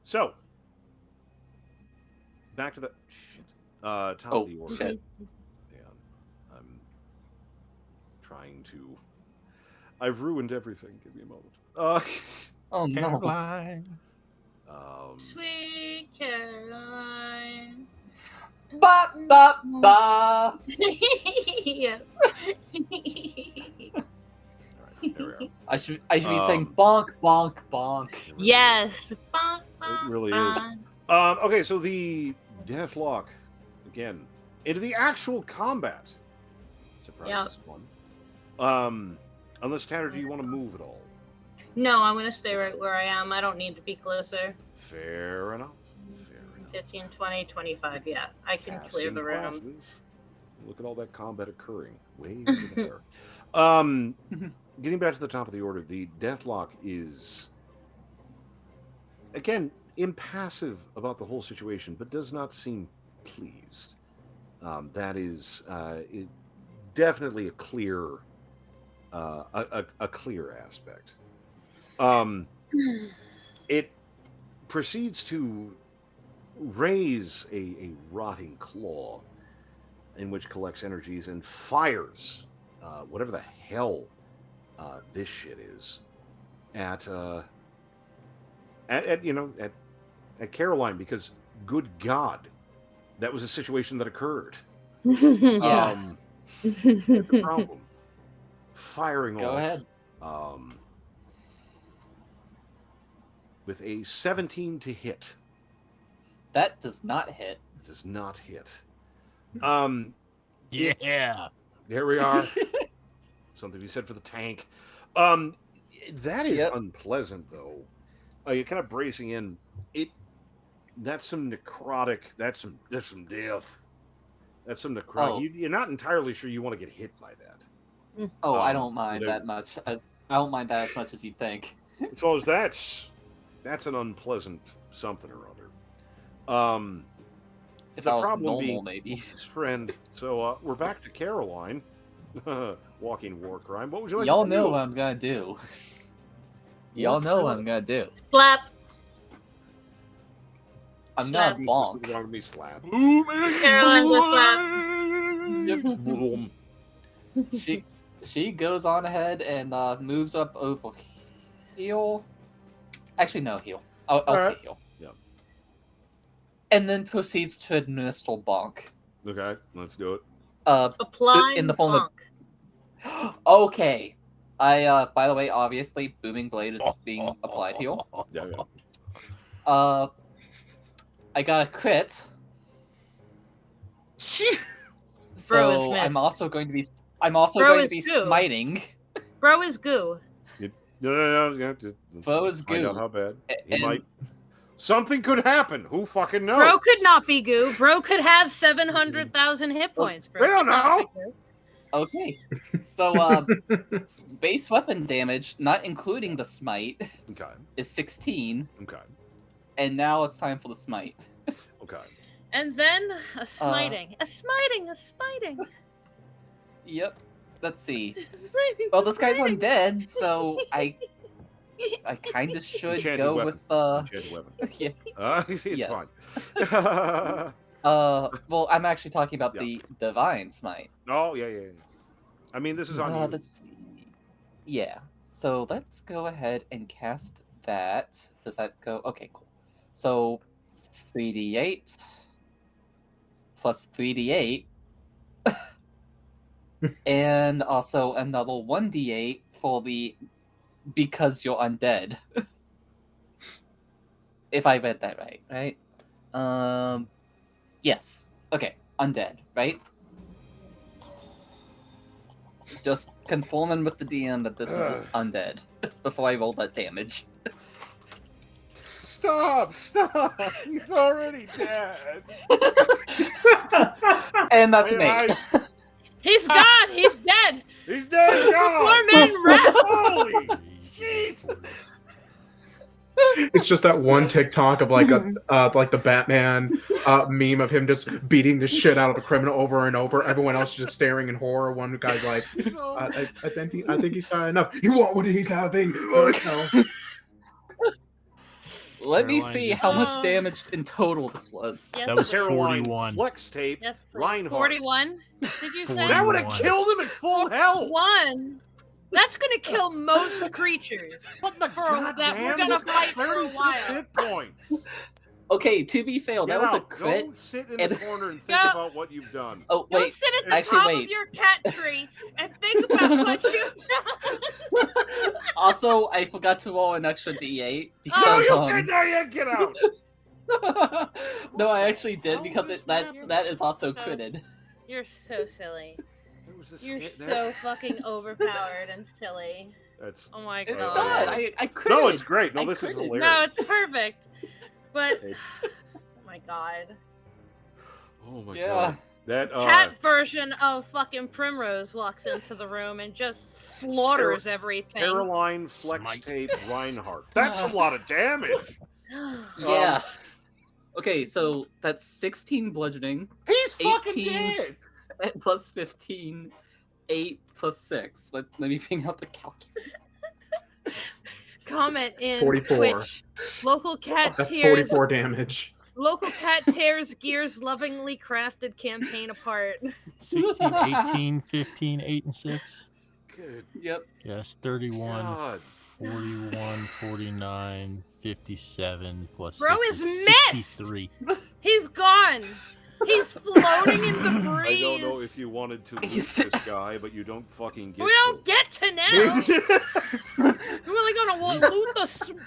So back to the shit. Top Oh, of the order. shit. Yeah, I'm trying to. I've ruined everything. Give me a moment. Oh no. Caroline. Sweet Caroline. Ba ba ba. Yeah. All right, there we are. I should be saying bonk bonk bonk. Yes. Bonk, It bonk, really is. bonk. Okay, so the Deathlock again into the actual combat. Surprise Yeah. this one. Unless Tanner, do you want to move at all? No, I'm gonna stay right where I am. I don't need to be closer. Fair enough. Fair enough. 15, 20, 25. Yeah, I can clear Casting the room. classes. Look at all that combat occurring way over there. Getting back to the top of the order, the Deathlock is again impassive about the whole situation, but does not seem pleased. That is definitely a clear clear aspect. It proceeds to raise a rotting claw in which collects energies and fires whatever the hell this shit is at Caroline, because good God, that was a situation that occurred. Yeah. It's a problem. Firing Go off. ahead. With a 17 to hit. That does not hit. Does not hit. Yeah. There we are. Something to be said for the tank. That is Yep. unpleasant, though. You're kind of bracing in. That's some necrotic. That's some death. That's some necrotic. Oh. You're not entirely sure you want to get hit by that. Oh, I don't mind they- that much. I don't mind that as much as you think. As well as that's an unpleasant something or other. If The I was problem normal, being maybe. his friend. So we're back to Caroline. Walking war crime. What would you like Y'all to know do? what I'm gonna do. Y'all Let's know do what it. I'm gonna do. Slap. I'm not Slap. bonk. Wrong with me, slap. Caroline, go slap. Yep. Boom. She she goes on ahead and moves up over heal. Actually, no, heal. I'll Alright. stay heal. Yep. And then proceeds to administer bonk. Okay, let's do it. Apply In the form bonk. of. Okay. By the way, obviously, Booming Blade is being applied heal. Yeah. I got a crit. Bro is So missed. I'm also going to be goo. smiting. Bro is goo. No. Yeah, just Foe is find out goo. how bad. He And- might. Something could happen. Who fucking knows? Bro could not be goo. Bro could have 700,000 hit points. Bro We don't could not know. be goo. Okay. So base weapon damage, not including the smite, Okay. is 16, Okay. and now it's time for the smite. Okay. And then a smiting. A smiting. Yep. Let's see. Smiting, Well, this guy's smiting. undead, so I kind of should Enchanted go weapon. with Enchanted weapon. yeah. It's Yes. fine. Well, I'm actually talking about Yeah. the divine smite. Oh yeah. I mean, this is on you. Let's see. Yeah. So let's go ahead and cast that. Does that go? Okay, cool. So 3d8 plus 3d8, and also another 1d8 for the because you're undead. If I read that right? Yes. Okay, undead, right? Just conforming with the DM that this is undead before I roll that damage. Stop! He's already dead. And that's me. He's gone. He's dead. He's dead. Poor man rest. Holy Jesus! It's just that one TikTok of like like the Batman meme of him just beating the shit out of the criminal over and over. Everyone else just staring in horror. One guy's like, I think he's had enough. You want what he's having? No. Let me Caroline see just- how much damage in total this was. Yes, That was please. Caroline 41. flex tape. Yes, please. Reinhardt. 41. Did you say? That would have 41. killed him at full health. One. That's gonna kill most creatures. What the For that we're goddamn? gonna He's got fight for a 36 while. hit points. Okay, to be fair, Get that was a out. crit. Go sit in and- the corner and think Go. about what you've done. Oh Go wait, sit at the actually, top wait. of your cat tree and think about what you've done. Also, I forgot to roll an extra d8 Oh, because you can now you get out. no, I actually did How because was that is also So critted. You're so silly. There was a You're skit so there. fucking overpowered and silly. That's Oh my It's god. not. I critted. no, it's great. No, I this is critted. hilarious. No, it's perfect. But It's- oh my god. oh my Yeah. god. That Cat version of fucking Primrose walks into the room and just slaughters everything. Caroline flex Smite. tape Reinhardt. That's a lot of damage. Yeah. Okay, so that's 16 bludgeoning He's fucking 18. dead. plus 15, 8 plus 6. Let me bring out the calculator. Comment in 44. Twitch. Local cat That's tears. 44 damage. Local cat tears Gear's lovingly crafted campaign apart. 16, 18, 15, 8, and 6. Good. Yep. Yes, 31, God. 41, 49, 57, plus Bro 6 is 63. He's gone. He's floating in the I breeze. don't know if you wanted to loot He's- this guy, but you don't fucking get We don't get to now. to. We're really gonna loot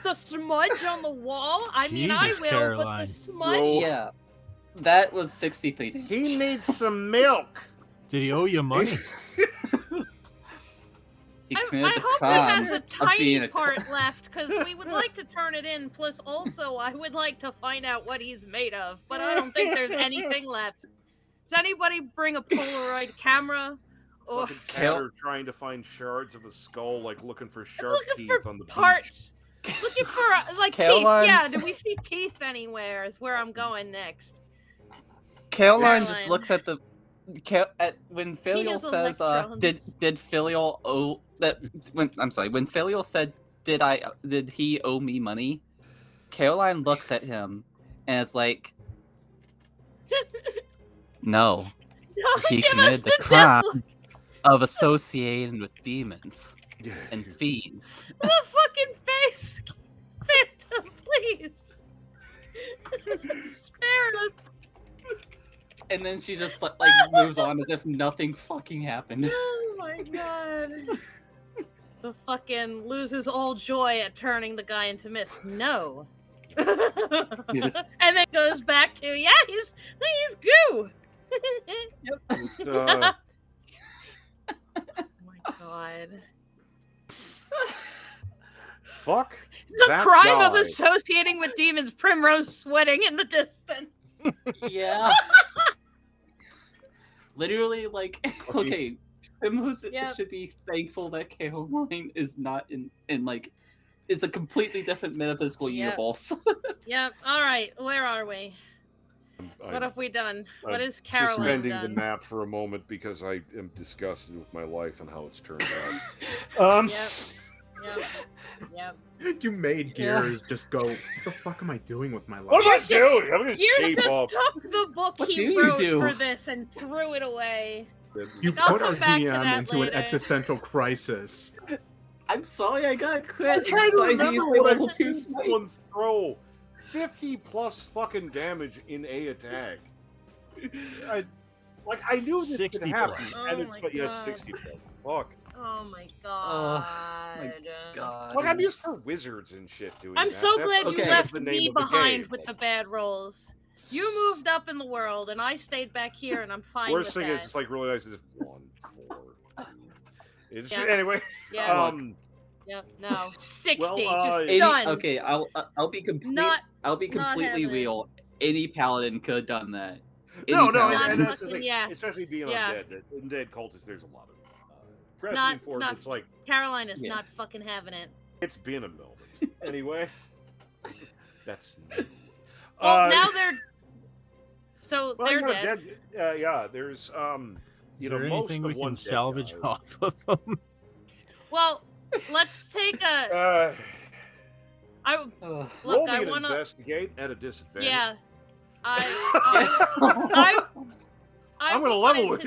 the smudge on the wall? I mean, I Jesus, will, Caroline. but the smudge. Roll. Yeah. That was 63 damage. He needs some milk. Did he owe you money? He I committed the hope he crime has a of tiny being a part left, because we would like to turn it in. Plus, also, I would like to find out what he's made of, but I don't think there's anything left. Does anybody bring a Polaroid camera? Or Fucking Cal- Tatter trying to find shards of a skull, like looking for I'm shark looking teeth for on the beach. parts. Looking for like Caroline- teeth. Yeah, do we see teeth anywhere? Is where I'm going next. Caroline just Caroline. looks at the when Filial has says electrons. did Filial owe that when Filial said did he owe me money? Caroline looks at him and is like, no, No, he give us committed the the crime. devil. of associating with demons Yeah. and fiends. The fucking face! Phantom, please! Spare us! And then she just like moves on as if nothing fucking happened. Oh my god. The fucking loses all joy at turning the guy into mist. No. And then goes back to, yeah, he's goo. It's, Oh my god. fuck The that crime of guy. associating with demons, Primrose sweating in the distance. Yeah. Literally, like, okay, Primrose Yep. should be thankful that Caroline is not in like, it's a completely different metaphysical Yep. universe. Yep. All right. Where are we? I'm What have we done? What I'm has Caroline suspending done? the nap for a moment because I am disgusted with my life and how it's turned out. Yep. Yep. You made Yeah. Gears just go, what the fuck am I doing with my life? What am I Gears just- doing? I'm gonna You shape just up. took the book What do he you wrote do? for this and threw it away. You I'll put come our back to DM that into later. an existential crisis. I'm sorry, I got I'm crit. trying to Anxiety is remember my what I level 2 seen smite. someone throw 50 plus fucking damage in a attack. I knew this 60 could happen, plus. Oh and it's my but yeah, God. 60 plus. Fuck. Oh my Oh, god. God. Like I'm used for wizards and shit doing I'm that. so That's glad like you Okay. left the me name of the behind game. with the bad rolls. You moved up in the world, and I stayed back here, and I'm fine Worst with thing that. is, it's like really nice. It's 1, 4. It's Yeah. anyway. Yeah. Yep. No. 60. Well, just done. Okay, I'll be complete. Not- I'll be not completely having it. real. Any paladin could have done that. No, Any no, paladin. and that's the fucking- thing. yeah. Especially being Yeah. undead. Undead cultists, there's a lot of precedent for it. not- It's like Caroline is Yeah. not fucking having it. it's been a moment. Anyway, that's new. Well, now they're. So well, they're you know, dead. yeah, there's Is you know, there most anything of we one can dead salvage guy- off of them? Well, let's take a. I Ugh. look. roll me I an wanna. investigate at a disadvantage. Yeah. I I'm gonna level with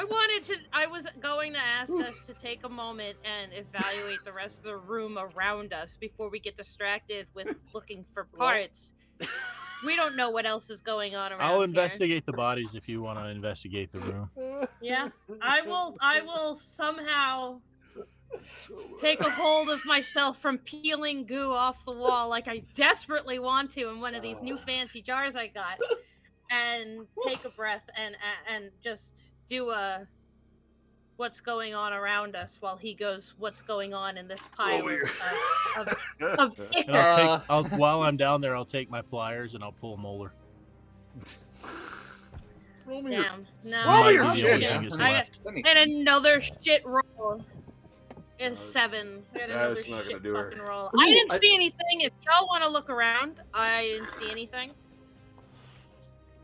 wanted you. I was going to ask us to take a moment and evaluate the rest of the room around us before we get distracted with looking for parts. We don't know what else is going on around I'll here. investigate the bodies if you want to investigate the room. Yeah, I will somehow take a hold of myself from peeling goo off the wall like I desperately want to in one of these new fancy jars I got, and take a breath and just do a what's going on around us while he goes what's going on in this pile of And I'll while I'm down there, I'll take my pliers and I'll pull a molar. Roll me your damn no Roll me Might your be the shit. only Yeah. thing that's I got- left. Let me- and another shit roll. It's 7. We had another That's not gonna shit do her. fucking roll. Ooh, I didn't I- see anything. If y'all want to look around, I didn't see anything. A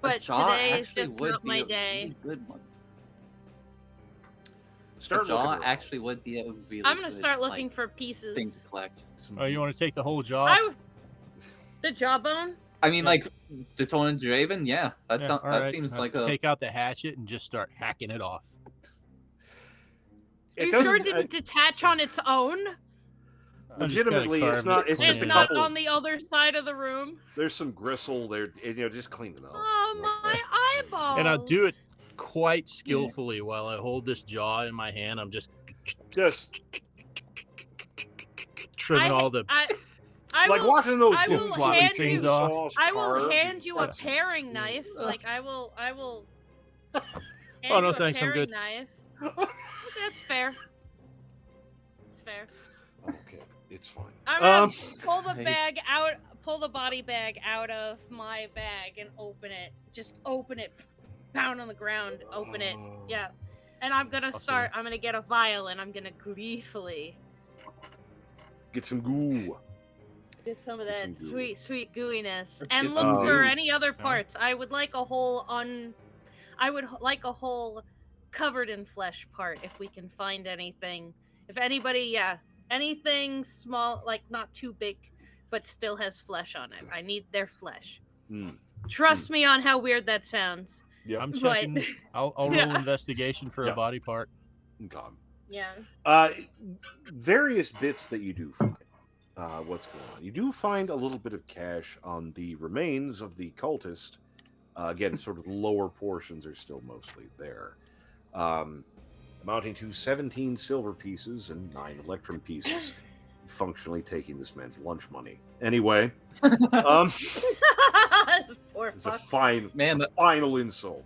But jaw today is actually just would not be my a day. really good one. Start A jaw looking around. actually would be a really. I'm gonna good, start looking like, for pieces. thing to collect. Oh, you want to take the whole jaw? The jawbone. I mean, Yeah. like Daytona Draven, yeah, that Yeah, sounds. all That right. seems I'll like a. take out the hatchet and just start hacking it off. Are It you sure it doesn't- didn't detach on its own? I'm just gonna Legitimately, it's carve not- it it's It's just a clean. not couple- on the other side of the room. There's some gristle there, and, you know, just clean it up. Oh, my eyeballs. And I'll do it quite skillfully while I hold this jaw in my hand. I'm just Just trimming all the. I like will, watching those I dudes will flapping hand things you- off. I will carve hand and you a stuff. paring knife. Like I will. Oh, hand no, you a thanks, I'm paring good. Knife. That's fair. It's fair. Okay, it's fine. I'm gonna Um, pull the Hey. bag out, pull the body bag out of my bag and open it. Just open it, pound on the ground, open it. Yeah. And I'm gonna start. I'm gonna get a vial and I'm gonna gleefully Get some goo. get some of Get that some goo. sweet, sweet gooiness, Let's and get look some for goo. any other parts. I would like a whole covered in flesh part if we can find anything. If anybody, anything small, like not too big, but still has flesh on it. I need their flesh. Mm. Trust me on how weird that sounds. Yeah. I'm But- checking. I'll roll Yeah. investigation for Yeah. a body part. Okay. Yeah. Various bits that you do find. What's going on? You do find a little bit of cash on the remains of the cultist. Again, sort of lower portions are still mostly there, amounting to 17 silver pieces and 9 electrum pieces, functionally taking this man's lunch money. Anyway, Poor it's a fuck. final insult.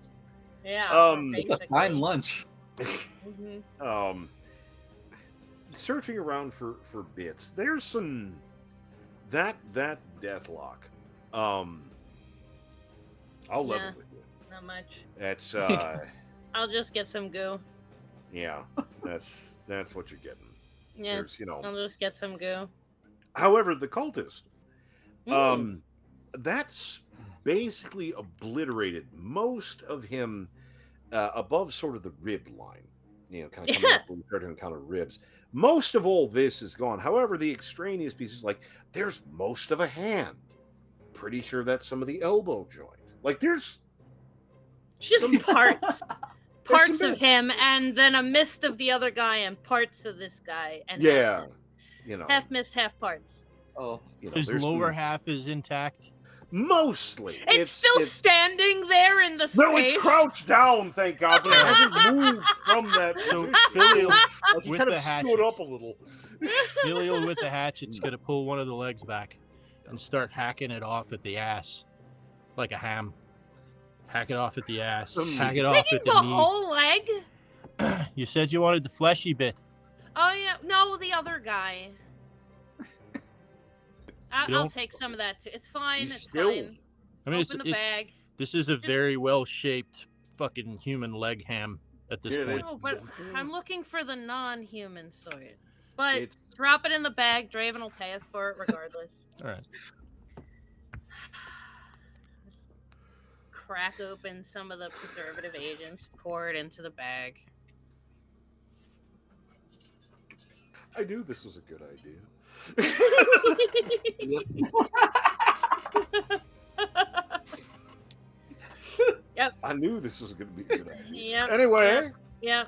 Yeah. It's a fine basically. lunch. Mhm. Searching around for bits, there's some that deathlock. I'll level Nah. with you. Not much. That's I'll just get some goo. yeah, that's what you're getting. Yeah. There's I'll just get some goo. however, the cultist, Mm. that's basically obliterated most of him above sort of the rib line. Kind of coming up when we start to encounter ribs. Most of all this is gone. However, the extraneous pieces, like there's most of a hand. Pretty sure that's some of the elbow joint. Like there's Just some- parts. There's Parts some of bits. him, and then a mist of the other guy, and parts of this guy, and Yeah, half mist, half parts. Oh, His there's lower some- half is intact. mostly. It's still standing there in the space. No, it's crouched down, thank God, but it hasn't moved from that. So position. Filial Like, he with kind the of stood hatchet. up a little. Filial with the hatchet's gonna pull one of the legs back and start hacking it off at the ass, like a ham. Hack it off at the ass. Hack it off Taking at the the knee. whole leg? You said you wanted the fleshy bit. Oh yeah, no, the other guy. I'll don't- take some of that too. It's fine. He's It's still- fine. I mean, Open the bag. this is a very well-shaped fucking human leg ham at this Yeah, point. No, but I'm looking for the non-human sort. But It's- drop it in the bag. Draven will pay us for it regardless. All right. Crack open some of the preservative agents. Pour it into the bag. I knew this was a good idea. Yep. I knew this was going to be a good idea. Yep. Anyway, Yep.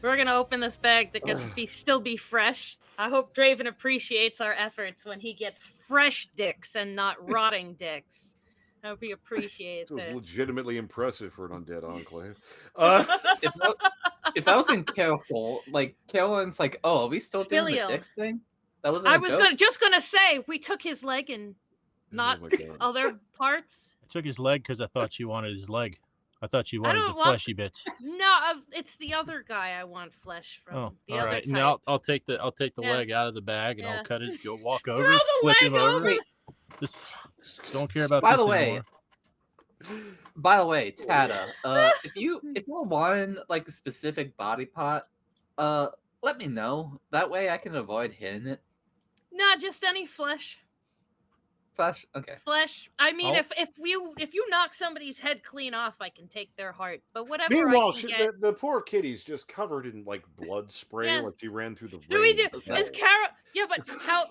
We're gonna open this bag that gets still be fresh. I hope Draven appreciates our efforts when he gets fresh dicks and not rotting dicks. I hope he appreciates this was it. legitimately impressive for an undead enclave. if I was in Carol, like Caroline's like, oh, are we still doing Filial. the dicks thing? That wasn't I a was joke? just gonna say we took his leg and not Oh my God. other parts. I took his leg because I thought you wanted his leg. I thought you wanted don't the want- fleshy bits. No, it's the other guy I want flesh from. Oh, the all other right. type. Now I'll take the Yeah. leg out of the bag and Yeah. I'll cut it. Go walk Throw over, the flip leg him over. over. Just don't care about By this the way, anymore. By the way, Tata, if you were wanting like a specific body part, let me know. That way I can avoid hitting it. Not just any flesh. Flash. Okay. Flesh. I mean, I'll- if you knock somebody's head clean off, I can take their heart. But whatever Meanwhile, I can get. the poor kitty's just covered in like blood spray, Yeah. like she ran through the Do we rain. do? of Is hell. Carol? Yeah, but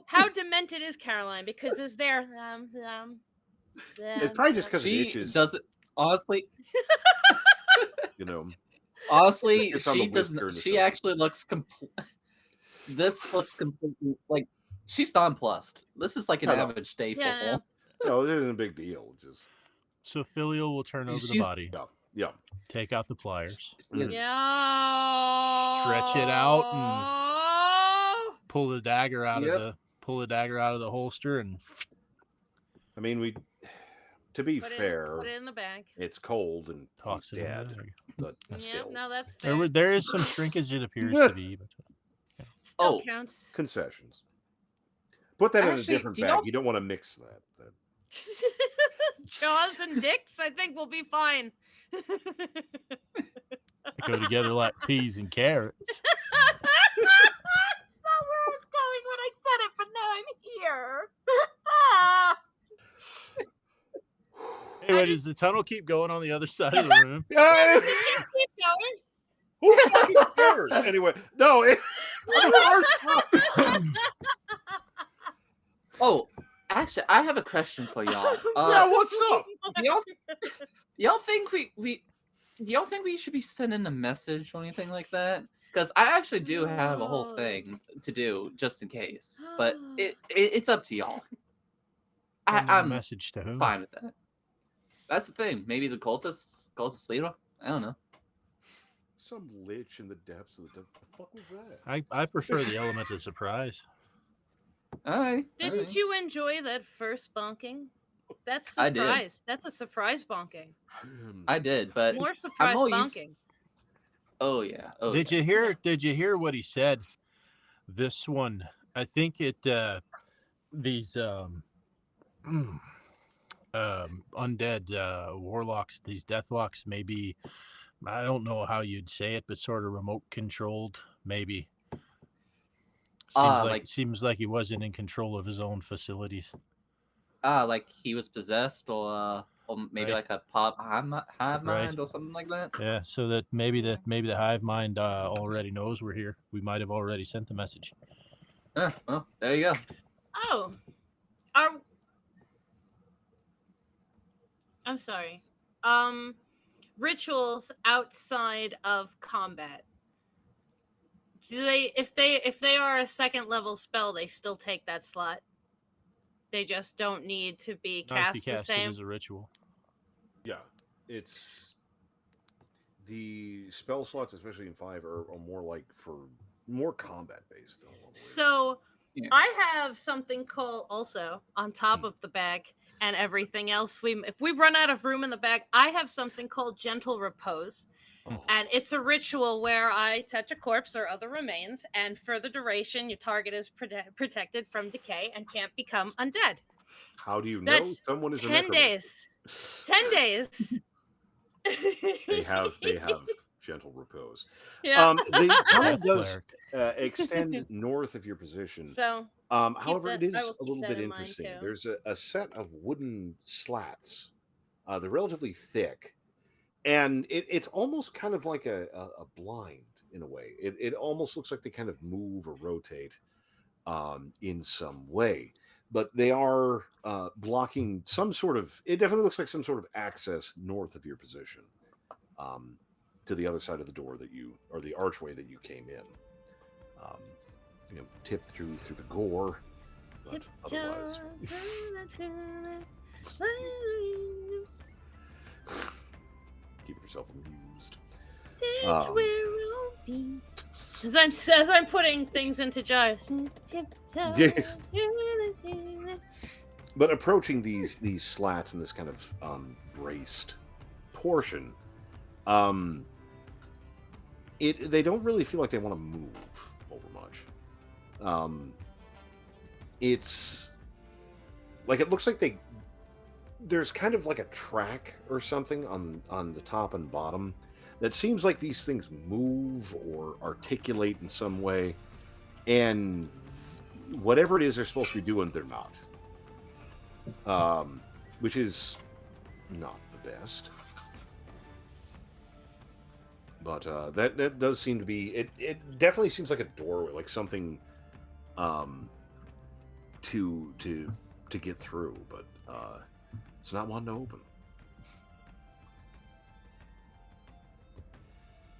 how demented is Caroline? Because is there It's probably just because it She itches. does it honestly. You know. Honestly, It's on she the doesn't. whisker and She stuff. actually looks This looks completely like she's nonplussed. This is like an Hello. average day for Yeah. her. No, it isn't a big deal. Just So Filial will turn over the She's- body, yeah. take out the pliers, Yeah. Yeah. Stretch it out pull the dagger out Yep. of the holster, and I mean, to be Put fair, it in the bag. it's cold and toss he's it in the dead. bag. But Yeah, still, no, that's fair. There is some shrinkage it appears to be, but Still Oh. counts. concessions. Put that in a Actually, different do you bag. know- You don't want to mix that. Jaws and dicks, I think we'll be fine. they go together like peas and carrots. That's not where I was going when I said it, but now I'm here. Ah. Anyway, does the tunnel keep going on the other side of the room? Keep going. Who fucking cares? Anyway, no. Oh, actually, I have a question for y'all. Yeah, what's up? Do y'all, y'all think y'all think we should be sending a message or anything like that? Because I actually do have a whole thing to do just in case, but it's up to y'all. Sending a I'm message to whom? fine with that. That's the thing. Maybe the cultist leader. I don't know. Some lich in the depths of the fuck was that? I prefer the element of surprise. All right. Didn't you enjoy that first bonking? That's I did. surprise. That's a surprise bonking. I did, but More surprise all used- bonking. Oh yeah. Oh, Did yeah. you hear? Did you hear what he said? This one, I think it. These undead warlocks, these deathlocks, maybe. I don't know how you'd say it, but sort of remote controlled, maybe. Seems like he wasn't in control of his own facilities. Like he was possessed, or maybe Right. like a hive mind or something like that. Yeah, so that maybe the hive mind already knows we're here. We might have already sent the message. Well, there you go. Oh, I'm sorry. Rituals outside of combat. Do they, if they are a second level spell, they still take that slot? They just don't need to be Not if cast you the cast it same. as a ritual. Yeah, it's the spell slots, especially in 5, are more like for more combat based. So Yeah. I have something called also on top of the bag and everything else. If we run out of room in the bag, I have something called Gentle Repose. And it's a ritual where I touch a corpse or other remains, and for the duration, your target is protected from decay and can't become undead. How do you know That's someone is 10 a days. 10 days. They have gentle repose. Yeah. The comment Death does cleric. extend north of your position. So, however, that- it is I will a keep little that bit in mind, interesting. too. There's a set of wooden slats. They're relatively thick, and it's almost kind of like a blind in a way. It almost looks like they kind of move or rotate in some way, but they are blocking some sort of. It definitely looks like some sort of access north of your position, to the other side of the door that you, or the archway that you came in. Tip through the gore, but otherwise. Keep yourself amused. As I'm putting things into jars. Yes. But approaching these slats in this kind of braced portion, they don't really feel like they want to move over much. It's like it looks like there's kind of like a track or something on the top and bottom that seems like these things move or articulate in some way, and whatever it is they're supposed to be doing, they're not. Which is not the best. But that does seem to be it definitely seems like a doorway, like something to get through, but it's not one to open.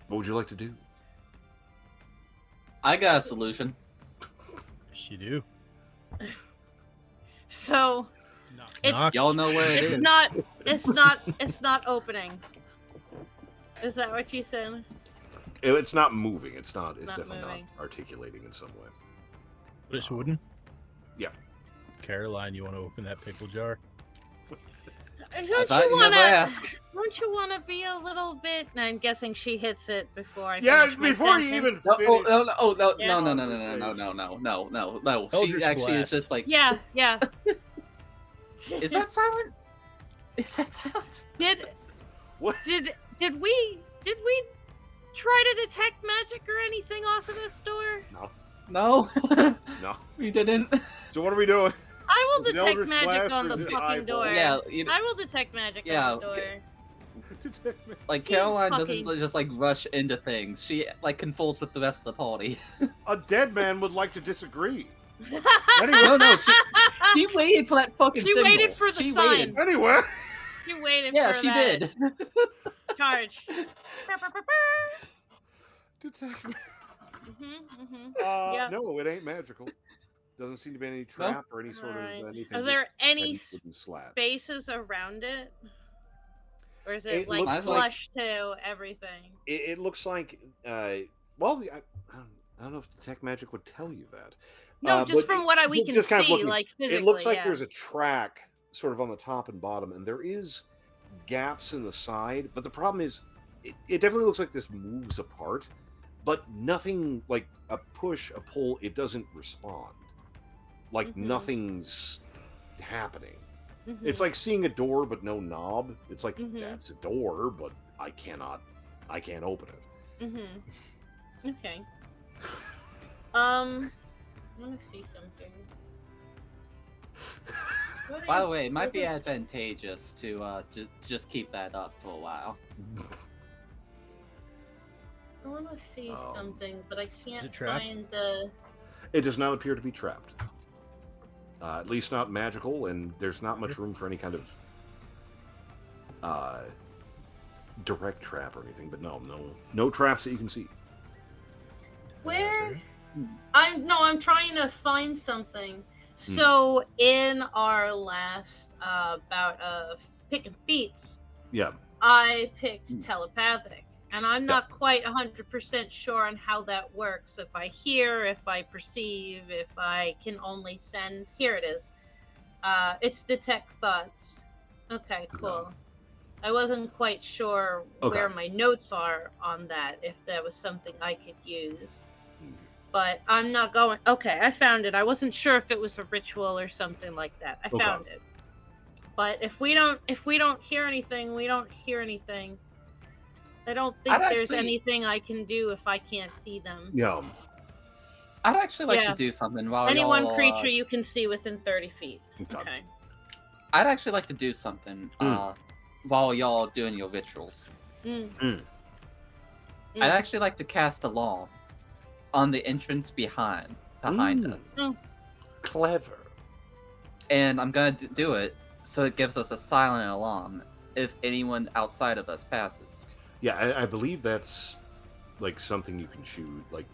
What would you like to do? I got a solution. Yes, you do. So it's Y'all know where it is. it's not opening. Is that what you said? It's not moving. It's not definitely moving. not articulating in some way. But it's wooden? Yeah. Caroline, you want to open that pickle jar? Don't thought you you never wanna? asked. Don't you want to be a little bit? And I'm guessing she hits it before I. Yeah, finish my before you even sentence. No, finish. Yeah. no. Hold She your actually is splash. just like, Yeah. is that silent? Is that silent? What? Did we try to detect magic or anything off of this door? No, No. we didn't. So what are we doing? I will Is it detect Eldritch magic Blast on or the is it fucking eyeball? door. Yeah, I will detect magic Yeah, on the door. like He's Caroline fucking- doesn't just like rush into things. She like confolds with the rest of the party. A dead man would like to disagree. No, she waited for that fucking She signal. waited for the She sign. waited. Anyway. You waited Yeah, for she that did. charge. Detect. Yeah. No, it ain't magical. Doesn't seem to be any trap or any sort Alright. of anything. Are just there any heavy wooden slats. spaces around it? Or is It it like looks flush to everything? It looks like, well, I don't know if Detect Magic would tell you that. No, just but from what we can just kind of see, looking, like physically. it looks like yeah. there's a track sort of on the top and bottom, and there is gaps in the side. But the problem is, it definitely looks like this moves apart, but nothing like a push, a pull, it doesn't respond. Like nothing's happening. It's like seeing a door but no knob. It's like that's a door, but I can't open it. Okay. I want to see something. By the way, it might be advantageous to just keep that up for a while. I want to see something, but I can't trapped? find the. It does not appear to be trapped. At least not magical, and there's not much room for any kind of direct trap or anything. But no traps that you can see. Where? I'm trying to find something. So in our last bout of picking feats, Yeah. I picked telepathic, and I'm not quite 100% sure on how that works. If I hear, if I perceive, if I can only send. Here it is. It's detect thoughts. Okay, cool. I wasn't quite sure where my notes are on that, if that was something I could use. But I'm not going. Okay, I found it. I wasn't sure if it was a ritual or something like that. I found it. But if we don't hear anything, we don't hear anything. I don't think there's anything I can do if I can't see them. Yeah. I'd actually like to do something while Any y'all, one creature you can see within 30 feet. Okay. I'd actually like to do something while y'all doing your rituals. I'd actually like to cast a alarm on the entrance behind us. Clever. And I'm gonna do it so it gives us a silent alarm if anyone outside of us passes. Yeah, I believe that's like something you can shoot. Like,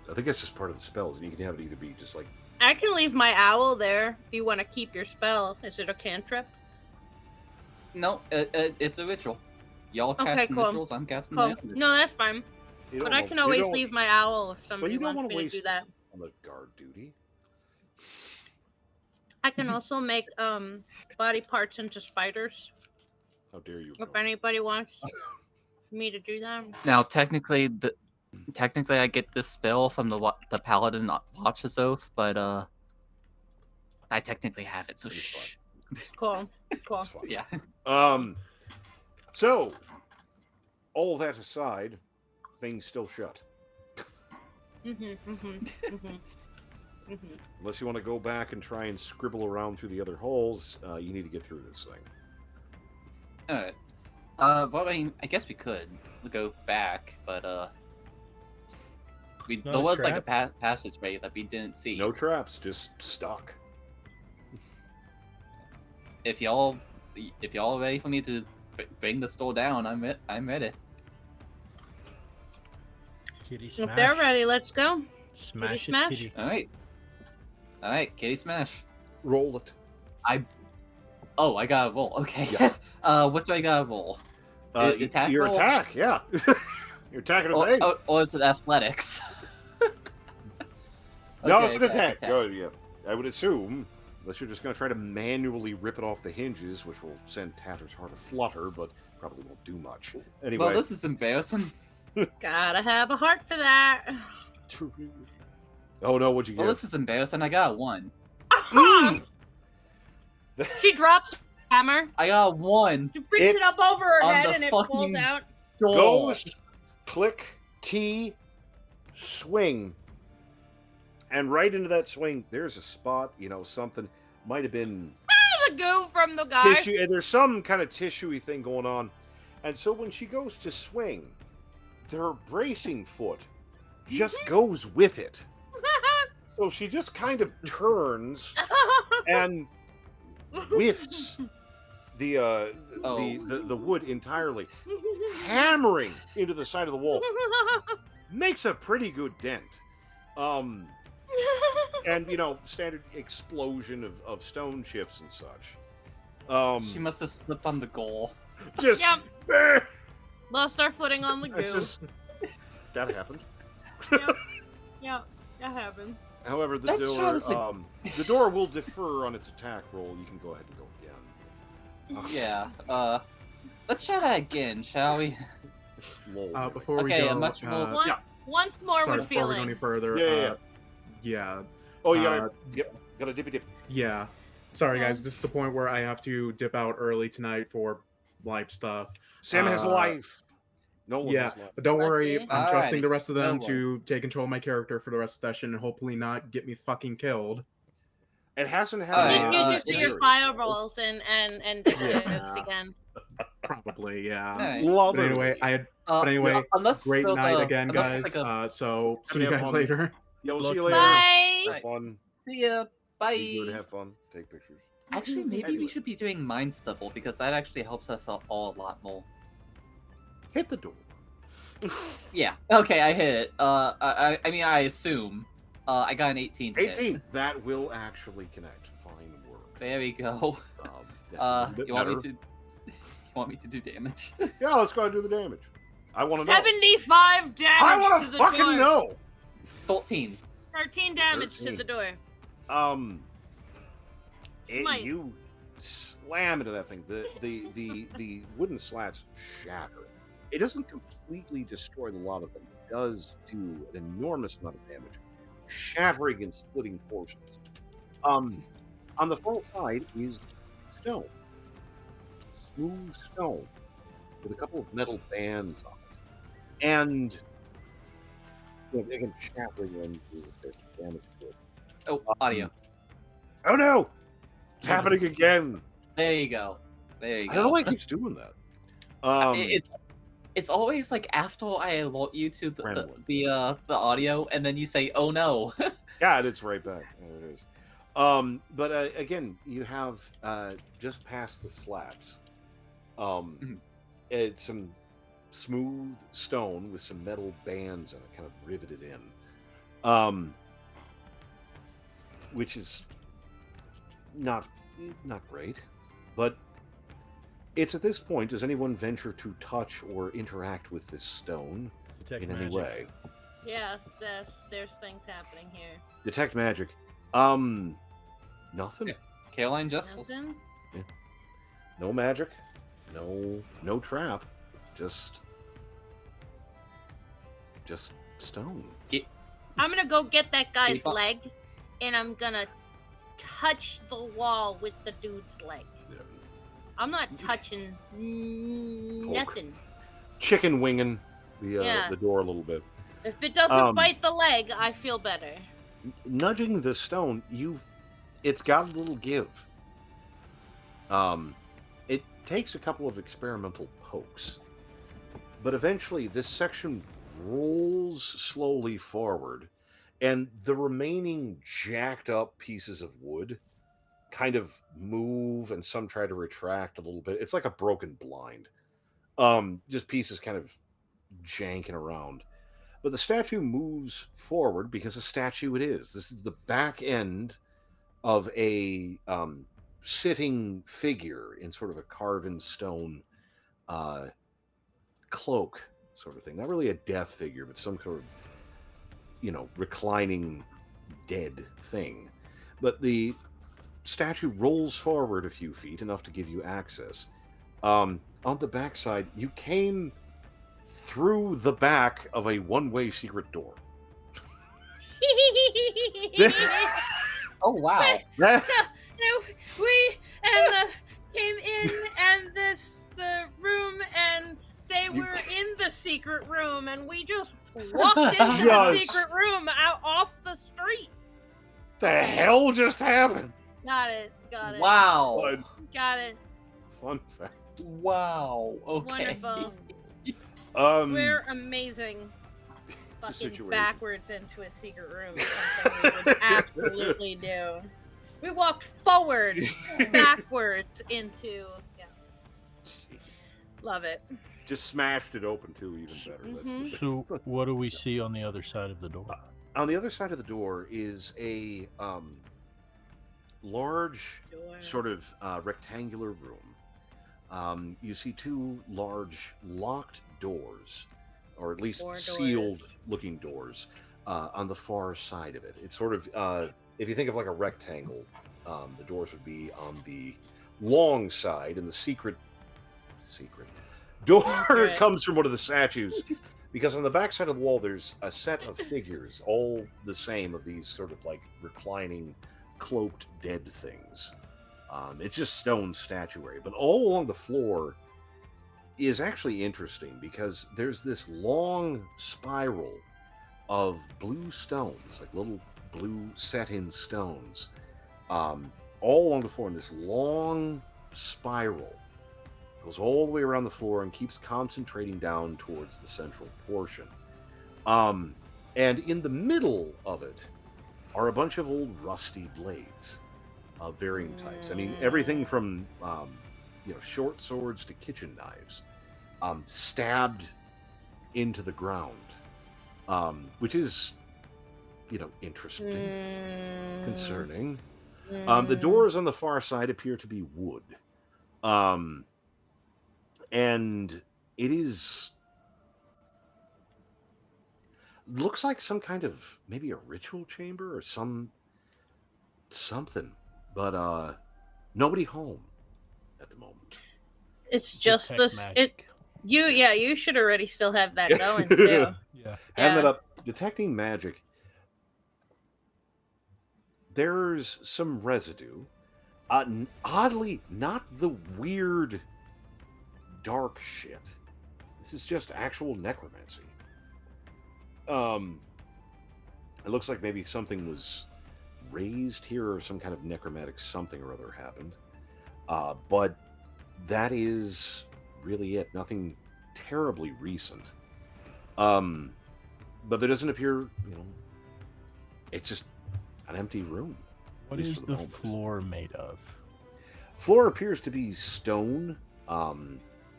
I think that's just part of the spells, and you can have it either be just like. I can leave my owl there if you want to keep your spell. Is it a cantrip? No, it's a ritual. Y'all casting rituals, I'm casting magic. No, that's fine. But I can always leave my owl if somebody wants me to do that. On the guard duty. I can also make body parts into spiders. How dare you? If anybody wants me to do that. Now, technically, I get this spell from the Paladin Watch's Oath, but I technically have it, so shh. Cool. Yeah. So, all that aside, things still shut. Unless you want to go back and try and scribble around through the other holes, you need to get through this thing. Alright. Well, I mean, I guess we could go back, but there was like a passageway that we didn't see. No traps, just stuck. If y'all are ready for me to bring the store down, I'm ready. Kitty smash. If they're ready, let's go. Smash Kitty smash. Kitty. All right, kitty smash. Roll it. I got a roll. Okay. Yeah. What do I got to roll? Attack. Your attack, yeah. You're attacking a thing. Or is it athletics? No, it's an attack. Oh, yeah. I would assume, unless you're just going to try to manually rip it off the hinges, which will send Tatter's heart aflutter, but probably won't do much. Anyway. Well, this is embarrassing. Gotta have a heart for that. Oh no, what'd you get? Well, this is embarrassing. I got a 1. She drops a hammer. I got a 1. She brings it up over her on head the and it falls fucking out. Goes, click, T, swing. And right into that swing, there's a spot, something might have been The goo from the guy. tissue. There's some kind of tissuey thing going on. And so when she goes to swing, their bracing foot just goes with it. So she just kind of turns and whiffs the wood entirely, hammering into the side of the wall, makes a pretty good dent. And standard explosion of stone chips and such. She must have slipped on the goal. Just Yep. Lost our footing on the it's goo. just that happened. Yep, that happened. However, the Let's try this the door will defer on its attack roll. You can go ahead and go again. Yeah. Let's try that again, shall we? Lol. Before we Okay, go, a much more- yeah. Once more, sorry, we're before we go any feeling. further, yeah, Oh, you gotta, gotta dippy dip. yeah. Sorry, guys. This is the point where I have to dip out early tonight for life stuff. Sam has Uh, life. No one Yeah, has life. but don't worry. Lucky. I'm trusting Alrighty, the rest of them no to take control of my character for the rest of the session and hopefully not get me fucking killed. It hasn't Just happened. use Uh, your it- your fireballs and do Yeah. jokes again. Probably, yeah. Alright. Love But it. anyway, but anyway, unless great there's night a- again, unless guys. there's like a- So see you Have guys fun. later. Yeah, we'll see Look, you later. Bye. Have fun. See ya. Bye. Be good. Have fun. Take pictures. Actually, maybe Anyway. we should be doing mind sniffle because that actually helps us all a lot more. Hit the door. Yeah. Okay, I hit it. I mean, I assume. I got an 18. to hit. 18. That will actually connect. Fine work. There we go. That's a little bit You want me better. to? You want me to do damage? Yeah, let's go ahead and do the damage. I want to know. 75 damage I want to to the fucking door. know. 14. 13 damage 13. to the door. It, you slam into that thing. The wooden slats shatter. It doesn't completely destroy the lot of them. It does do an enormous amount of damage, shattering and splitting portions. On the far side is stone, smooth stone, with a couple of metal bands on it, and again shattering into the damage to it. Oh, audio. Oh no! It's happening again. There you go. There you I go. don't know why it keeps doing that. It's always like after I alert you to Randomly. the audio, and then you say, "Oh no." Yeah, it's right back. There it is. But again, you have just past the slats. It's some smooth stone with some metal bands in it, kind of riveted in. Which is not great, but it's at this point. Does anyone venture to touch or interact with this stone Detect in any magic. way? Yeah, there's things happening here. Detect magic. Nothing. Yeah. Caroline just was. Nothing? No magic. No trap. Just stone. I'm gonna go get that guy's Katie, leg, and I'm gonna touch the wall with the dude's leg. I'm not touching nothing. Chicken winging Yeah. the door a little bit. If it doesn't bite the leg, I feel better. Nudging the stone, it's got a little give. It takes a couple of experimental pokes, but eventually this section rolls slowly forward, and the remaining jacked up pieces of wood kind of move, and some try to retract a little bit. It's like a broken blind. Just pieces kind of janking around. But the statue moves forward because a statue it is. This is the back end of a sitting figure in sort of a carven stone cloak sort of thing. Not really a death figure, but some sort of, reclining dead thing. But the statue rolls forward a few feet, enough to give you access. On the backside, you came through the back of a one-way secret door. Oh wow. That- We came in and the room, and they were in the secret room, and we just walked into the Yes. secret room out off the street. the hell just happened? Got it. Wow. Fun, Got it. fun fact. Wow. Okay. Wonderful. We're amazing. it's a Fucking situation. backwards into a secret room is something we would absolutely do. We walked forward, backwards into. Yeah. Love it. Just smashed it open too, even better. That's the So, what do we see on the other side of the door? On the other side of the door is a large, sort of rectangular room. You see two large locked doors, or at least Four doors. sealed-looking doors, on the far side of it. It's sort of, if you think of like a rectangle, the doors would be on the long side, and the secret door Secret. comes from one of the statues. Because on the back side of the wall, there's a set of figures, all the same, of these sort of like reclining, cloaked dead things. It's just stone statuary. But all along the floor is actually interesting because there's this long spiral of blue stones, like little blue set-in stones, all along the floor in this long spiral. Goes all the way around the floor and keeps concentrating down towards the central portion. And in the middle of it are a bunch of old rusty blades of varying types. I mean, everything from short swords to kitchen knives, stabbed into the ground, which is interesting, concerning. The doors on the far side appear to be wood. And it looks like some kind of maybe a ritual chamber or something, but nobody home at the moment. It's just Detect this. magic. You should already still have that going too. Yeah. Having that up, detecting magic. There's some residue. Oddly, not the weird dark shit. This is just actual necromancy. It looks like maybe something was raised here or some kind of necromantic something or other happened. But that is really it. Nothing terribly recent. But there doesn't appear, it's just an empty room. What is the floor made of? Floor appears to be stone,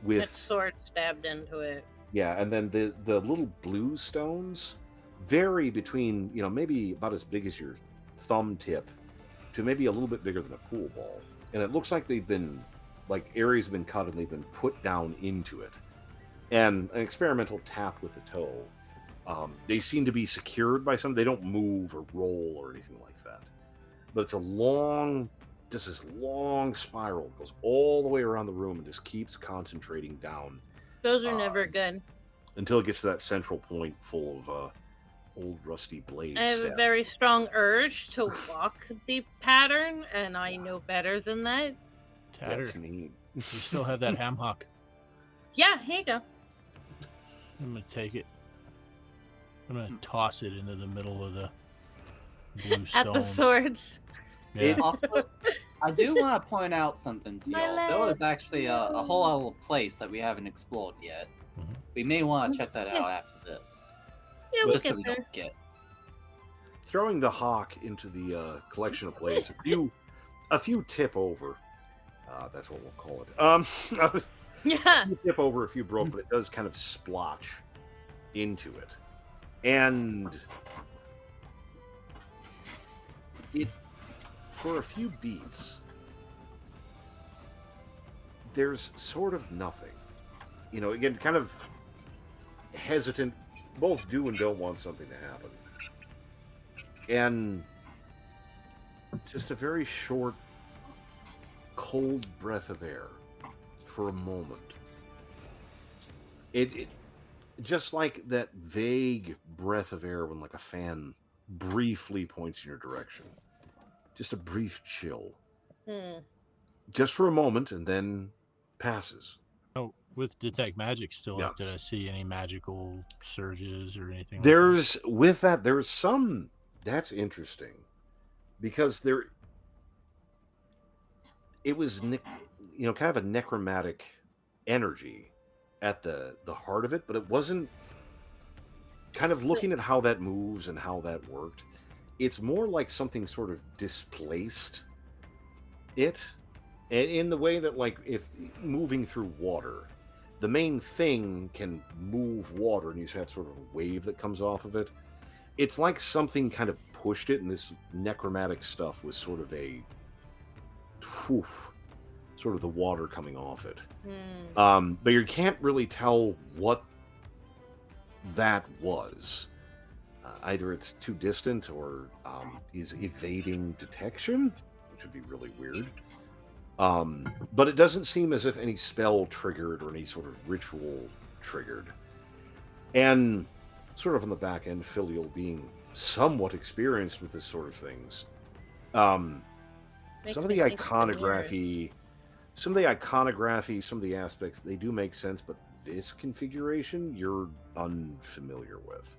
with It's sword stabbed into it. yeah, and then the little blue stones vary between maybe about as big as your thumb tip to maybe a little bit bigger than a pool ball, and it looks like they've been areas have been cut and they've been put down into it, and an experimental tap with the toe. They seem to be secured by something. They don't move or roll or anything like that, but it's just this long spiral, goes all the way around the room and just keeps concentrating down. Those are never good. Until it gets to that central point full of old rusty blades. I have a very strong urge to walk the pattern, and I know better than that. Tatter. That's neat. You still have that ham hock. Yeah, here you go. I'm gonna take it. I'm gonna toss it into the middle of the blue stones. At the swords. Yeah. Also, I do want to point out something to My y'all. There leg. was actually a whole other place that we haven't explored yet. Mhm. We may want to check that out after this, Yeah, we'll just so get we there. don't get. Throwing the hawk into the collection of blades, a few tip over. That's what we'll call it. Yeah. You tip over, a few broke, but it does kind of splotch into it, and it for a few beats. There's sort of nothing. Again, kind of hesitant, both do and don't want something to happen. And just a very short, cold breath of air for a moment. It just like that vague breath of air when like a fan briefly points in your direction. Just a brief chill. Just for a moment, and then passes. Oh, with detect magic still Yeah. up, did I see any magical surges or anything? There's some. That's interesting, because it was kind of a necromantic energy at the heart of it, but it wasn't. Kind of looking at how that moves and how that worked, it's more like something sort of displaced it, in the way that, like, if moving through water, the main thing can move water, and you have sort of a wave that comes off of it. It's like something kind of pushed it, and this necromantic stuff was sort of a whoof, sort of the water coming off it. But you can't really tell what that was. Either it's too distant or is evading detection, which would be really weird. But it doesn't seem as if any spell triggered or any sort of ritual triggered. And sort of on the back end, Filial being somewhat experienced with this sort of things. Some of the iconography, some of the aspects, they do make sense, but this configuration, you're unfamiliar with.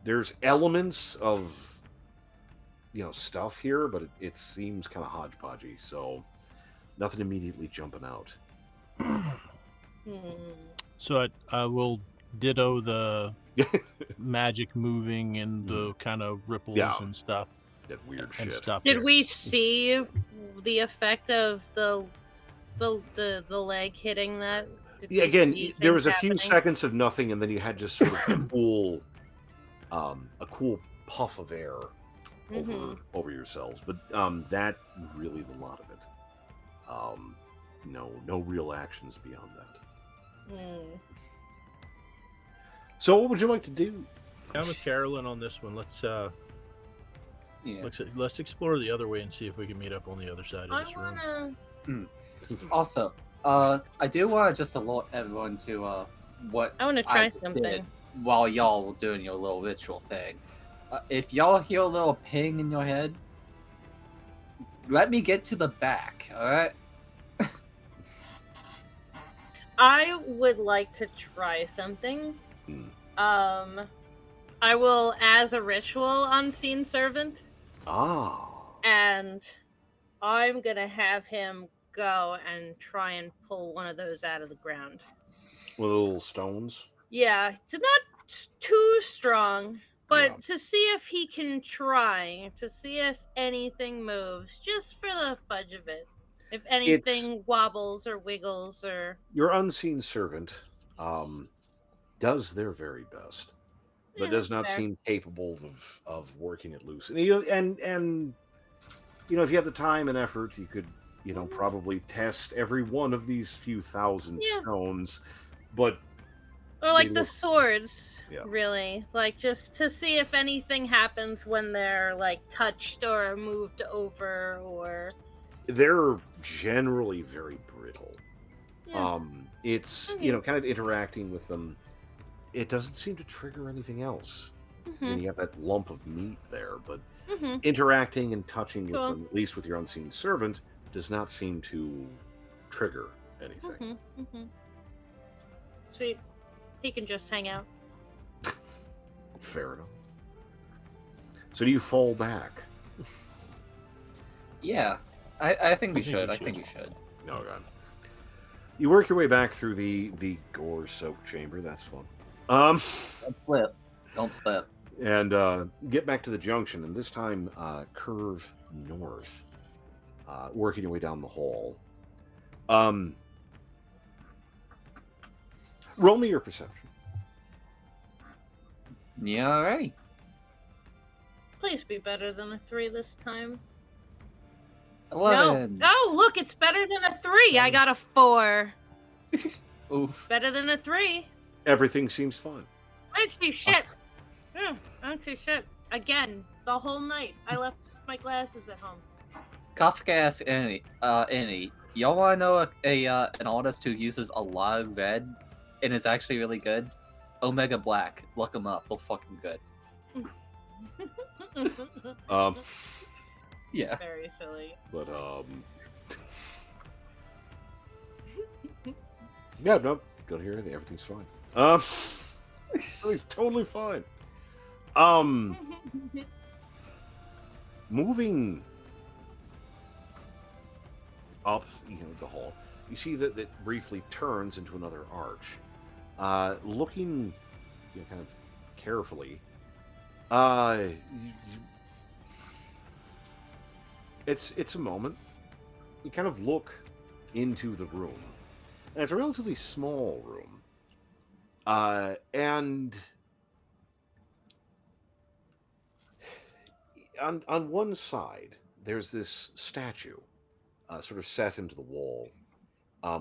There's elements of, stuff here, but it seems kind of hodgepodgey, so nothing immediately jumping out. So I will ditto the magic moving and the kind of ripples and stuff. That weird and shit. stuff. Did here. we see the effect of the leg hitting that? Did Yeah, we again, see there was a things few happening? seconds of nothing, and then you had just sort of a cool puff of air over yourselves. But that really the lot of it. No real actions beyond that. So, what would you like to do? I'm with Carolyn on this one. Let's let's explore the other way and see if we can meet up on the other side of I this room. wanna. Also, I do want to just alert everyone to what I wanna try just something. did while y'all were doing your little ritual thing. If y'all hear a little ping in your head, let me get to the back. All right. I would like to try something. I will, as a ritual, unseen servant, and I'm gonna have him go and try and pull one of those out of the ground. With little stones? Yeah, it's not too strong, but to see if he can try, to see if anything moves, just for the fudge of it. If anything wobbles or wiggles or... Your unseen servant does their very best, but does not seem capable of working it loose. And if you have the time and effort, you could, probably test every one of these few thousand stones, but... Or like the swords, really. Like, just to see if anything happens when they're, like, touched or moved over or... They're generally very brittle. Yeah. It's, kind of interacting with them. It doesn't seem to trigger anything else. And you have that lump of meat there, but interacting and touching with them, at least with your unseen servant, does not seem to trigger anything. Sweet. He can just hang out. Fair enough. So do you fall back? Yeah, I think we should. I think we should. Oh god. You work your way back through the gore-soaked chamber. That's fun. Don't slip. Don't slip. And get back to the junction, and this time curve north, working your way down the hall. Roll me your perception. Yeah, alrighty. Please be better than a 3 this time. 11. No. Oh, look, it's better than a 3. I got a 4. Oof. Better than a 3. Everything seems fine. I don't see shit. I don't see shit. Again, the whole night. I left my glasses at home. Kafka asks Annie, y'all want to know an artist who uses a lot of red and is actually really good? Omega Black. Look him up. They're fucking good. Yeah. Very silly. But yeah, no, don't hear anything. Everything's fine. Everything's totally fine. Moving up, the hall, you see that it briefly turns into another arch. Looking, kind of carefully, it's a moment. You kind of look into the room, And it's a relatively small room. And on one side, there's this statue, sort of set into the wall,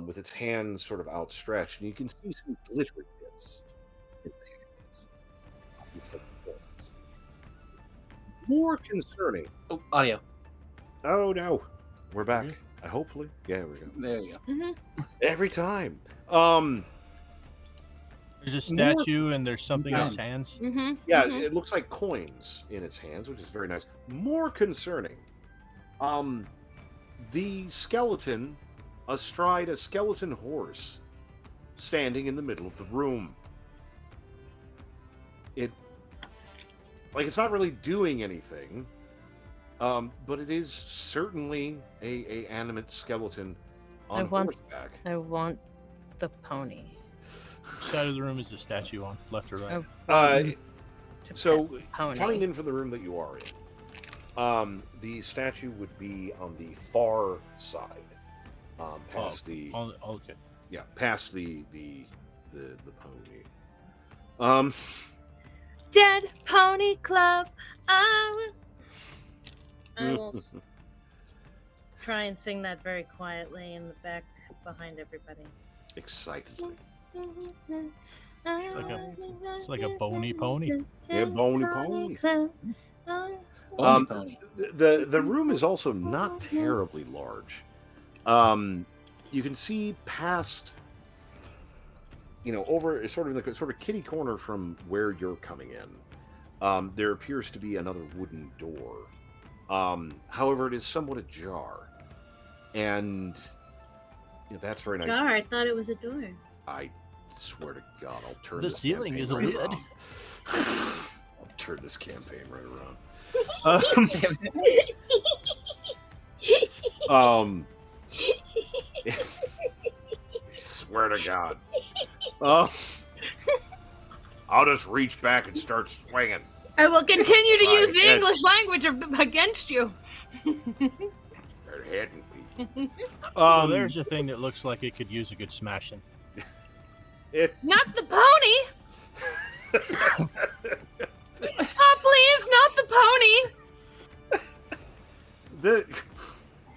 with its hands sort of outstretched, and you can see some glittering bits in the hands. More concerning. Oh, audio. Oh no, we're back. Hopefully, yeah, there we go. There you go. Every time. There's a statue and there's something in its hands. Yeah, it looks like coins in its hands, which is very nice. More concerning, the skeleton astride a skeleton horse standing in the middle of the room. It's not really doing anything, but it is certainly a animate skeleton on horseback. I want the pony. Which side of the room is the statue on, left or right? So, pony. coming in from the room that you are in, the statue would be on the far side, past okay. past the pony. Dead Pony Club. I will try and sing that very quietly in the back behind everybody. Excitedly. It's like a bony pony. Yeah, bony pony. Bony pony. The room is also not terribly large. You can see past, over sort of the sort of kitty corner from where you're coming in. There appears to be another wooden door. However, it is somewhat ajar, and that's very nice. Jar, I thought it was a door. I swear to God, I'll turn The this ceiling campaign is a right lid. around. I'll turn this campaign right around. Swear to God. I'll just reach back and start swinging. I will continue to Try use the again. English language against you. They're hitting people. Well, there's a thing that looks like it could use a good smashing. Not the pony. Oh, please, not the pony.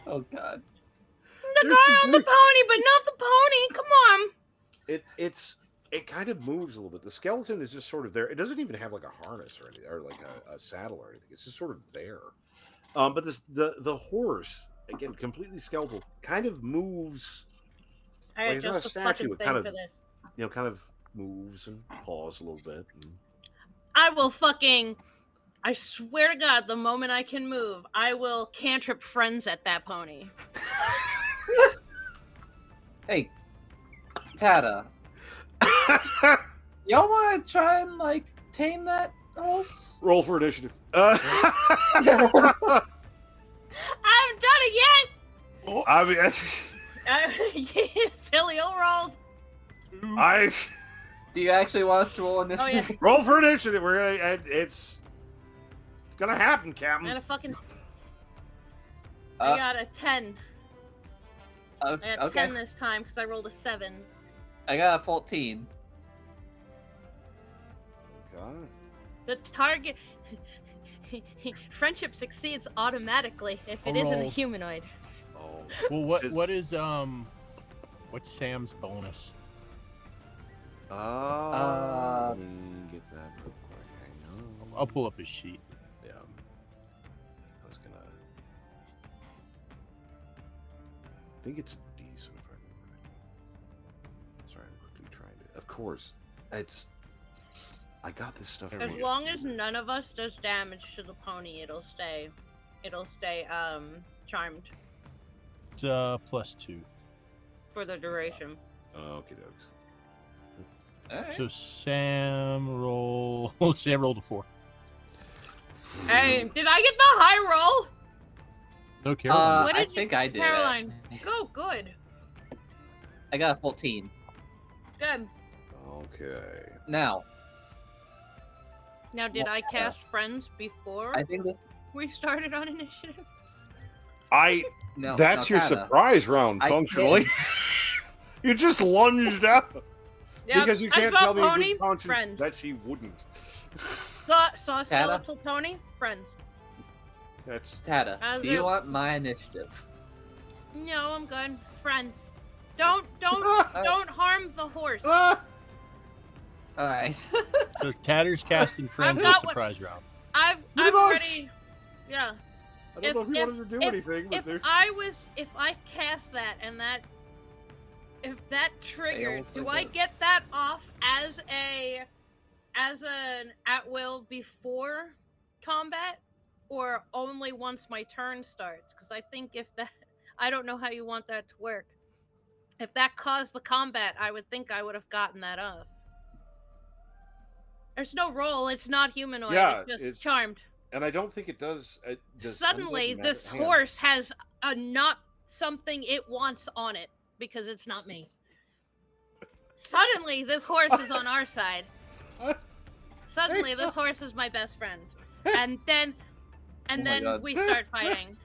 Oh God. The guy on the pony, but not the pony. Come on. It kind of moves a little bit. The skeleton is just sort of there. It doesn't even have like a harness or anything, or like a saddle or anything. It's just sort of there. But the horse, again, completely skeletal, kind of moves. I Like, it's not a adjust the statue, fucking it thing kind of- for this. Kind of moves and paws a little bit. I will fucking. I swear to God, the moment I can move, I will cantrip friends at that pony. Hey, Tada. Y'all want to try and tame that horse? Roll for initiative. I haven't done it yet. I mean, Filial rolled. Do you actually want us to roll initiative? Oh, yeah. roll for initiative. We're gonna. It's gonna happen, I Captain. got a fucking. I got a 10. I got Okay. 10 this time because I rolled a 7. I got a 14. God. The target. Friendship succeeds automatically if it A isn't a roll. humanoid. Oh. Well, It's- what's Sam's bonus? Let me get that real quick. Hang on. I'll pull up his sheet. Yeah. I was gonna. I think it's decent if I remember. Sorry, I'm quickly trying to. Of course, it's. I got this stuff. As long as none of us does damage to the pony, it'll stay charmed It's +2. for the duration. Okay, dokes. Alright. So Sam rolled a 4. Hey, did I get the high roll? No, Caroline. What I did you- think I did. Caroline, actually. go good. I got a 14. Good. Okay. Now, Now, did I cast friends before I think this. we started on initiative? I. No, That's no, your Tada. surprise round, I functionally. You just lunged out. Yep, Because you I can't saw tell me in pony, good conscience friends. that she wouldn't. Saw skeletal pony, friends. That's Tata, As do you if- want my initiative? No, I'm good. Friends. Don't harm the horse. ah! All right. So Tatter's casting friends got a surprise round. I've Pretty much. already. Yeah. I don't know if you wanted to do anything, but If there's. if I cast that and if that triggers, Fails, do I I guess. get that off as an at will before combat, or only once my turn starts? Because I think if that, I don't know how you want that to work. If that caused the combat, I would think I would have gotten that off. There's no roll. It's not humanoid. Yeah, it's just it's- charmed. And I don't think it does. Suddenly, undead this matter? Hang on. horse has a not something it wants on it because it's not me. Suddenly, this horse is on our side. Suddenly, this horse is my best friend, and then Oh my God. we start fighting.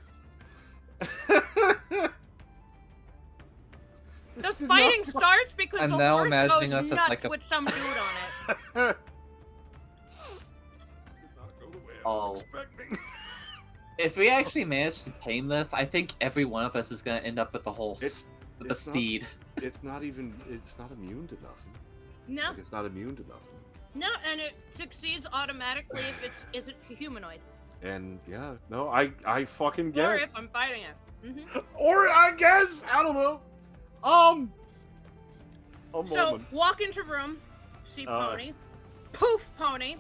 The This did fighting not- starts because I'm the now horse imagining goes us as nuts like a- with some dude on it. This did not go the way I Oh. was expecting. If we actually manage to tame this, I think every one of us is gonna end up with a horse, It's with a it's not- steed. It's not even. It's not immune to nothing. No, Like, it's not immune to nothing. no, and it succeeds automatically if it's isn't humanoid, And yeah, no, I fucking or guess. if I'm fighting it. Mm-hmm. Or I guess I don't know. A So moment. walk into room, see Uh, pony, poof pony.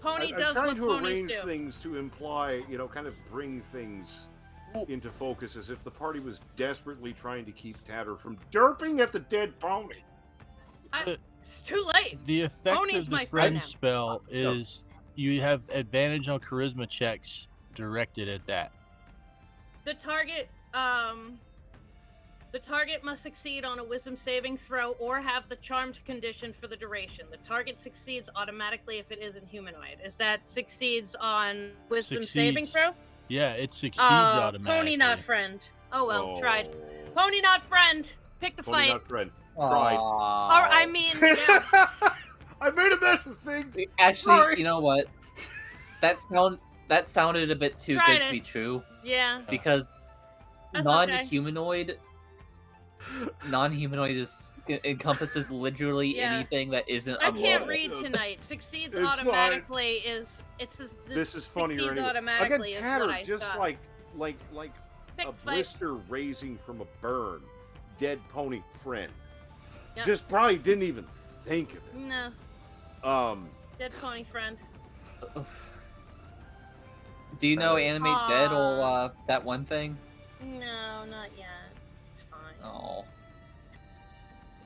Pony I'm does trying what to ponies arrange do. things to imply, kind of bring things into focus, as if the party was desperately trying to keep Tatter from derping at the dead pony. It's too late. The effect Pony's of my the friend friend now. spell is you have advantage on charisma checks directed at that. The target must succeed on a wisdom saving throw or have the charmed condition for the duration. The target succeeds automatically if it isn't humanoid. Is that succeeds on wisdom saving Succeeds. throw? Yeah, it succeeds automatically. Pony not friend. Oh well, tried. Oh. Pony not friend. Pick the Pony fight. not friend. Tried. Or I mean, yeah. I made a mess of things. Actually, Sorry. you know what? That sounded a bit too Tried good to it. be true, Yeah. because That's okay. non-humanoid encompasses literally Yeah. anything that isn't I a can't mortal. read tonight. Succeeds It's automatically is This is funnier succeeds anyway. automatically Again, is Tatter, what I just saw. like Pick a fight. blister raising from a burn. Dead pony friend. Yep. Just probably didn't even think of it. No, dead pony friend. Do you know animate dead or Aw. that one thing? No, not yet. It's fine. Oh,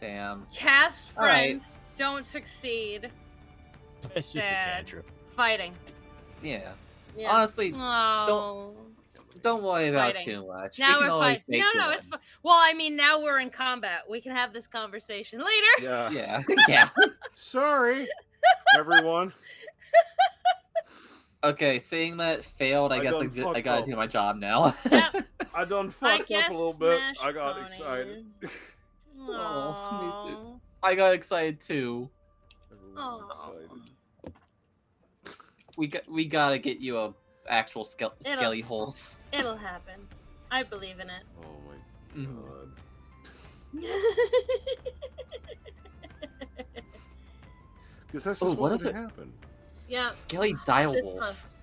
damn. Cast All right. friend. Don't succeed. It's just a Sad. cantrip. Fighting. Yeah. Yeah. Honestly, Oh. don't worry about Fighting. too much. Now we we're can always fighting. make No, one. it's fine. Well, I mean, now we're in combat. We can have this conversation later. Yeah. Yeah, yeah. Sorry, everyone. Okay, seeing that failed, I I guess done I fucked gotta up. do my job now. Yep. I done I fucked up guess a little bit. Smash I got Pony. excited. Oh, me too. Aw. I got excited too. Everyone Aw. excited. We gotta get you a actual It'll- skelly horse. It'll happen. I believe in it. Oh my Mhm. god. Because that's Oh, just what what if would it- happen. Yeah. Skelly dire This wolf. close.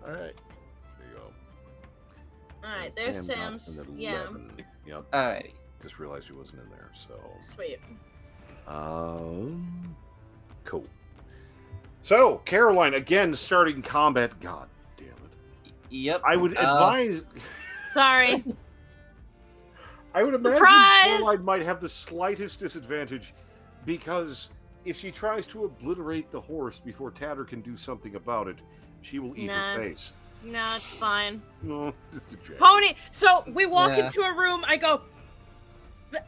All right. There you go. All right. I There's am not Sam's. an Yeah. 11. Yep. Alrighty. Just realized he wasn't in there. So. Sweet. Cool. So, Caroline, again, starting combat. God damn it. Yep. I would advise. Sorry. I would imagine Surprise! Caroline might have the slightest disadvantage because if she tries to obliterate the horse before Tatter can do something about it, she will eat Nah. her face. No, it's fine. No, just a joke. Pony. So we walk Yeah. into a room. I go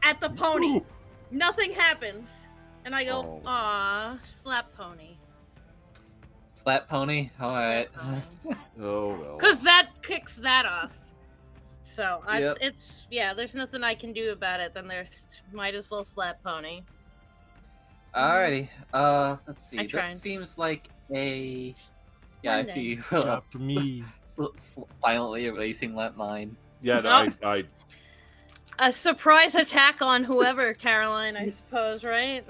at the pony. Ooh. Nothing happens, and I go, Oh. "Aw, slap pony." Slap pony. Alright. Oh well. Because that kicks that off. So Yep. it's there's nothing I can do about it. Then there's might as well slap pony. Alrighty. Let's see. I This tried. seems like a. Yeah, I Monday. see you. Job for me. Silently erasing that line. Yeah, no, Nope. I A surprise attack on whoever, Caroline, I suppose, right?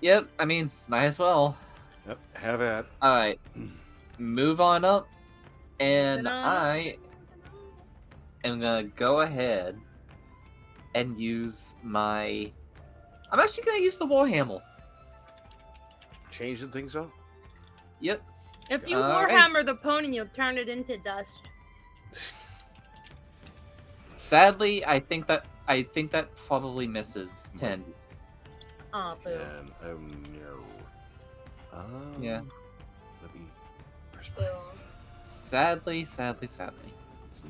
Yep. I mean, might as well. yep, have at. All right. Move on up, and Moving on. I am gonna go ahead and use my. I'm actually gonna use the Warhammer. Changing things up. Yep. If you Alright. warhammer the pony, you'll turn it into dust. Sadly, I think that probably misses 10. Oh, boo. And no. Yeah. Let me. Where's Boo. my? Sadly. Let's see,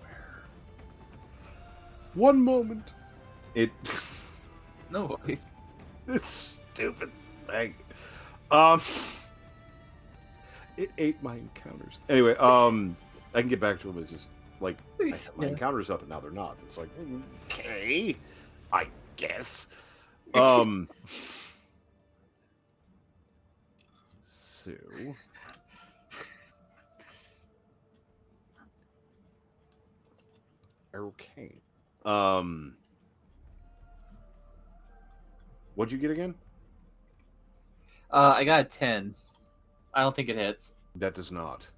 where? One moment. It. No worries. This stupid thing. It ate my encounters. Anyway, I can get back to them. It's just like I have my Yeah. encounters up and now they're not. It's like okay, I guess. So. Okay. What'd you get again? I got a 10. I don't think it hits. That does not.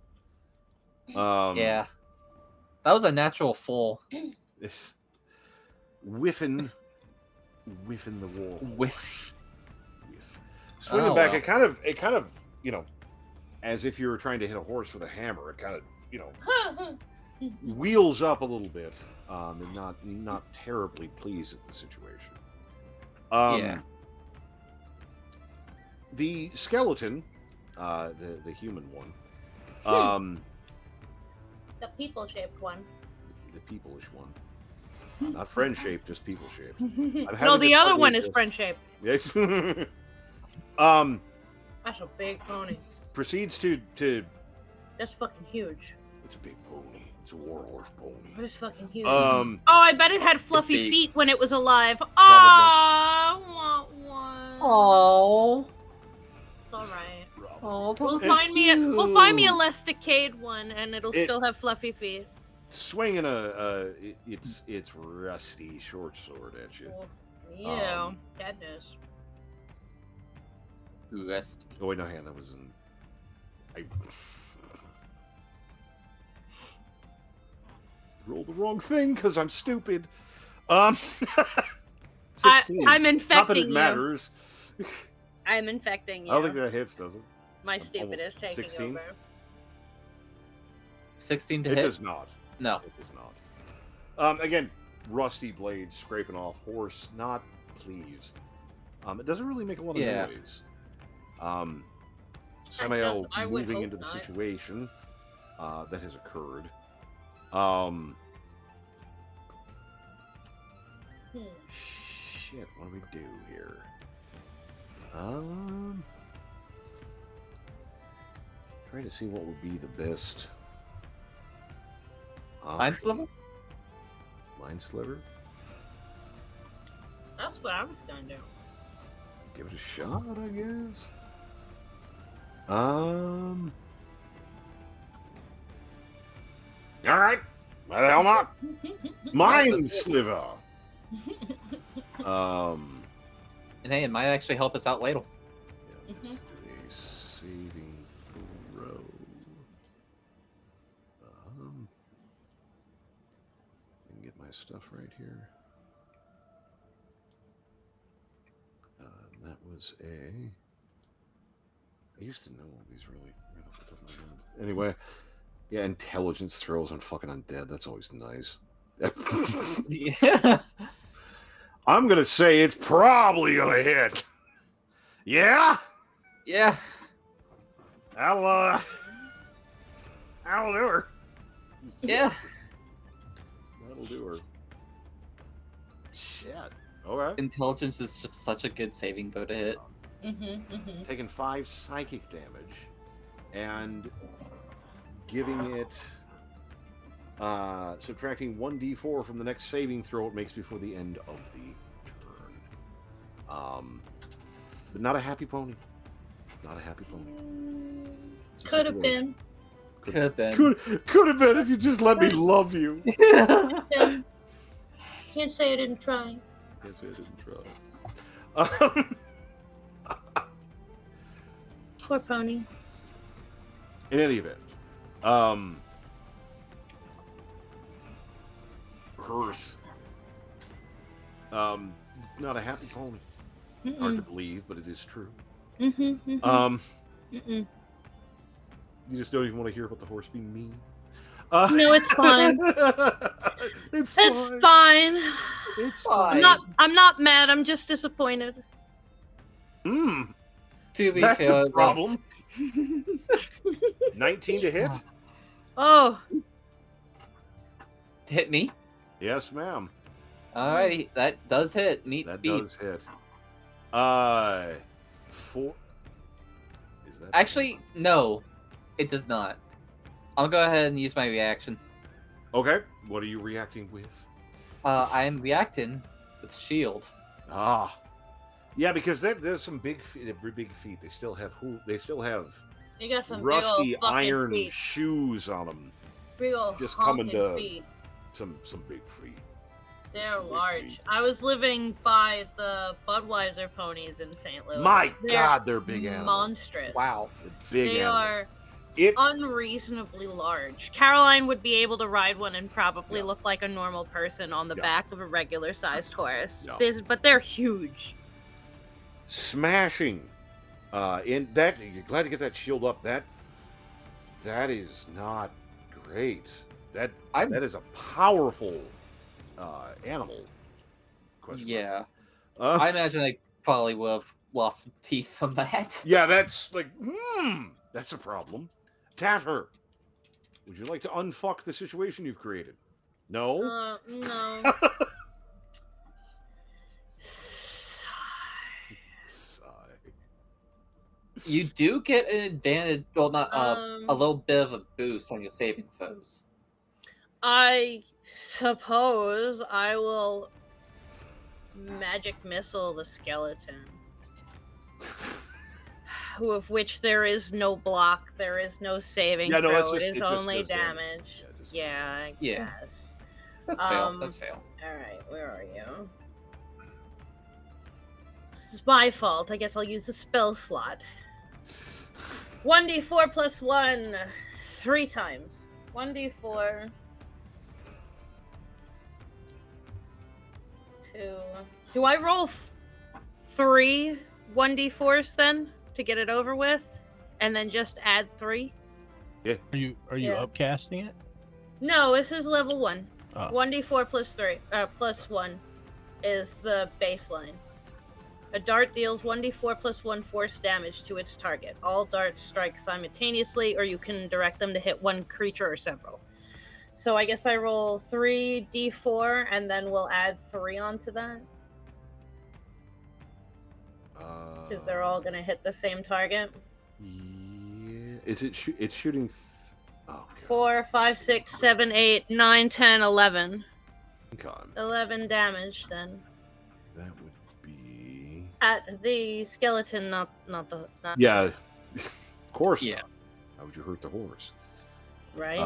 Yeah. That was a natural full. This whiffing the wall. Whiff. Whiff. Swinging Oh, back, well. it kind of, as if you were trying to hit a horse with a hammer. It kind of, wheels up a little bit, and not terribly pleased at the situation. Yeah. The skeleton, the human one, The people-shaped one. the people-ish one, not friend-shaped, just people-shaped. No, the other one is friend-shaped. Yeah. That's a big pony. Proceeds to. That's fucking huge. It's a big pony. It's a warhorse pony. It's fucking huge. Um, Oh, I bet it had fluffy big. feet when it was alive. Oh, I want one. Oh. It's all right. Oh, We'll find me a less decayed one, and it'll still have fluffy feet. swinging its rusty short sword at you. Yeah, goodness. Rest. Oh wait, no, hand. That was in. I rolled the wrong thing because I'm stupid. 16. I'm Not that infecting it you. matters. I'm infecting you. I don't think that hits, does it? My I'm stupid is almost taking 16. over. 16 to It hit? does not. No. It does not. Again, rusty blades scraping off. Horse not pleased. It doesn't really make a lot of Yeah. noise. Samael I would moving hope into the not. situation that has occurred. Shit, what do we do here? Try to see what would be the best. Mind Sliver? Mind Sliver? That's what I was gonna do. Give it a shot, I guess. All right. Why the hell not? Mind Sliver. And hey, it might actually help us out later. Yeah, let's do a saving throw. I can get my stuff right here. That was a. I used to know all these really right off the top of my head. Anyway, yeah, intelligence throws on fucking undead. That's always nice. Yeah. I'm gonna say it's probably gonna hit. Yeah, Yeah. that'll do her. Yeah. That'll do her. Shit. Okay. Intelligence is just such a good saving throw to hit. Taking 5 psychic damage and giving it Subtracting 1d4 from the next saving throw it makes before the end of the turn. But not a happy pony. Not a happy pony. It's a Could have situation. been. Could have been. Could have been if you just let me love you. Been. Can't say I didn't try. Can't say I didn't try. Poor pony. In any event, Hearth. It's not a happy pony. Hard to believe, but it is true. You just don't even want to hear about the horse being mean. No, it's fine. It's fine. It's fine. I'm not mad. I'm just disappointed. To be That's fair, a problem. 19 to hit? Oh, Hit me. Yes, ma'am. Alrighty, that does hit. Meets That beats. does hit. 4. Is that Actually, no, it does not. I'll go ahead and use my reaction. okay? What are you reacting with? I am reacting with shield. Ah, yeah, because there's some big feet. They still have you got some rusty big old fucking iron feet. shoes on them. Big old just coming honking to- feet. Some big feet. They're some big large. feet. I was living by the Budweiser ponies in St. Louis. My They're God, they're big animals. monstrous. Wow. They're big They animals. are It unreasonably large. Caroline would be able to ride one and probably Yeah. look like a normal person on the Yeah. back of a regular sized horse. Yeah. But they're huge. smashing. In that, you're glad to get that shield up. That is not great. That is a powerful animal. Question mark. Yeah. Uh, I imagine I probably would have lost some teeth from that. Yeah, that's like, that's a problem. Tatter, would you like to unfuck the situation you've created? No. No. Sigh. You do get an advantage, well, not a little bit of a boost on your saving throws. I suppose I will magic missile the skeleton. Of which there is no block, there is no saving Yeah, no, throw, that's it just- is it just only does damage. damage. Yeah, just- Yeah, I Yeah. guess. That's fail. That's fail. Alright, where are you? This is my fault. I guess I'll use the spell slot. 1d4 plus 1. 3 times. 1d4. 2. Do I roll 3 1d4s then to get it over with? And then just add 3? Are you Yeah. upcasting it? No, this is level 1. Oh. 1d4 plus 3, plus 1 is the baseline. A dart deals 1d4 plus 1 force damage to its target. All darts strike simultaneously, or you can direct them to hit one creature or several. So I guess I roll 3d4, and then we'll add 3 onto that, because they're all going to hit the same target. Yeah. Is it? It's shooting. Oh, God. 4, 5, 6, 7, 8, 9, 10, 11. God. 11 damage, then. That would be. At the skeleton, not the... Not Yeah. Of course. Yeah. Not. How would you hurt the horse? Right?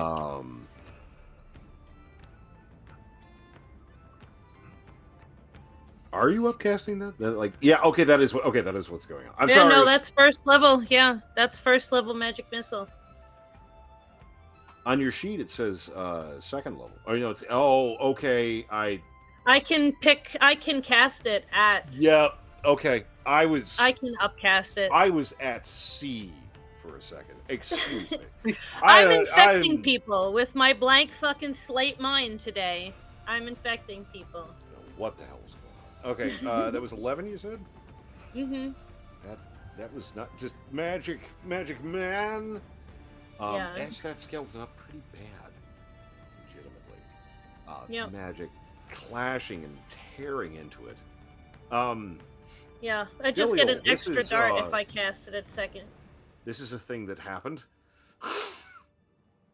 Are you upcasting that? Like, yeah, okay, that is what's going on. I'm yeah, sorry. no, that's first level. Yeah, that's first level magic missile. On your sheet it says second level. Oh, you know, it's okay. I can cast it at... Yeah, okay. I can upcast it. I was at C for a second. Excuse me. I'm infecting people with my blank fucking slate mind today. I'm infecting people. What the hell was going on? Okay, that was 11 you said? Mm-hmm. That was not just magic man. Yeah. That's that skeleton up pretty bad. Legitimately. Yep. Magic clashing and tearing into it. Yeah, I just get an Dillial, this extra is, dart if I cast it at second. This is a thing that happened.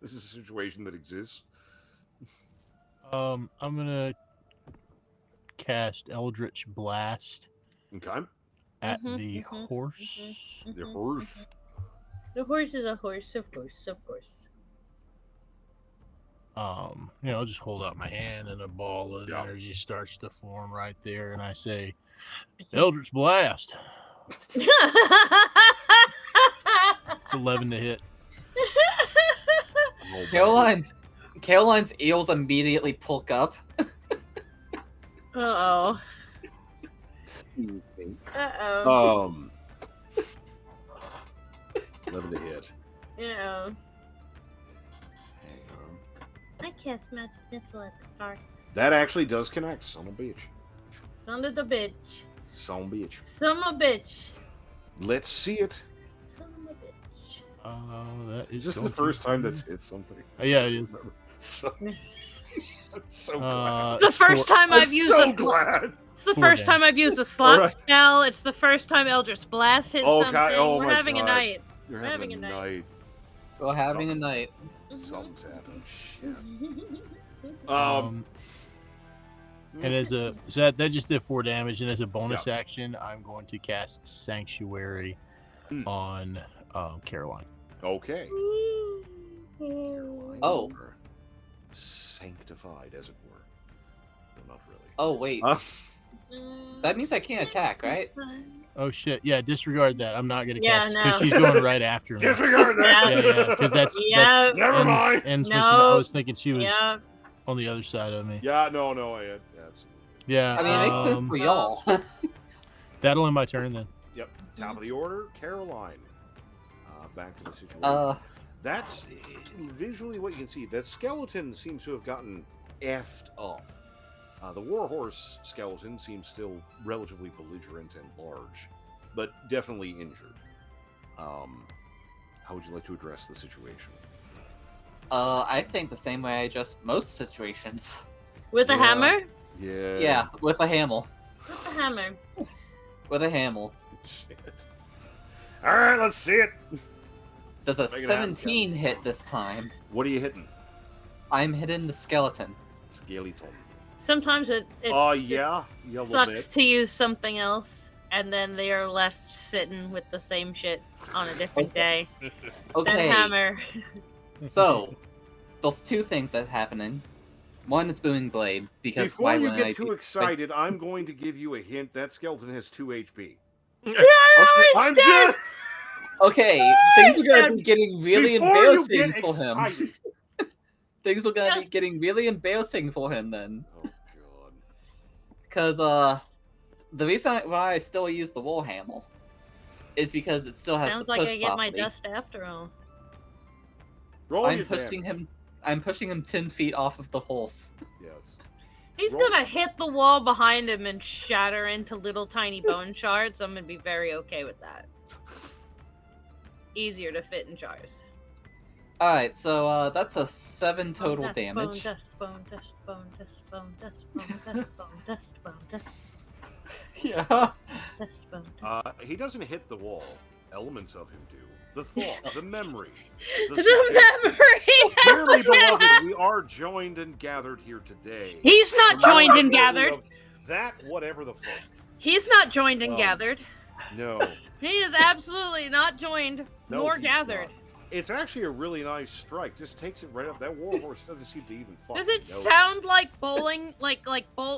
This is a situation that exists. I'm gonna cast Eldritch Blast Okay. at Mhm, the mhm, horse. The horse. The horse is a horse, of course, of course. I'll just hold out my hand and a ball of Yeah. energy starts to form right there, and I say, Eldritch Blast. It's 11 to hit. Oh, Caroline's eels immediately pluck up. Uh-oh. Excuse me. Uh-oh. 11 to hit. Uh-oh. Hang on. I cast magic missile at the park. That actually does connect. Son of a bitch. Son of a bitch. Son of a bitch. Son of a bitch. Let's see it. Son of a bitch. That Is is this the going first to time be- that's hit something? Yeah, it is. So, I'm so glad. It's the first time I'm I've used so a slot. glad. It's the 4 first damage. time I've used a slot Alright. spell. It's the first time Eldritch Blast hit Oh, something. God. Oh, We're my having a God. night. You're We're having having a a night. night. We're having a night. Something's happening. Shit. And as a so that just did 4 damage, and as a bonus action, I'm going to cast Sanctuary on Caroline. Okay. Caroline, Oh. you are sanctified, as it were. Well, not really. Oh wait, that means I can't attack, right? Oh shit! Yeah, disregard that. I'm not gonna Yeah, cast no. because she's going right after me. Disregard that. Yeah, because that's Yeah. Never mind. ends when No. I was thinking she was Yeah. on the other side of me. Yeah, no, I had absolutely. Yeah, I mean, it makes sense for y'all. that'll end my turn then. Yep. Top of the order, Caroline. Back to the situation. That's visually what you can see. The skeleton seems to have gotten effed up. The warhorse skeleton seems still relatively belligerent and large, but definitely injured. How would you like to address the situation? I think the same way I address most situations. With a Yeah. hammer? Yeah. Yeah, with a hammer. With a hammer. With a hammer. Shit. All right, let's see it. Does a Make it happen, 17 hit this time? What are you hitting? I'm hitting the skeleton. Skeleton. Sometimes it Yeah, a little sucks bit. to use something else, and then they are left sitting with the same shit on a different day. Then Okay, hammer. so those two things that's happening. One is booming blade because Before why you wouldn't I get too be- excited, I'm going to give you a hint. That skeleton has 2 HP. Okay, I'm just okay, things are gonna be getting really before you embarrassing get for him. excited. Things are gonna be Yes. getting really embarrassing for him then, Oh god. because the reason why I still use the warhammer is because it still has Sounds the like push I get my property. dust after all. Roll I'm your pushing damage. I'm pushing him 10 feet off of the horse. Yes. He's Roll. gonna hit the wall behind him and shatter into little tiny bone shards. I'm gonna be very okay with that. Easier to fit in jars. Alright, so that's a 7 total Dust damage. Bone, dust bone, dust bone, dust bone, dust bone, dust bone, dust bone, dust Yeah. dust bone. He doesn't hit the wall. Elements of him do. The thought, the memory, the The suggestion. Dearly memory. beloved, we are joined and gathered here today. He's not The joined memory and gathered. of That whatever the fuck. He's not joined and Well, gathered. No. He is absolutely not joined No, nor he's gathered. not. It's actually a really nice strike. Just takes it right up. That warhorse doesn't seem to even fucking Does it know. sound like bowling, like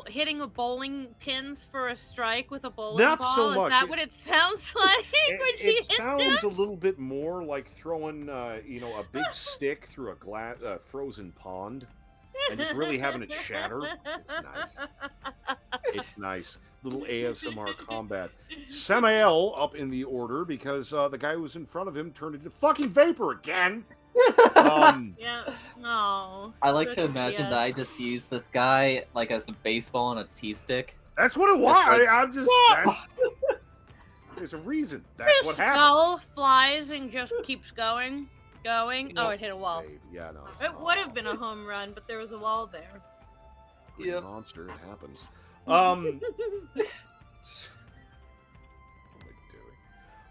hitting a bowling pins for a strike with a bowling Not ball? so Is much. that It- what it sounds like when she It hits sounds it? a little bit more like throwing, a big stick through a frozen pond, and just really having it shatter. It's nice. It's nice. Little ASMR combat. Samael up in the order because the guy who was in front of him turned into fucking vapor again. Yeah. No. I like to imagine yes. that I just use this guy like as a baseball and a tea stick. That's what it was. Just like- I'm just. That's, there's a reason. That's His what happened. skull flies and just keeps going. Oh, it hit a wall. Babe, yeah, no. it's It not. would have been a home run, but there was a wall there. Pretty Yep. monster. It happens. What am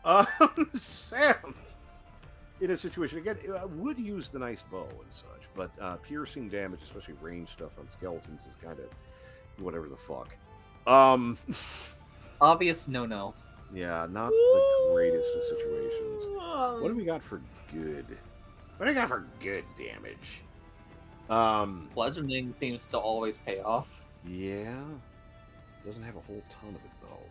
I doing? Sam, in a situation again, I would use the nice bow and such, but piercing damage, especially range stuff on skeletons, is kind of whatever the fuck. Obvious no. Yeah, not the greatest of situations. What do we got for good? What do we got for good damage? Bludgeoning seems to always pay off. Yeah. Doesn't have a whole ton of it though.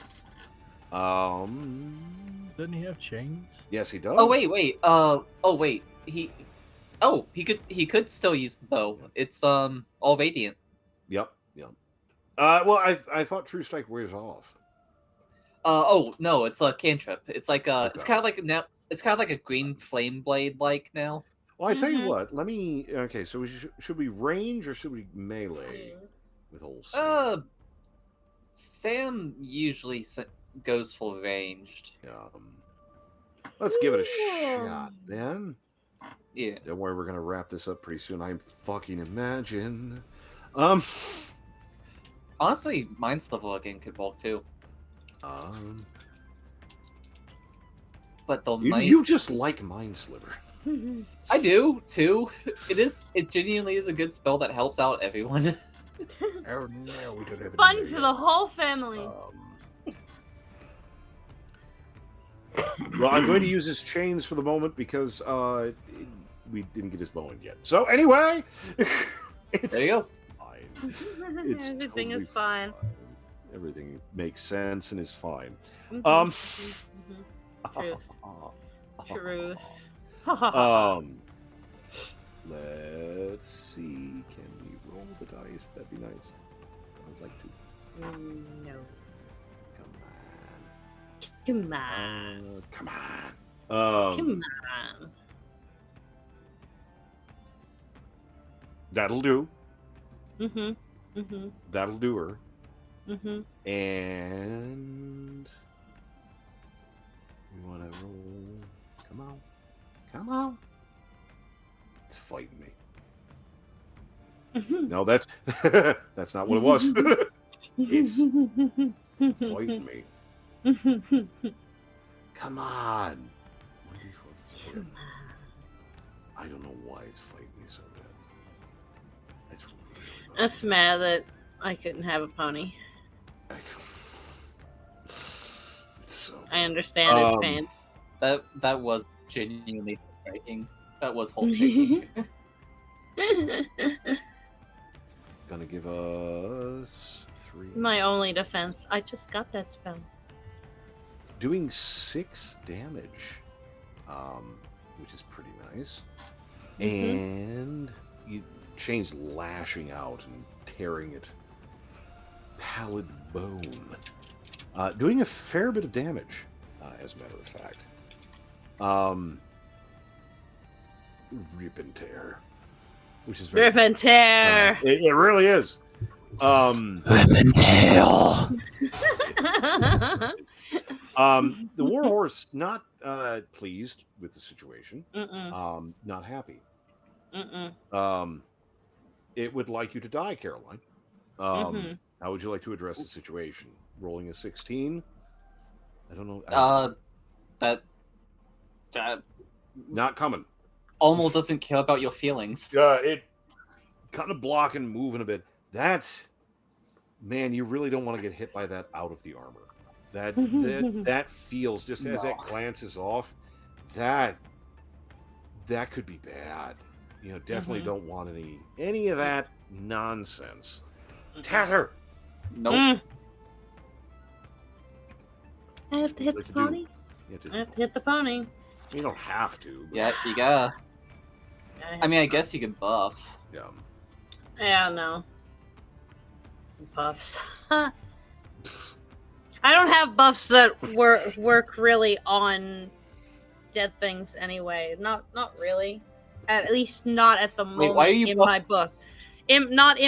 Doesn't he have chains? Yes, he does. Oh wait. He could still use the bow. It's all radiant. Yep. Well, I thought True Strike wears off. Oh no, it's a cantrip. It's like it's Okay. kind of like now. It's kind of like a green flame blade like now. Well, I tell you what. Let me. Okay, so should we range or should we melee with old Sam? Sam usually goes full ranged. Let's give it a shot then. Yeah. Don't worry, we're gonna wrap this up pretty soon. I'm fucking imagine. Honestly, Mind Sliver again could bulk too. But the You just like Mind Sliver. I do too. It genuinely is a good spell that helps out everyone. Oh no, we don't have it. Fun for the whole family. Well, I'm going to use his chains for the moment because we didn't get his bowing yet. So anyway, There you go. fine. It's Everything totally is fine. Everything makes sense and is fine. Truth. Let's see. Can we roll the dice? That'd be nice. I'd like to. No. Come Come on. come on. Come on. That'll do. Mm-hmm. That'll do her. Mm-hmm. And we want to roll. Come on. Come on. It's fighting me. No, that's that's not what it was. It's fighting me. Come on. Come on. I don't know why it's fighting me so bad. It's really bad. That's mad that I couldn't have a pony. It's so I understand its pain. That was genuinely breaking. That was whole shaking. gonna give us 3. My only defense. I just got that spell. Doing 6 damage, which is pretty nice. And you chains lashing out and tearing at pallid bone, doing a fair bit of damage, as a matter of fact. Rip and tear, which is very Rip and tear. it really is. Rip and tail. The warhorse not pleased with the situation. Not happy. It would like you to die, Caroline. How would you like to address the situation? Rolling a 16? I don't know. That Not coming. almost doesn't care about your feelings. It kind of blocking, moving a bit. That's, man, you really don't want to get hit by that out of the armor. That feels, just as that glances off, that could be bad. You know, definitely don't want any of that nonsense. Tatter. Nope. I have to hit the pony. I have to hit the pony. You don't have to. But, Yeah, you gotta. I mean, I guess you can buff. yeah. Yeah, no. Buffs. I don't have buffs that work really on dead things anyway. Not really. At least not at the moment Why are you in my book. Not in